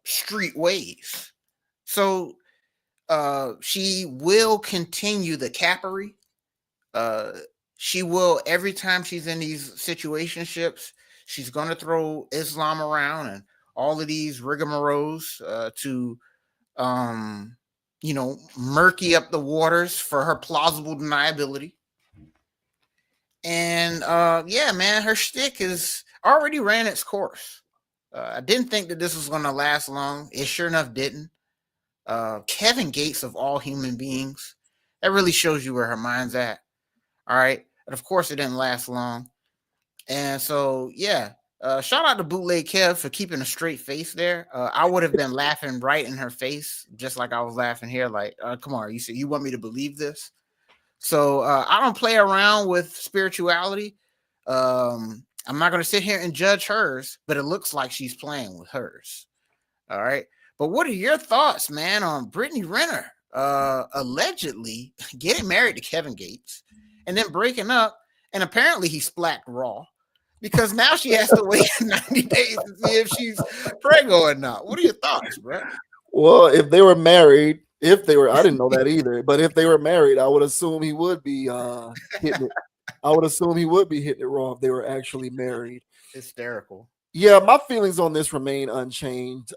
street ways. So she will continue the cappery. She will, every time she's in these situationships, she's going to throw Islam around and all of these rigmaroles to, murky up the waters for her plausible deniability. And yeah, man, her shtick has already ran its course. I didn't think that this was going to last long. It sure enough didn't. Kevin Gates, of all human beings, that really shows you where her mind's at. All right. And of course, it didn't last long. And so, yeah, shout out to Bootleg Kev for keeping a straight face there. I would have been laughing right in her face, just like I was laughing here. Like, come on, you want me to believe this? So I don't play around with spirituality. I'm not going to sit here and judge hers, but it looks like she's playing with hers. All right. But what are your thoughts, man, on Brittany Renner allegedly getting married to Kevin Gates and then breaking up? And apparently he splat raw because now she has to wait 90 days to see if she's pregnant or not. What are your thoughts, bro? Well, if they were married, I didn't know that either, but if they were married, I would assume he would be hitting it. I would assume he would be hitting it raw if they were actually married. Hysterical. Yeah, my feelings on this remain unchanged.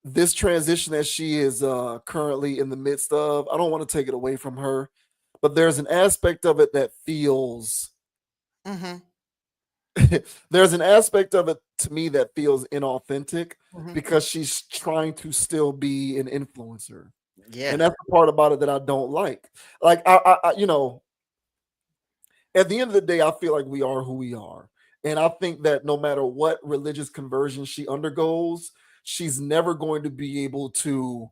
This transition that she is currently in the midst of, I don't want to take it away from her, but there's an aspect of it that feels there's an aspect of it to me that feels inauthentic because she's trying to still be an influencer. Yeah. And that's the part about it that I don't like. Like I at the end of the day, I feel like we are who we are. And I think that no matter what religious conversion she undergoes, she's never going to be able to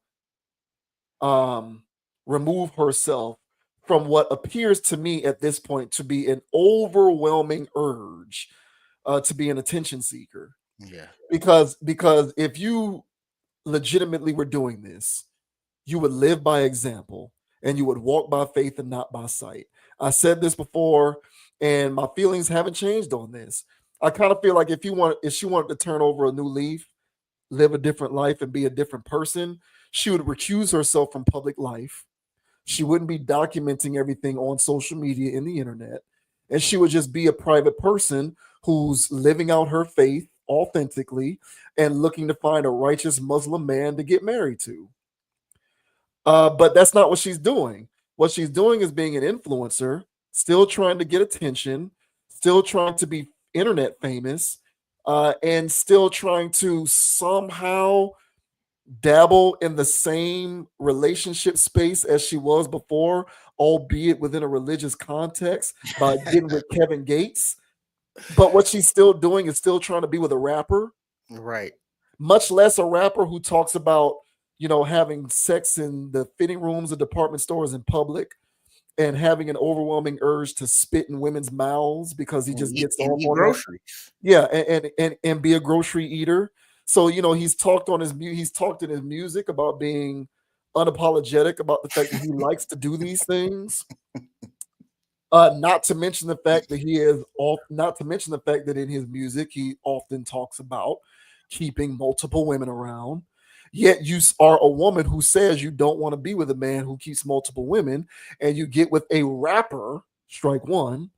remove herself from what appears to me at this point to be an overwhelming urge to be an attention seeker. Yeah. Because if you legitimately were doing this, you would live by example and you would walk by faith and not by sight. I said this before, and my feelings haven't changed on this. I kind of feel like if she wanted to turn over a new leaf, live a different life, and be a different person, she would recuse herself from public life. She wouldn't be documenting everything on social media and the internet. And she would just be a private person who's living out her faith authentically and looking to find a righteous Muslim man to get married to. But that's not what she's doing. What she's doing is being an influencer, still trying to get attention, still trying to be internet famous, and still trying to somehow dabble in the same relationship space as she was before, albeit within a religious context by getting with Kevin Gates. But what she's still doing is still trying to be with a rapper. Right. Much less a rapper who talks about, having sex in the fitting rooms of department stores in public and having an overwhelming urge to spit in women's mouths because he just gets off on groceries. That. Yeah, and be a grocery eater. So he's talked in his music about being unapologetic about the fact that he likes to do these things. Not to mention the fact that in his music he often talks about keeping multiple women around. Yet you are a woman who says you don't want to be with a man who keeps multiple women, and you get with a rapper, strike one,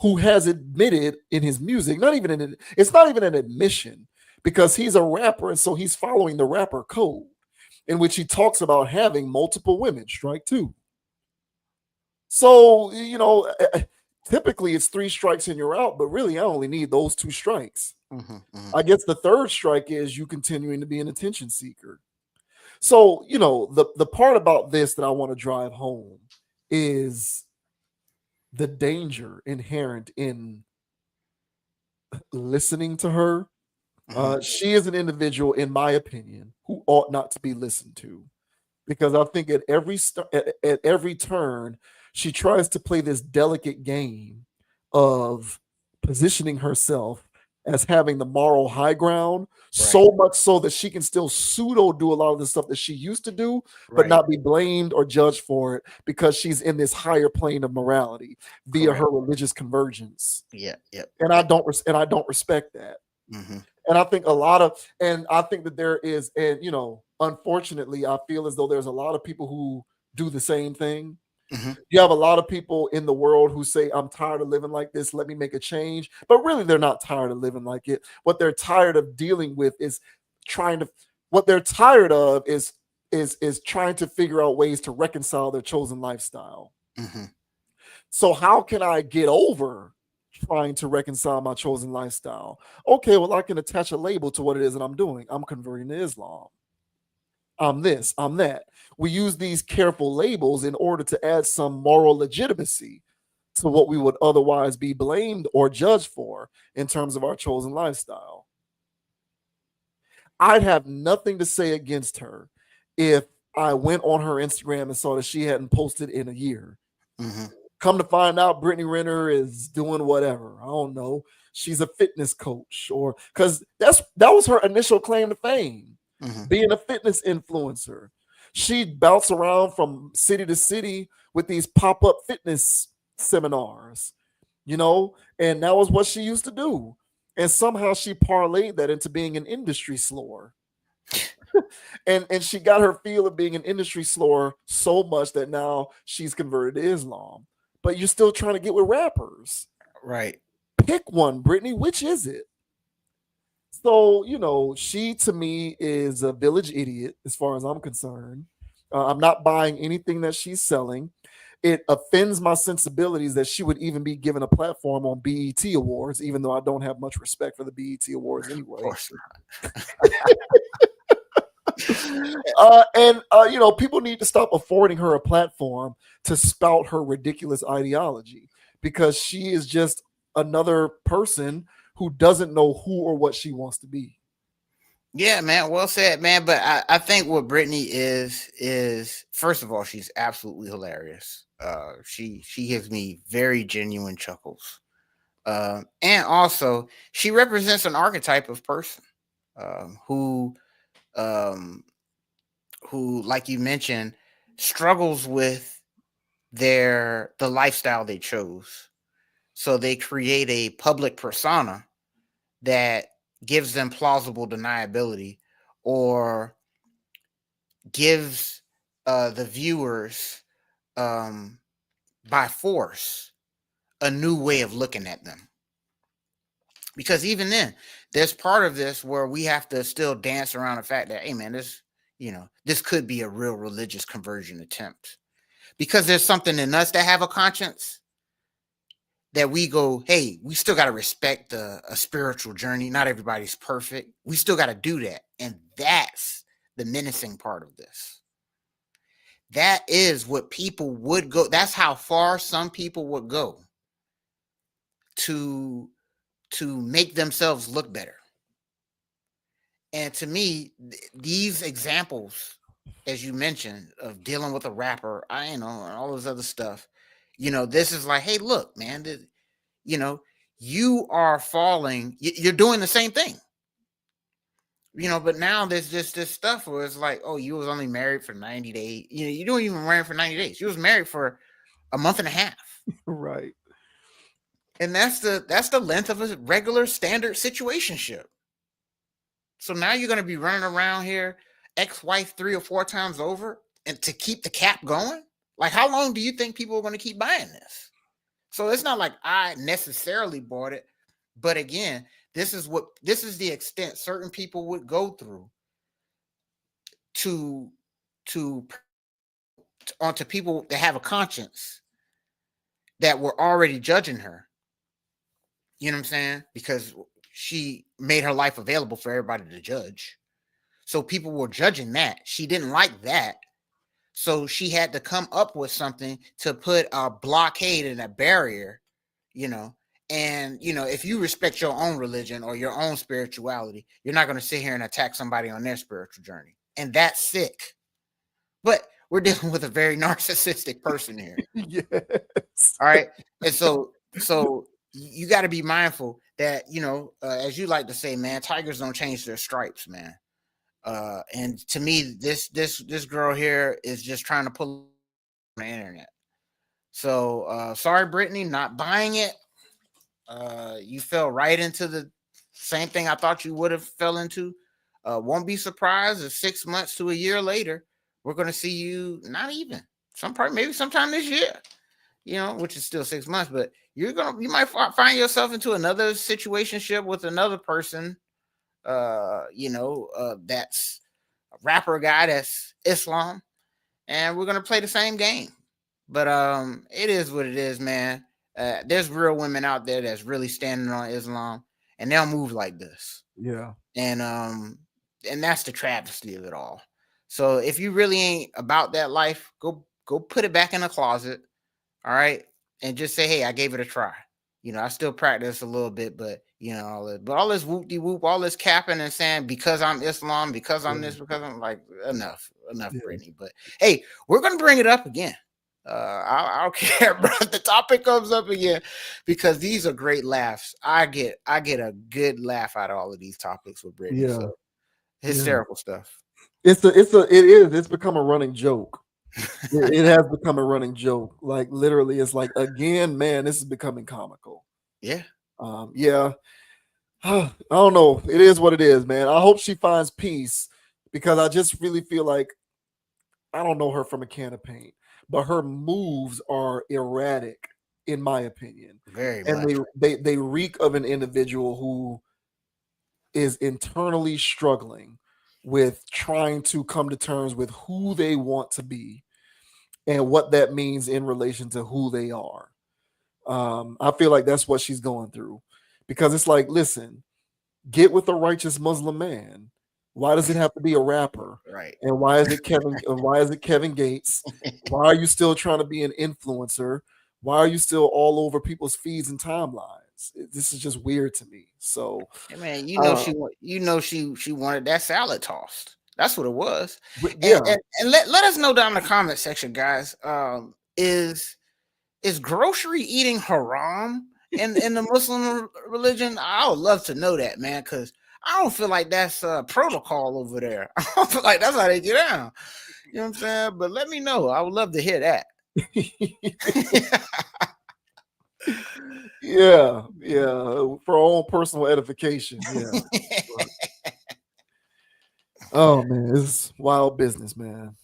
who has admitted in his music, it's not even an admission, because he's a rapper, and so he's following the rapper code, in which he talks about having multiple women, strike two. So, typically it's 3 strikes and you're out, but really I only need those 2 strikes. I guess the third strike is you continuing to be an attention seeker. So, the part about this that I want to drive home is the danger inherent in listening to her. She is an individual, in my opinion, who ought not to be listened to, because I think at every turn she tries to play this delicate game of positioning herself as having the moral high ground, so much so that she can still pseudo do a lot of the stuff that she used to do, but not be blamed or judged for it, because she's in this higher plane of morality via her religious convergence. And I don't respect that. And I think that there is, and unfortunately, I feel as though there's a lot of people who do the same thing. You have a lot of people in the world who say, I'm tired of living like this, let me make a change. But really, they're not tired of living like it. What they're tired of dealing with is trying to figure out ways to reconcile their chosen lifestyle. So how can I get over trying to reconcile my chosen lifestyle? Okay, well, I can attach a label to what it is that I'm doing. I'm converting to Islam. I'm this, I'm that. We use these careful labels in order to add some moral legitimacy to what we would otherwise be blamed or judged for in terms of our chosen lifestyle. I'd have nothing to say against her if I went on her Instagram and saw that she hadn't posted in a year. Come to find out, Brittany Renner is doing whatever. I don't know. She's a fitness coach, or because that was her initial claim to fame, being a fitness influencer. She'd bounce around from city to city with these pop-up fitness seminars, and that was what she used to do. And somehow she parlayed that into being an industry slore. and she got her feel of being an industry slore so much that now she's converted to Islam. But you're still trying to get with rappers. Right. Pick one, Brittany. Which is it? So, she to me is a village idiot as far as I'm concerned. I'm not buying anything that she's selling. It offends my sensibilities that she would even be given a platform on BET Awards, even though I don't have much respect for the BET Awards anyway. Of course not. People need to stop affording her a platform to spout her ridiculous ideology, because she is just another person who doesn't know who or what she wants to be. Yeah, man. Well said, man. But I think what Brittany is first of all, she's absolutely hilarious. She gives me very genuine chuckles. And also she represents an archetype of person who, like you mentioned, struggles with the lifestyle they chose. So they create a public persona that gives them plausible deniability, or gives the viewers by force a new way of looking at them. Because even then, there's part of this where we have to still dance around the fact that, hey man, this could be a real religious conversion attempt, because there's something in us that have a conscience that we go, hey, we still got to respect a spiritual journey. Not everybody's perfect. We still got to do that. And that's the menacing part of this. That is what people would go. That's how far some people would go to make themselves look better. And to me, these examples, as you mentioned, of dealing with a rapper, and all this other stuff, this is like, hey, look, man, you are falling, you're doing the same thing, but now there's just this stuff where it's like, oh, you was only married for 90 days. You don't even married for 90 days. You was married for a month and a half. Right. And that's the length of a regular standard situationship. So now you're going to be running around here, ex-wife 3 or 4 times over, and to keep the cap going? Like, how long do you think people are going to keep buying this? So it's not like I necessarily bought it, but again, this is the extent certain people would go through to onto people that have a conscience that were already judging her. You know what I'm saying? Because she made her life available for everybody to judge. So people were judging that. She didn't like that. So she had to come up with something to put a blockade and a barrier, you know. And, you know, if you respect your own religion or your own spirituality, you're not going to sit here and attack somebody on their spiritual journey. And that's sick. But we're dealing with a very narcissistic person here. Yes. All right. And so you got to be mindful that, you know, as you like to say, man, tigers don't change their stripes, man. And to me, this girl here is just trying to pull on the internet. So sorry, Brittany, not buying it. You fell right into the same thing I thought you would have fell into. Won't be surprised if 6 months to a year later, we're going to see you not even maybe sometime this year, you know, which is still 6 months, but you might find yourself into another situationship with another person, you know, that's a rapper guy that's Islam, and we're going to play the same game. But it is what it is, man. There's real women out there that's really standing on Islam, and they'll move like this. Yeah. And that's the travesty of it all. So if you really ain't about that life, go put it back in the closet. All right. And just say, hey, I gave it a try. You know, I still practice a little bit, but you know, all this whoop-de-whoop, all this capping and saying because I'm Islam, because I'm this, because I'm like, enough, Brittany. But hey, we're gonna bring it up again. I don't care, bro. The topic comes up again because these are great laughs. I get a good laugh out of all of these topics with Brittany. Yeah. So hysterical stuff. It's become a running joke. It has become a running joke. Like literally, it's like again, man, this is becoming comical. Yeah. Yeah. I don't know. It is what it is, man. I hope she finds peace because I just really feel like I don't know her from a can of paint, but her moves are erratic, in my opinion. Very and much. they reek of an individual who is internally struggling with trying to come to terms with who they want to be and what that means in relation to who they are. I feel like that's what she's going through because it's like, listen, get with a righteous Muslim man. Why does it have to be a rapper? Right. And why is it Kevin Gates? Why are you still trying to be an influencer? Why are you still all over people's feeds and timelines? This is just weird to me. So, hey man, she wanted that salad tossed. That's what it was. Yeah. And let us know down in the comment section, guys. Is grocery eating haram in the Muslim religion? I would love to know that, man, because I don't feel like that's protocol over there. I don't feel like that's how they get down. You know what I'm saying? But let me know. I would love to hear that. Yeah. For our own personal edification. Yeah. Oh man, it's wild business, man.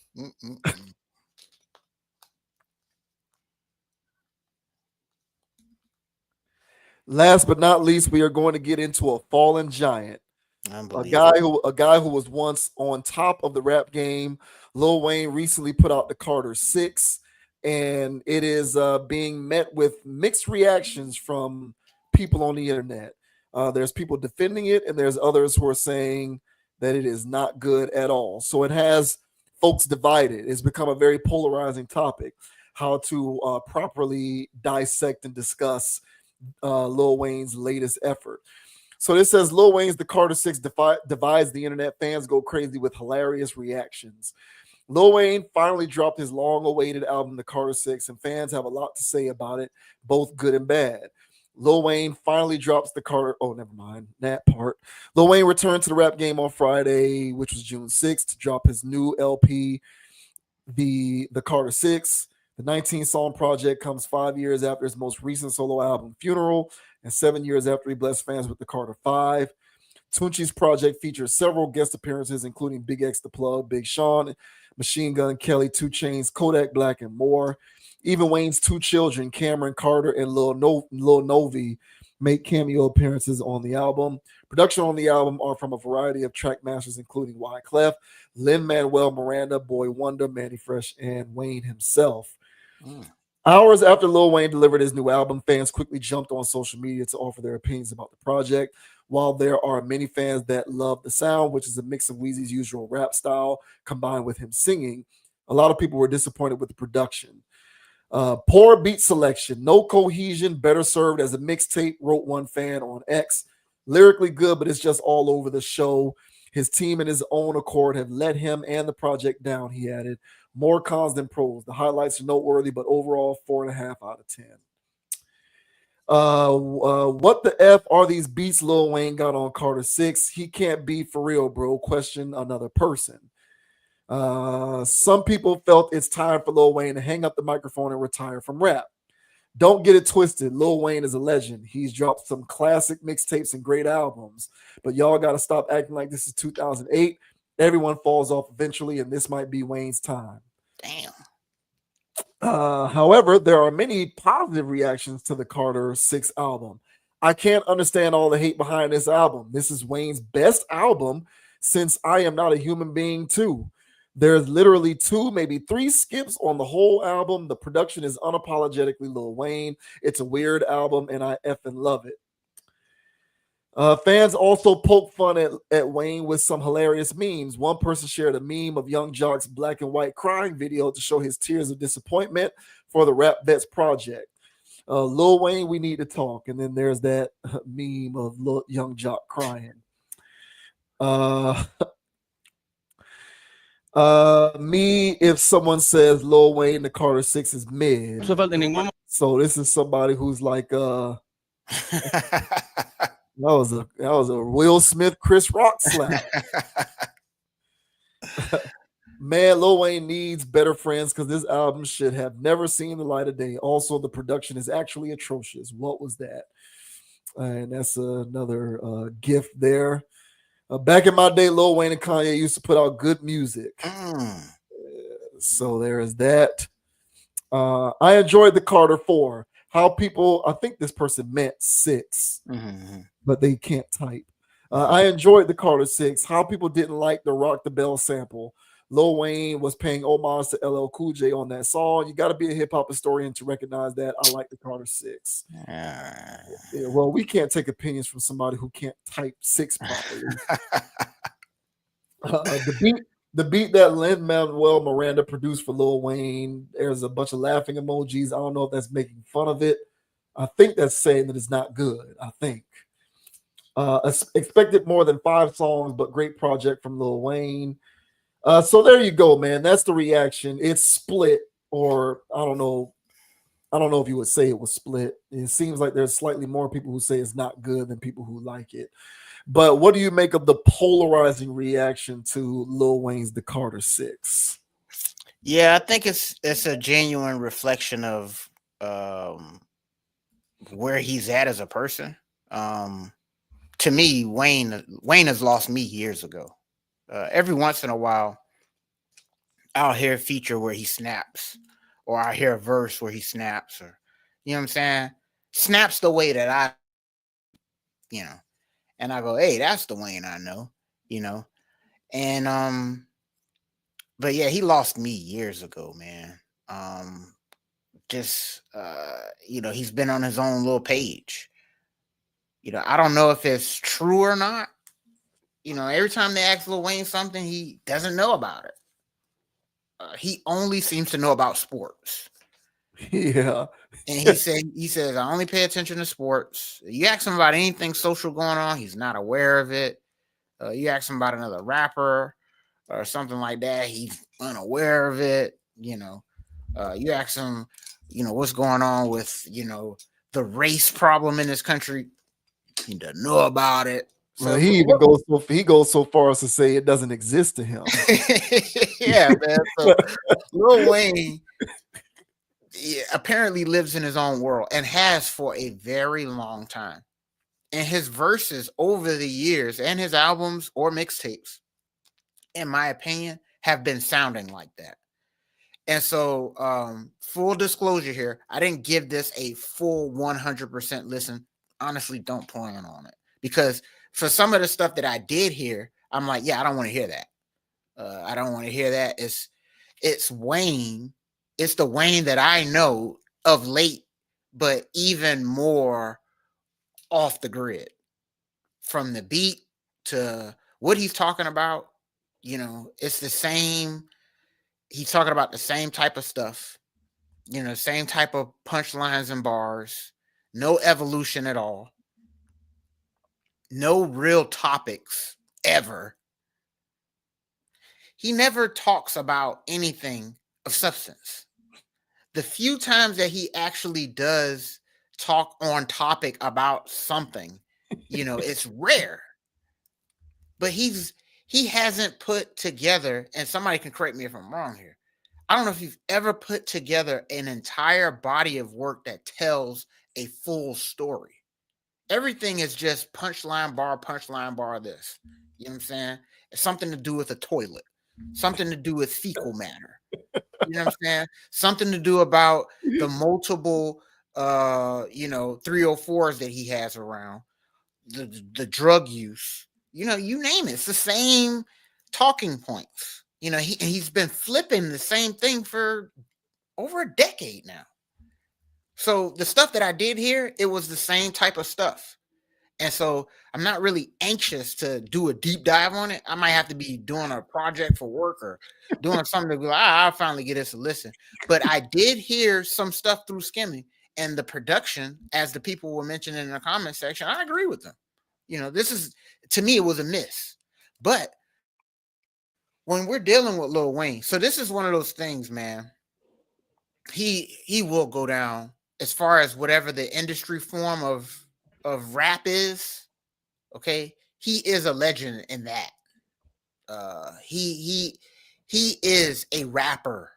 Last but not least, we are going to get into a fallen giant. A guy who was once on top of the rap game. Lil Wayne recently put out the Carter 6, and it is being met with mixed reactions from people on the internet. There's people defending it, and there's others who are saying that it is not good at all. So it has folks divided. It's become a very polarizing topic, how to properly dissect and discuss Lil Wayne's latest effort. So this says Lil Wayne's The Carter 6 divides the internet. Fans go crazy with hilarious reactions. Lil Wayne finally dropped his long-awaited album, The Carter 6, and fans have a lot to say about it, both good and bad. Lil Wayne finally drops the Carter. Oh, never mind that part. Lil Wayne returned to the rap game on Friday, which was June 6th, to drop his new LP, The Carter 6. The 19-song project comes 5 years after his most recent solo album, Funeral, and 7 years after he blessed fans with the Carter 5. Tunechi's project features several guest appearances, including Big X The Plug, Big Sean, Machine Gun Kelly, 2 Chainz, Kodak Black, and more. Even Wayne's two children, Cameron Carter and Lil Novi, make cameo appearances on the album. Production on the album are from a variety of track masters, including Wyclef, Lin-Manuel Miranda, Boy Wonder, Manny Fresh, and Wayne himself. Hours after Lil Wayne delivered his new album, fans quickly jumped on social media to offer their opinions about the project. While there are many fans that love the sound, which is a mix of Weezy's usual rap style combined with him singing, a lot of people were disappointed with the production. Poor beat selection, no cohesion, better served as a mixtape, wrote one fan on X. Lyrically good, but it's just all over the show. His team and his own accord have let him and the project down, he added. More cons than pros. The highlights are noteworthy, but overall, 4.5 out of 10. What the F are these beats Lil Wayne got on Carter 6? He can't be for real, bro. Question another person. Some people felt it's time for Lil Wayne to hang up the microphone and retire from rap. Don't get it twisted. Lil Wayne is a legend. He's dropped some classic mixtapes and great albums, but y'all got to stop acting like this is 2008. Everyone falls off eventually, and this might be Wayne's time. Damn. However, there are many positive reactions to the Carter 6 album. I can't understand all the hate behind this album. This is Wayne's best album since I Am Not a Human Being 2. There's literally 2, maybe 3 skips on the whole album. The production is unapologetically Lil Wayne. It's a weird album, and I effing love it. Fans also poke fun at Wayne with some hilarious memes. One person shared a meme of Young Jock's black and white crying video to show his tears of disappointment for the Rap Vets project. Lil Wayne, we need to talk. And then there's that meme of Young Jock crying. Me, if someone says Lil Wayne, the Carter 6 is mid. So this is somebody who's like that was a Will Smith Chris Rock slap. Man, Lil Wayne needs better friends because this album should have never seen the light of day. Also, the production is actually atrocious. What was that? And that's another gift there. Back in my day, Lil Wayne and Kanye used to put out good music. So there is that. I enjoyed the Carter 4. How people, I think this person meant 6, but they can't type. I enjoyed the Carter 6. How people didn't like the Rock the Bell sample. Lil Wayne was paying homage to LL Cool J on that song. You got to be a hip hop historian to recognize that. I like the Carter 6. Yeah, well, we can't take opinions from somebody who can't type 6 properly. The beat that Lin-Manuel Miranda produced for Lil Wayne, there's a bunch of laughing emojis. I don't know if that's making fun of it. I think that's saying that it's not good, I think. Expected more than 5 songs, but great project from Lil Wayne. So there you go, man. That's the reaction. It's split, or I don't know if you would say it was split. It seems like there's slightly more people who say it's not good than people who like it. But what do you make of the polarizing reaction to Lil Wayne's The Carter 6? Yeah, I think it's a genuine reflection of where he's at as a person. To me, Wayne has lost me years ago. Every once in a while, I'll hear a feature where he snaps, or I'll hear a verse where he snaps, or you know what I'm saying? Snaps the way that I, and I go, hey, that's the Wayne I know, and but yeah, he lost me years ago, man. He's been on his own little page. I don't know if it's true or not. Every time they ask Lil Wayne something, he doesn't know about it. He only seems to know about sports. Yeah. And he says, I only pay attention to sports. You ask him about anything social going on, he's not aware of it. You ask him about another rapper or something like that, he's unaware of it. You ask him, what's going on with, the race problem in this country, he doesn't know about it. So he even goes so far as to say it doesn't exist to him. Yeah, man. So Lil Wayne apparently lives in his own world and has for a very long time. And his verses over the years and his albums or mixtapes, in my opinion, have been sounding like that. And so, full disclosure here, I didn't give this a full 100% listen. Honestly, don't plan on it, because for some of the stuff that I did hear, I'm like, yeah, I don't want to hear that. I don't want to hear that. It's Wayne. It's the Wayne that I know of late, but even more off the grid, from the beat to what he's talking about. You know, it's the same. He's talking about the same type of stuff, you know, same type of punchlines and bars, no evolution at all, no real topics ever. He never talks about anything of substance. The few times that he actually does talk on topic about something, you know, it's rare. But he hasn't put together, and somebody can correct me if I'm wrong here, I don't know if you've ever put together an entire body of work that tells a full story. Everything is just punchline bar, this. You know what I'm saying? It's something to do with a toilet, something to do with fecal matter. You know what I'm saying? Something to do about the multiple, 304s that he has around, the drug use. You know, you name it. It's the same talking points. You know, he's been flipping the same thing for over a decade now. So the stuff that I did here, it was the same type of stuff. And so I'm not really anxious to do a deep dive on it. I might have to be doing a project for work or doing something to be like, I'll finally get this a listen. But I did hear some stuff through skimming, and the production, as the people were mentioning in the comment section, I agree with them. You know, this is, to me, it was a miss. But when we're dealing with Lil Wayne, so this is one of those things, man. He will go down as far as whatever the industry form of rap is. Okay, he is a legend in that. He is a rapper.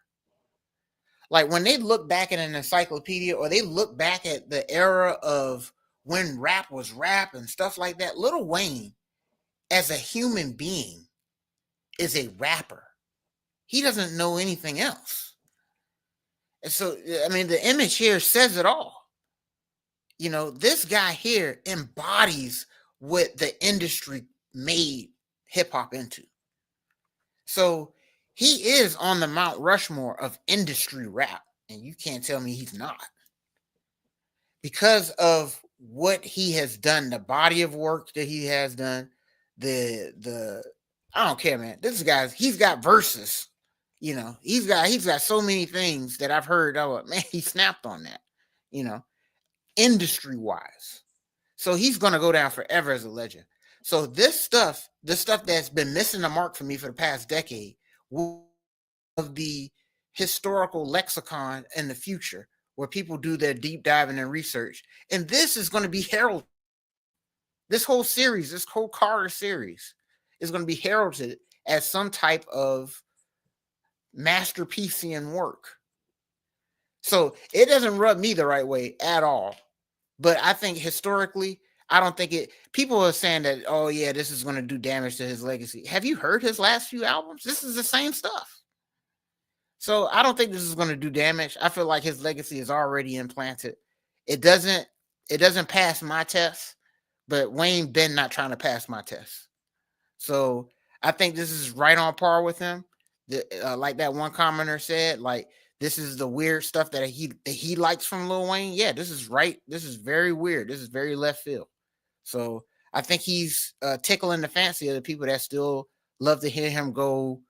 Like when they look back at an encyclopedia, or they look back at the era of when rap was rap and stuff like that, Lil Wayne, as a human being, is a rapper. He doesn't know anything else. And so, I mean, the image here says it all. You know, this guy here embodies what the industry made hip hop into. So he is on the Mount Rushmore of industry rap, and you can't tell me he's not. Because of what he has done, the body of work that he has done, the I don't care, man. This guy's, he's got verses. You know, he's got so many things that I've heard. Oh man, he snapped on that, you know, industry wise. So he's gonna go down forever as a legend. So this stuff that's been missing the mark for me for the past decade, of the historical lexicon in the future, where people do their deep diving and research. And this is going to be heralded. This whole series, this whole Carter series, is going to be heralded as some type of masterpiecean work. So it doesn't rub me the right way at all. But I think historically, I don't think it. People are saying that, oh yeah, this is going to do damage to his legacy. Have you heard his last few albums? This is the same stuff. So I don't think this is going to do damage. I feel like his legacy is already implanted. It doesn't pass my test, but Wayne been not trying to pass my test. So I think this is right on par with him. Like that one commenter said, like, this is the weird stuff that he likes from Lil Wayne. Yeah, this is right. This is very weird. This is very left field. So I think he's tickling the fancy of the people that still love to hear him go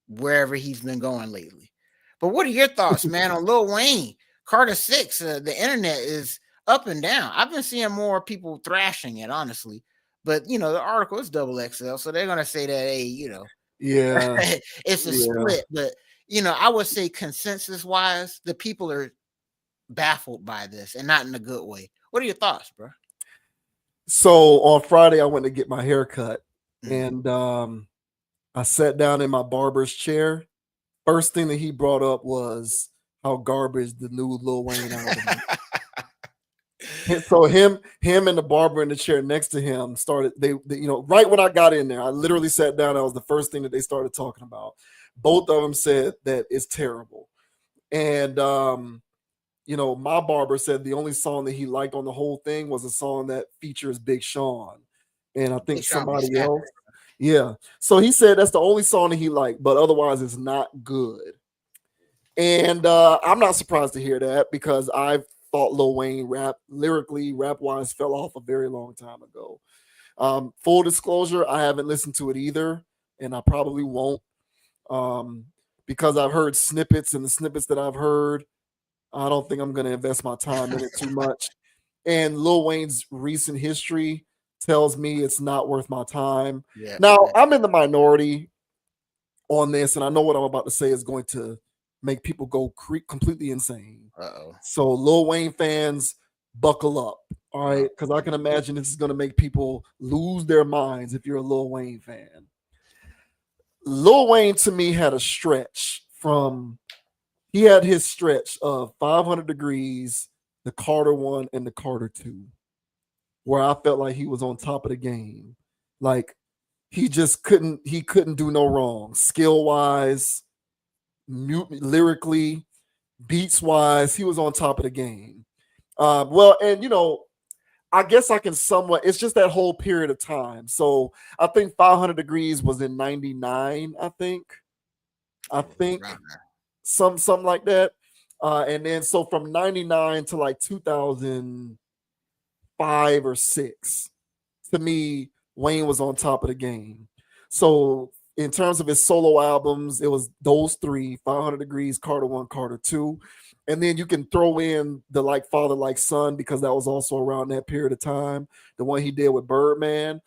wherever he's been going lately. But what are your thoughts, man, on Lil Wayne? Carter 6, the internet is up and down. I've been seeing more people thrashing it, honestly. But, you know, the article is XXL, so they're going to say that, hey, you know, yeah, it's a split. But, you know, I would say consensus-wise, the people are baffled by this, and not in a good way. What are your thoughts, bro? So on Friday, I went to get my hair cut, and I sat down in my barber's chair. First thing that he brought up was how garbage the new Lil Wayne album. So him and the barber in the chair next to him started. They, you know, right when I got in there, I literally sat down. That was the first thing that they started talking about. Both of them said that it's terrible. And my barber said the only song that he liked on the whole thing was a song that features Big Sean. And I think somebody else. Yeah. So he said that's the only song that he liked, but otherwise it's not good. And I'm not surprised to hear that because I thought Lil Wayne lyrically, rap-wise, fell off a very long time ago. Full disclosure, I haven't listened to it either, and I probably won't. Because I've heard snippets, and the snippets that I've heard, I don't think I'm going to invest my time in it too much. And Lil Wayne's recent history tells me it's not worth my time. Yeah, now, I'm in the minority on this, and I know what I'm about to say is going to make people go completely insane. So Lil Wayne fans, buckle up, all right? Because I can imagine this is going to make people lose their minds if you're a Lil Wayne fan. Lil Wayne, to me, had a stretch he had his stretch of 500 Degrees, the Carter 1, and the Carter 2, where I felt like he was on top of the game. Like, he just couldn't do no wrong. Skill-wise, lyrically, beats-wise, he was on top of the game. I guess I can somewhat, it's just that whole period of time. So I think 500 Degrees was in 99, I think something like that. And then so from 99 to like 2005 or 6, to me, Wayne was on top of the game. So in terms of his solo albums, it was those three: 500 Degrees, Carter 1, Carter 2. And then you can throw in the Like Father, Like Son, because that was also around that period of time. The one he did with Birdman.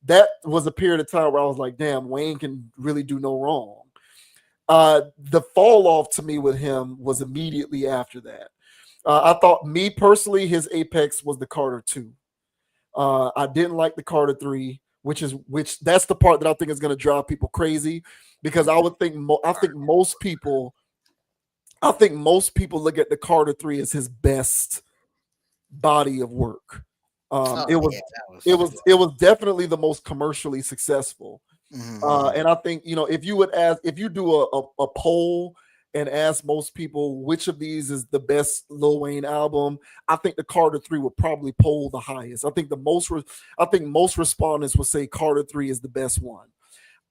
That was a period of time where I was like, damn, Wayne can really do no wrong. The fall off to me with him was immediately after that. I thought, me personally, his apex was the Carter 2. I didn't like the Carter 3, which that's the part that I think is going to drive people crazy, because I think most people look at the Carter 3 as his best body of work. It was definitely the most commercially successful. And I think, if you do a poll and ask most people which of these is the best Lil Wayne album, I think the Carter 3 would probably poll the highest. I think most respondents would say Carter 3 is the best one.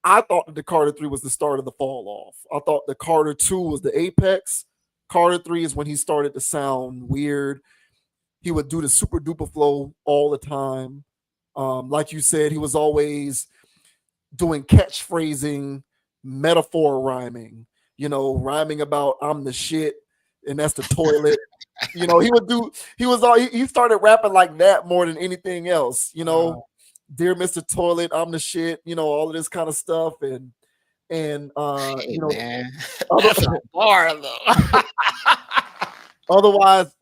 I thought that the Carter 3 was the start of the fall off. I thought the Carter 2 was the apex. Carter 3 is when he started to sound weird. He would do the super duper flow all the time. Like you said, he was always doing catchphrasing, metaphor rhyming, rhyming about I'm the shit and that's the toilet. He started rapping like that more than anything else, Dear Mr. Toilet, I'm the shit, all of this kind of stuff. And man, that's a bar though. Otherwise,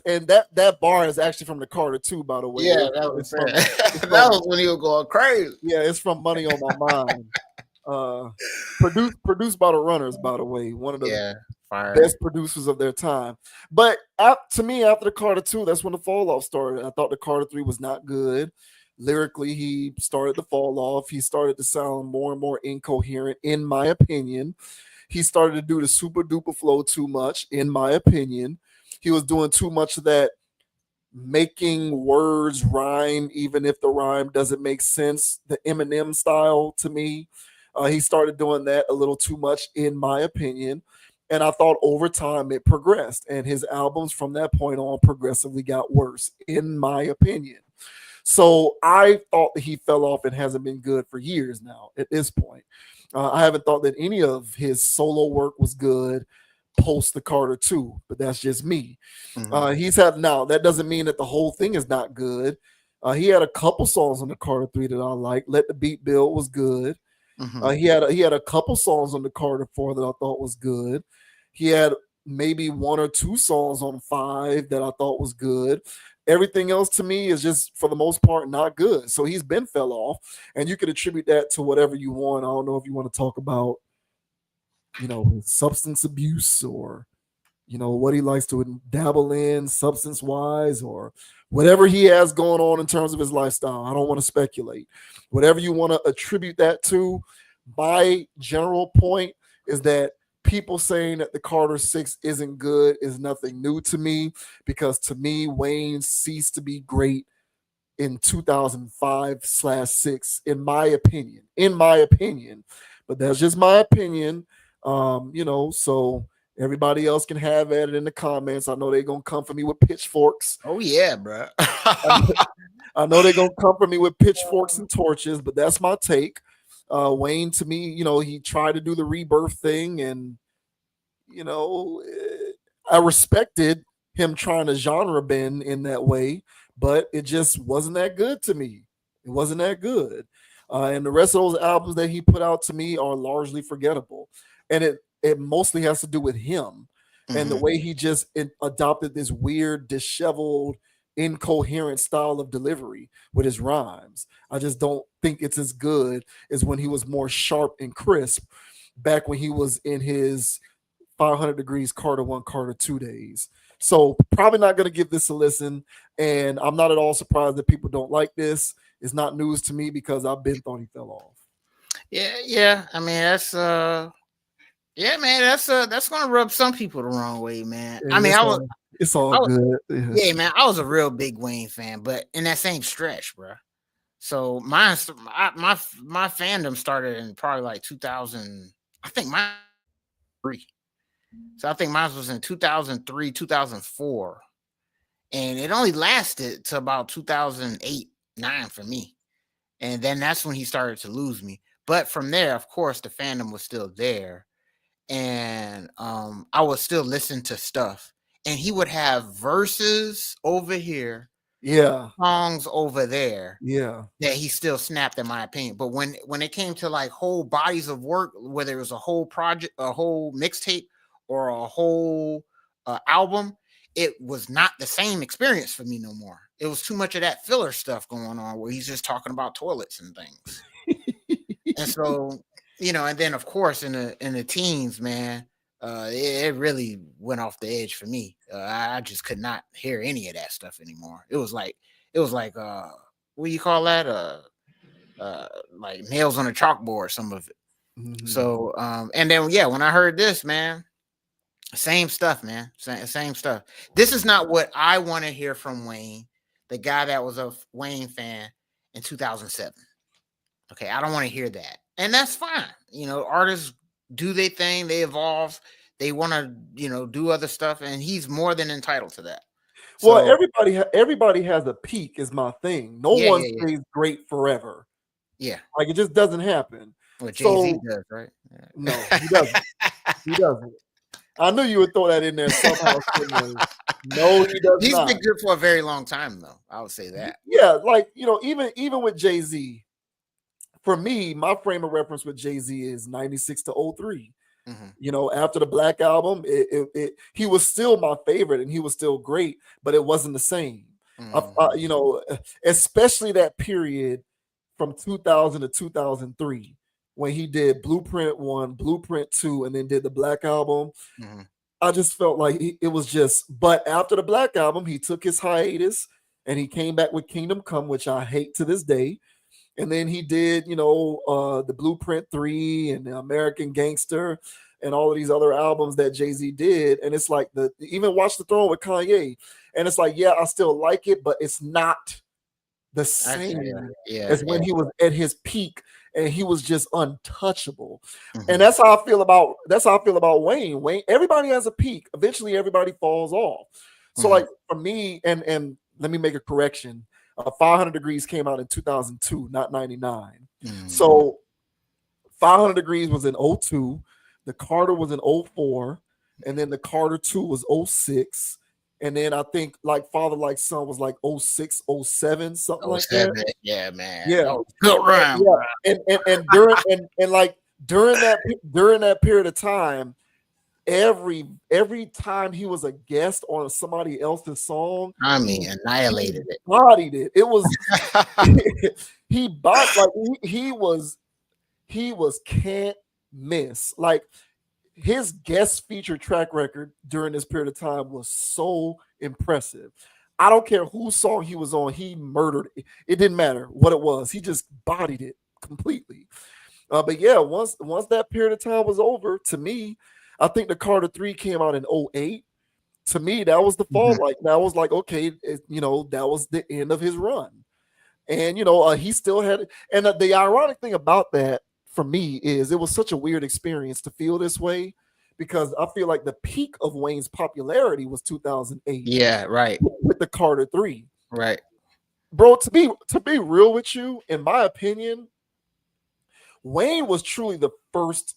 and that bar is actually from the Carter 2, by the way. Yeah, that was when he was going crazy. Yeah, it's from Money on My Mind. Produced by the Runners, by the way, one of the best producers of their time. But to me, after the Carter 2, that's when the fall off started. I thought the Carter 3 was not good. Lyrically, he started to fall off. He started to sound more and more incoherent, in my opinion. He started to do the super duper flow too much, in my opinion. He was doing too much of that making words rhyme, even if the rhyme doesn't make sense, the Eminem style to me. He started doing that a little too much, in my opinion. And I thought over time it progressed. And his albums from that point on progressively got worse, in my opinion. So I thought that he fell off and hasn't been good for years now at this point. I haven't thought that any of his solo work was good post the Carter 2, but that's just me. Now that doesn't mean that the whole thing is not good. He had a couple songs on the Carter 3 that I like. Let the Beat Build was good. He had a couple songs on the Carter 4 that I thought was good. He had maybe one or two songs on 5 that I thought was good. Everything else to me is just, for the most part, not good. So he's been fell off, and you can attribute that to whatever you want. I don't know if you want to talk about, substance abuse, or, what he likes to dabble in substance-wise, or whatever he has going on in terms of his lifestyle. I don't want to speculate. Whatever you want to attribute that to, my general point is that people saying that the Carter 6 isn't good is nothing new to me, because to me, Wayne ceased to be great in 2005/6, in my opinion. But that's just my opinion. So everybody else can have at it in the comments. I know they're gonna come for me with pitchforks. Oh yeah, bro. I know they're gonna come for me with pitchforks and torches, but that's my take. Wayne, to me, he tried to do the rebirth thing, and I respected him trying to genre bend in that way, but it just wasn't that good to me. It wasn't that good. And the rest of those albums that he put out to me are largely forgettable. And it mostly has to do with him and the way he just adopted this weird, disheveled, incoherent style of delivery with his rhymes. I just don't think it's as good as when he was more sharp and crisp back when he was in his 500 Degrees Carter 1, Carter 2 days. So probably not going to give this a listen. And I'm not at all surprised that people don't like this. It's not news to me because I've been thought he fell off. Yeah. I mean, that's that's gonna rub some people the wrong way, man. Yeah, I mean, it's all good. Yeah, man. I was a real big Wayne fan, but in that same stretch, bro. So my fandom started in probably like 2000. I think mine 3. So I think mine was in 2003, 2004, and it only lasted to about 2008, 9 for me. And then that's when he started to lose me. But from there, of course, the fandom was still there. And I would still listen to stuff. And he would have verses over here, songs over there, that he still snapped, in my opinion. But when it came to like whole bodies of work, whether it was a whole project, a whole mixtape, or a whole album, it was not the same experience for me no more. It was too much of that filler stuff going on where he's just talking about toilets and things. And so, and then of course in the teens, man, it really went off the edge for me. I just could not hear any of that stuff anymore. It was like what do you call that? Like nails on a chalkboard, some of it. So and then when I heard this, man, same stuff, man. Same stuff. This is not what I want to hear from Wayne, the guy that was a Wayne fan in 2007. Okay, I don't want to hear that. And that's fine. Artists do their thing, they evolve, they want to, do other stuff, and he's more than entitled to that. So, well, everybody has a peak, is my thing. No one stays great forever. Yeah. Like, it just doesn't happen. Well, Jay-Z does, right? Yeah. No, he doesn't. He doesn't. I knew you would throw that in there somehow. No, he does He's not. been good for a very long time, though. I would say that. Yeah, like, even with Jay-Z, for me, my frame of reference with Jay-Z is 96 to 03. After the Black album, he was still my favorite and he was still great, but it wasn't the same. Especially that period from 2000 to 2003 when he did Blueprint 1, Blueprint 2, and then did the Black album. I just felt like it was just, but after the Black album, he took his hiatus and he came back with Kingdom Come, which I hate to this day. And then he did, the Blueprint 3 and the American Gangster and all of these other albums that Jay-Z did. And it's like even Watch the Throne with Kanye. And it's like, I still like it, but it's not the same as when he was at his peak and he was just untouchable. And that's how I feel about Wayne. Wayne, everybody has a peak. Eventually everybody falls off. So like for me, and let me make a correction. 500 Degrees came out in 2002, not 99. So 500 Degrees was in 02. The Carter was in 04. And then the Carter 2 was 06. And then I think like Father Like Son was like 06, 07, something like that. Yeah, man. Yeah. Good rhyme. Yeah. And during that period of time, every time he was a guest on somebody else's song, annihilated it. Bodied it. It was he was can't miss. Like his guest feature track record during this period of time was so impressive. I don't care whose song he was on, he murdered it. It didn't matter what it was. He just bodied it completely. But once that period of time was over, to me, I think the Carter 3 came out in 08. To me, that was the fall. Like that was like, okay, you know, that was the end of his run. And you know, he still had it. And the ironic thing about that for me is it was such a weird experience to feel this way, because I feel like the peak of Wayne's popularity was 2008. Yeah, right. With the Carter 3. Right. Bro, to be real with you, in my opinion, Wayne was truly the first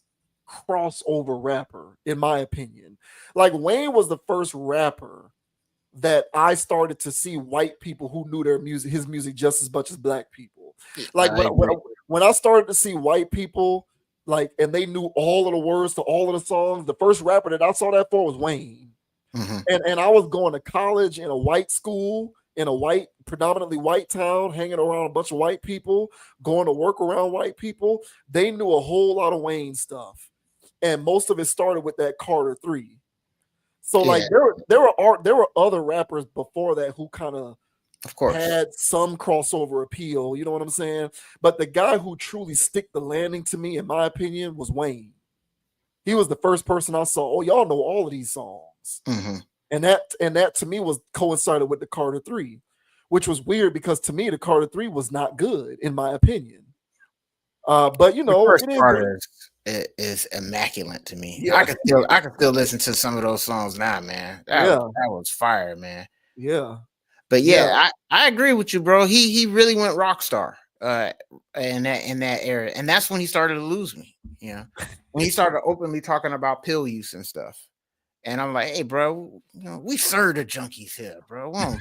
crossover rapper, in my opinion. Like Wayne was the first rapper that I started to see white people who knew his music just as much as black people. Like when I started to see white people, like, and they knew all of the words to all of the songs, the first rapper that I saw that for was Wayne. And I was going to college in a white school, in a predominantly white town, hanging around a bunch of white people, going to work around white people. They knew a whole lot of Wayne stuff. And most of it started with that Carter 3. So like there were other rappers before that who kind of course had some crossover appeal, you know what I'm saying? But the guy who truly stick the landing to me, in my opinion, was Wayne. He was the first person I saw. Oh, y'all know all of these songs. And that to me was coincided with the Carter 3, which was weird because to me the Carter 3 was not good, in my opinion. But you know, the first is immaculate to me. Yeah. I could still listen to some of those songs now, man. That was fire, man. Yeah. But I agree with you, bro. He really went rock star in that era, and that's when he started to lose me. You know, when he started openly talking about pill use and stuff. And I'm like, hey, bro, you know, we serve the junkies here, bro. we ain't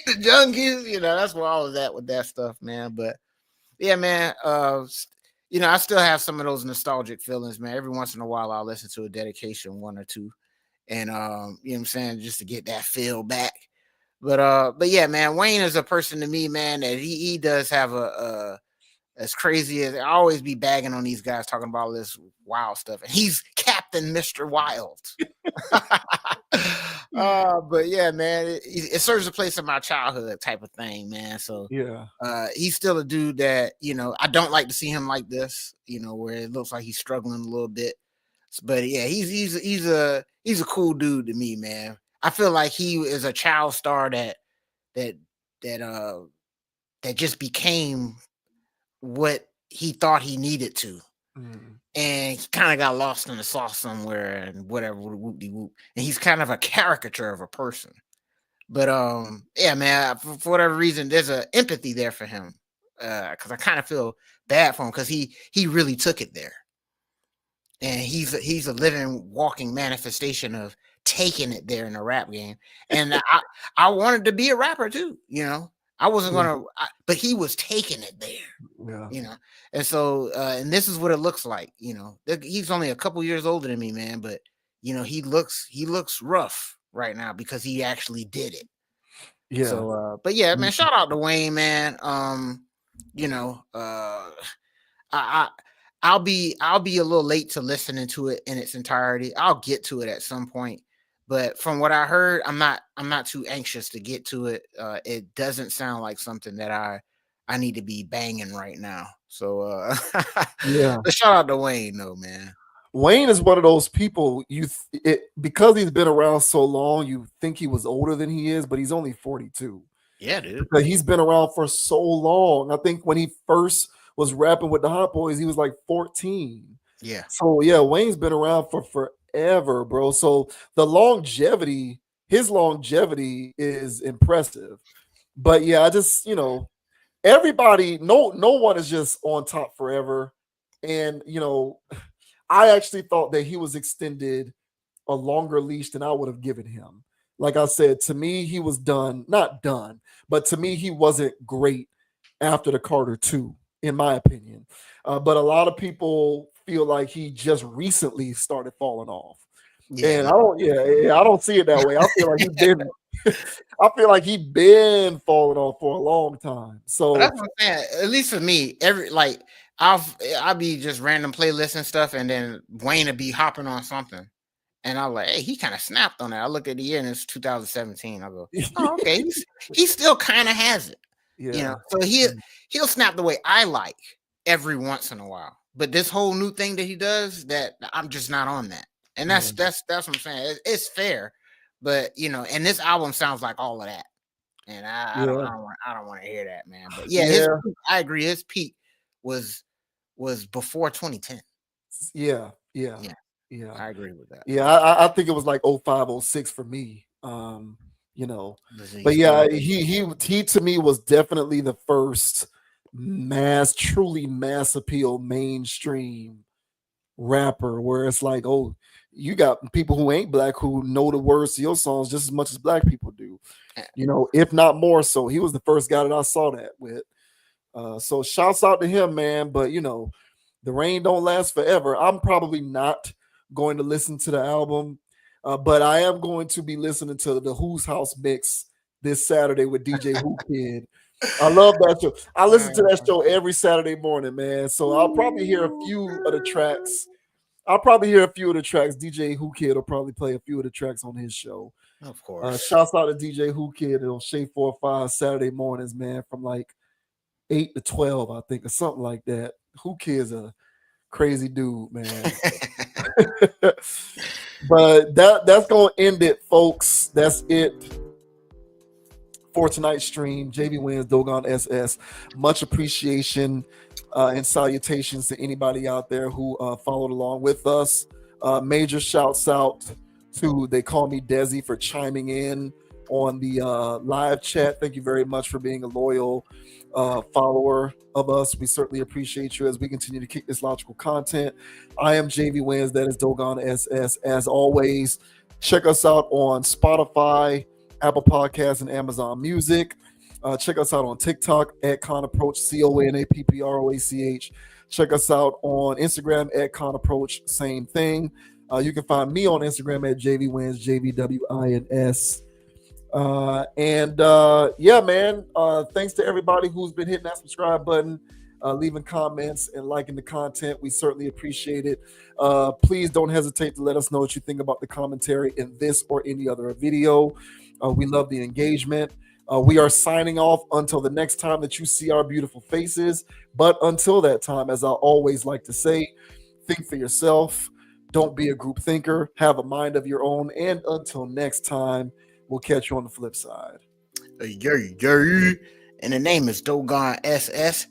the junkies, you know. That's where I was at with that stuff, man. But yeah, man, you know, I still have some of those nostalgic feelings, man. Every once in a while, I'll listen to a dedication, one or two, and you know what I'm saying, just to get that feel back. But yeah, man, Wayne is a person to me, man, that he does have as crazy as I always be bagging on these guys talking about all this wild stuff. And he's Captain Mr. Wild. But yeah, man, it serves a place in my childhood type of thing, man. So yeah, he's still a dude that, you know, I don't like to see him like this, you know, where it looks like he's struggling a little bit. But yeah, he's a cool dude to me, man. I feel like he is a child star that just became what he thought he needed to. And he kind of got lost in the sauce somewhere and whatever, whoop-de-whoop. And he's kind of a caricature of a person. But yeah, man, for whatever reason, there's an empathy there for him. Because I kind of feel bad for him because he really took it there. And he's a living, walking manifestation of taking it there in the rap game. And I wanted to be a rapper too, you know. I wasn't gonna, but he was taking it there, you know. And so, and this is what it looks like, you know. He's only a couple years older than me, man, but you know, he looks rough right now because he actually did it. Yeah. So, but yeah, man, shout out to Wayne, man. You know, I'll be a little late to listening to it in its entirety. I'll get to it at some point. But from what I heard, I'm not too anxious to get to it. It doesn't sound like something that I need to be banging right now. So yeah, shout out to Wayne though, man. Wayne is one of those people because he's been around so long, you think he was older than he is, but he's only 42. Yeah, dude. Because he's been around for so long. I think when he first was rapping with the Hot Boys, he was like 14. Yeah. So yeah, Wayne's been around for forever, bro. So his longevity is impressive. But yeah, I just, you know, everybody, no one is just on top forever. And you know, I actually thought that he was extended a longer leash than I would have given him. Like I said, to me, he was not done, but to me, he wasn't great after the Carter 2, in my opinion. But a lot of people feel like he just recently started falling off. Yeah. And I don't see it that way. I feel like he's been falling off for a long time. So that's what I'm saying. At least for me, I'll be just random playlists and stuff, and then Wayne will be hopping on something. And I'm like, hey, he kind of snapped on that. I look at the year and it's 2017. I go, oh, okay. He still kind of has it. Yeah. You know, so he'll snap the way I like every once in a while. But this whole new thing that he does, that I'm just not on that. And that's what I'm saying. It's fair, but and this album sounds like all of that. And I don't want to hear that, man. But I agree. His peak was before 2010. Yeah. I agree with that. Yeah, I think it was like 05, 06 for me. But yeah, he to me was definitely the first truly mass appeal mainstream rapper where it's like, oh, you got people who ain't black who know the words to your songs just as much as black people do, if not more so. He was the first guy that I saw that with. So shouts out to him, man. But the rain don't last forever. I'm probably not going to listen to the album, but I am going to be listening to the Who's House mix this Saturday with DJ Who Kid. I love that show. I listen to that show every Saturday morning, man. So I'll probably hear a few of the tracks. DJ Who Kid will probably play a few of the tracks on his show. Of course. Shouts out to DJ Who Kid on Shea 4-5 Saturday mornings, man, from like 8 to 12, I think, or something like that. Who Kid's a crazy dude, man. But that's gonna end it, folks. That's it for tonight's stream. JV Wins, Dogon SS. Much appreciation and salutations to anybody out there who followed along with us. Major shouts out to They Call Me Desi for chiming in on the live chat. Thank you very much for being a loyal follower of us. We certainly appreciate you as we continue to kick this logical content. I am JV Wins. That is Dogon SS. As always, check us out on Spotify, Apple Podcasts, and Amazon Music. Check us out on TikTok at ConApproach, CONAPPROACH. Check us out on Instagram at ConApproach, same thing. You can find me on Instagram at JVWins, JVWINS. Yeah, man. Thanks to everybody who's been hitting that subscribe button, leaving comments and liking the content. We certainly appreciate it. Please don't hesitate to let us know what you think about the commentary in this or any other video. We love the engagement. We are signing off until the next time that you see our beautiful faces. But until that time, as I always like to say, think for yourself. Don't be a group thinker. Have a mind of your own. And until next time, we'll catch you on the flip side. And the name is Dogon SS.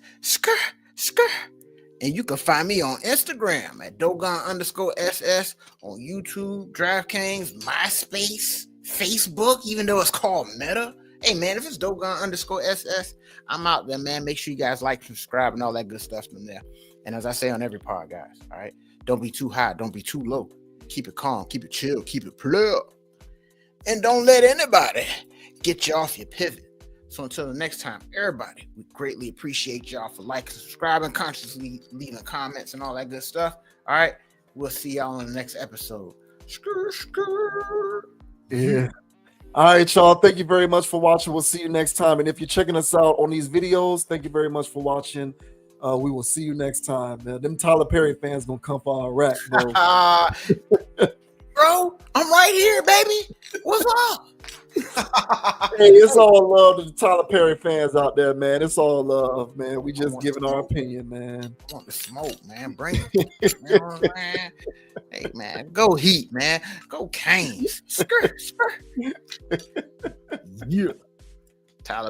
And you can find me on Instagram at Dogon_SS, on YouTube, DraftKings, MySpace, Facebook, even though it's called Meta. Hey, man, if it's Dogon_SS, I'm out there, man. Make sure you guys like, subscribe, and all that good stuff from there. And as I say on every pod, guys, all right, don't be too high, don't be too low. Keep it calm, keep it chill, keep it pure. And don't let anybody get you off your pivot. So until the next time, everybody, we greatly appreciate y'all for liking, subscribing, consciously leaving comments and all that good stuff. All right, we'll see y'all in the next episode. Yeah. All right, y'all. Thank you very much for watching. We'll see you next time. And if you're checking us out on these videos, thank you very much for watching. We will see you next time. Them Tyler Perry fans gonna come for our rap, bro. Bro, I'm right here, baby. What's up? Hey, it's all love to the Tyler Perry fans out there, man. It's all love, man. We just giving our opinion, man. I want the smoke, man. Bring it. You know what I'm saying? Hey, man, go Heat, man. Go Canes. Yeah. Tyler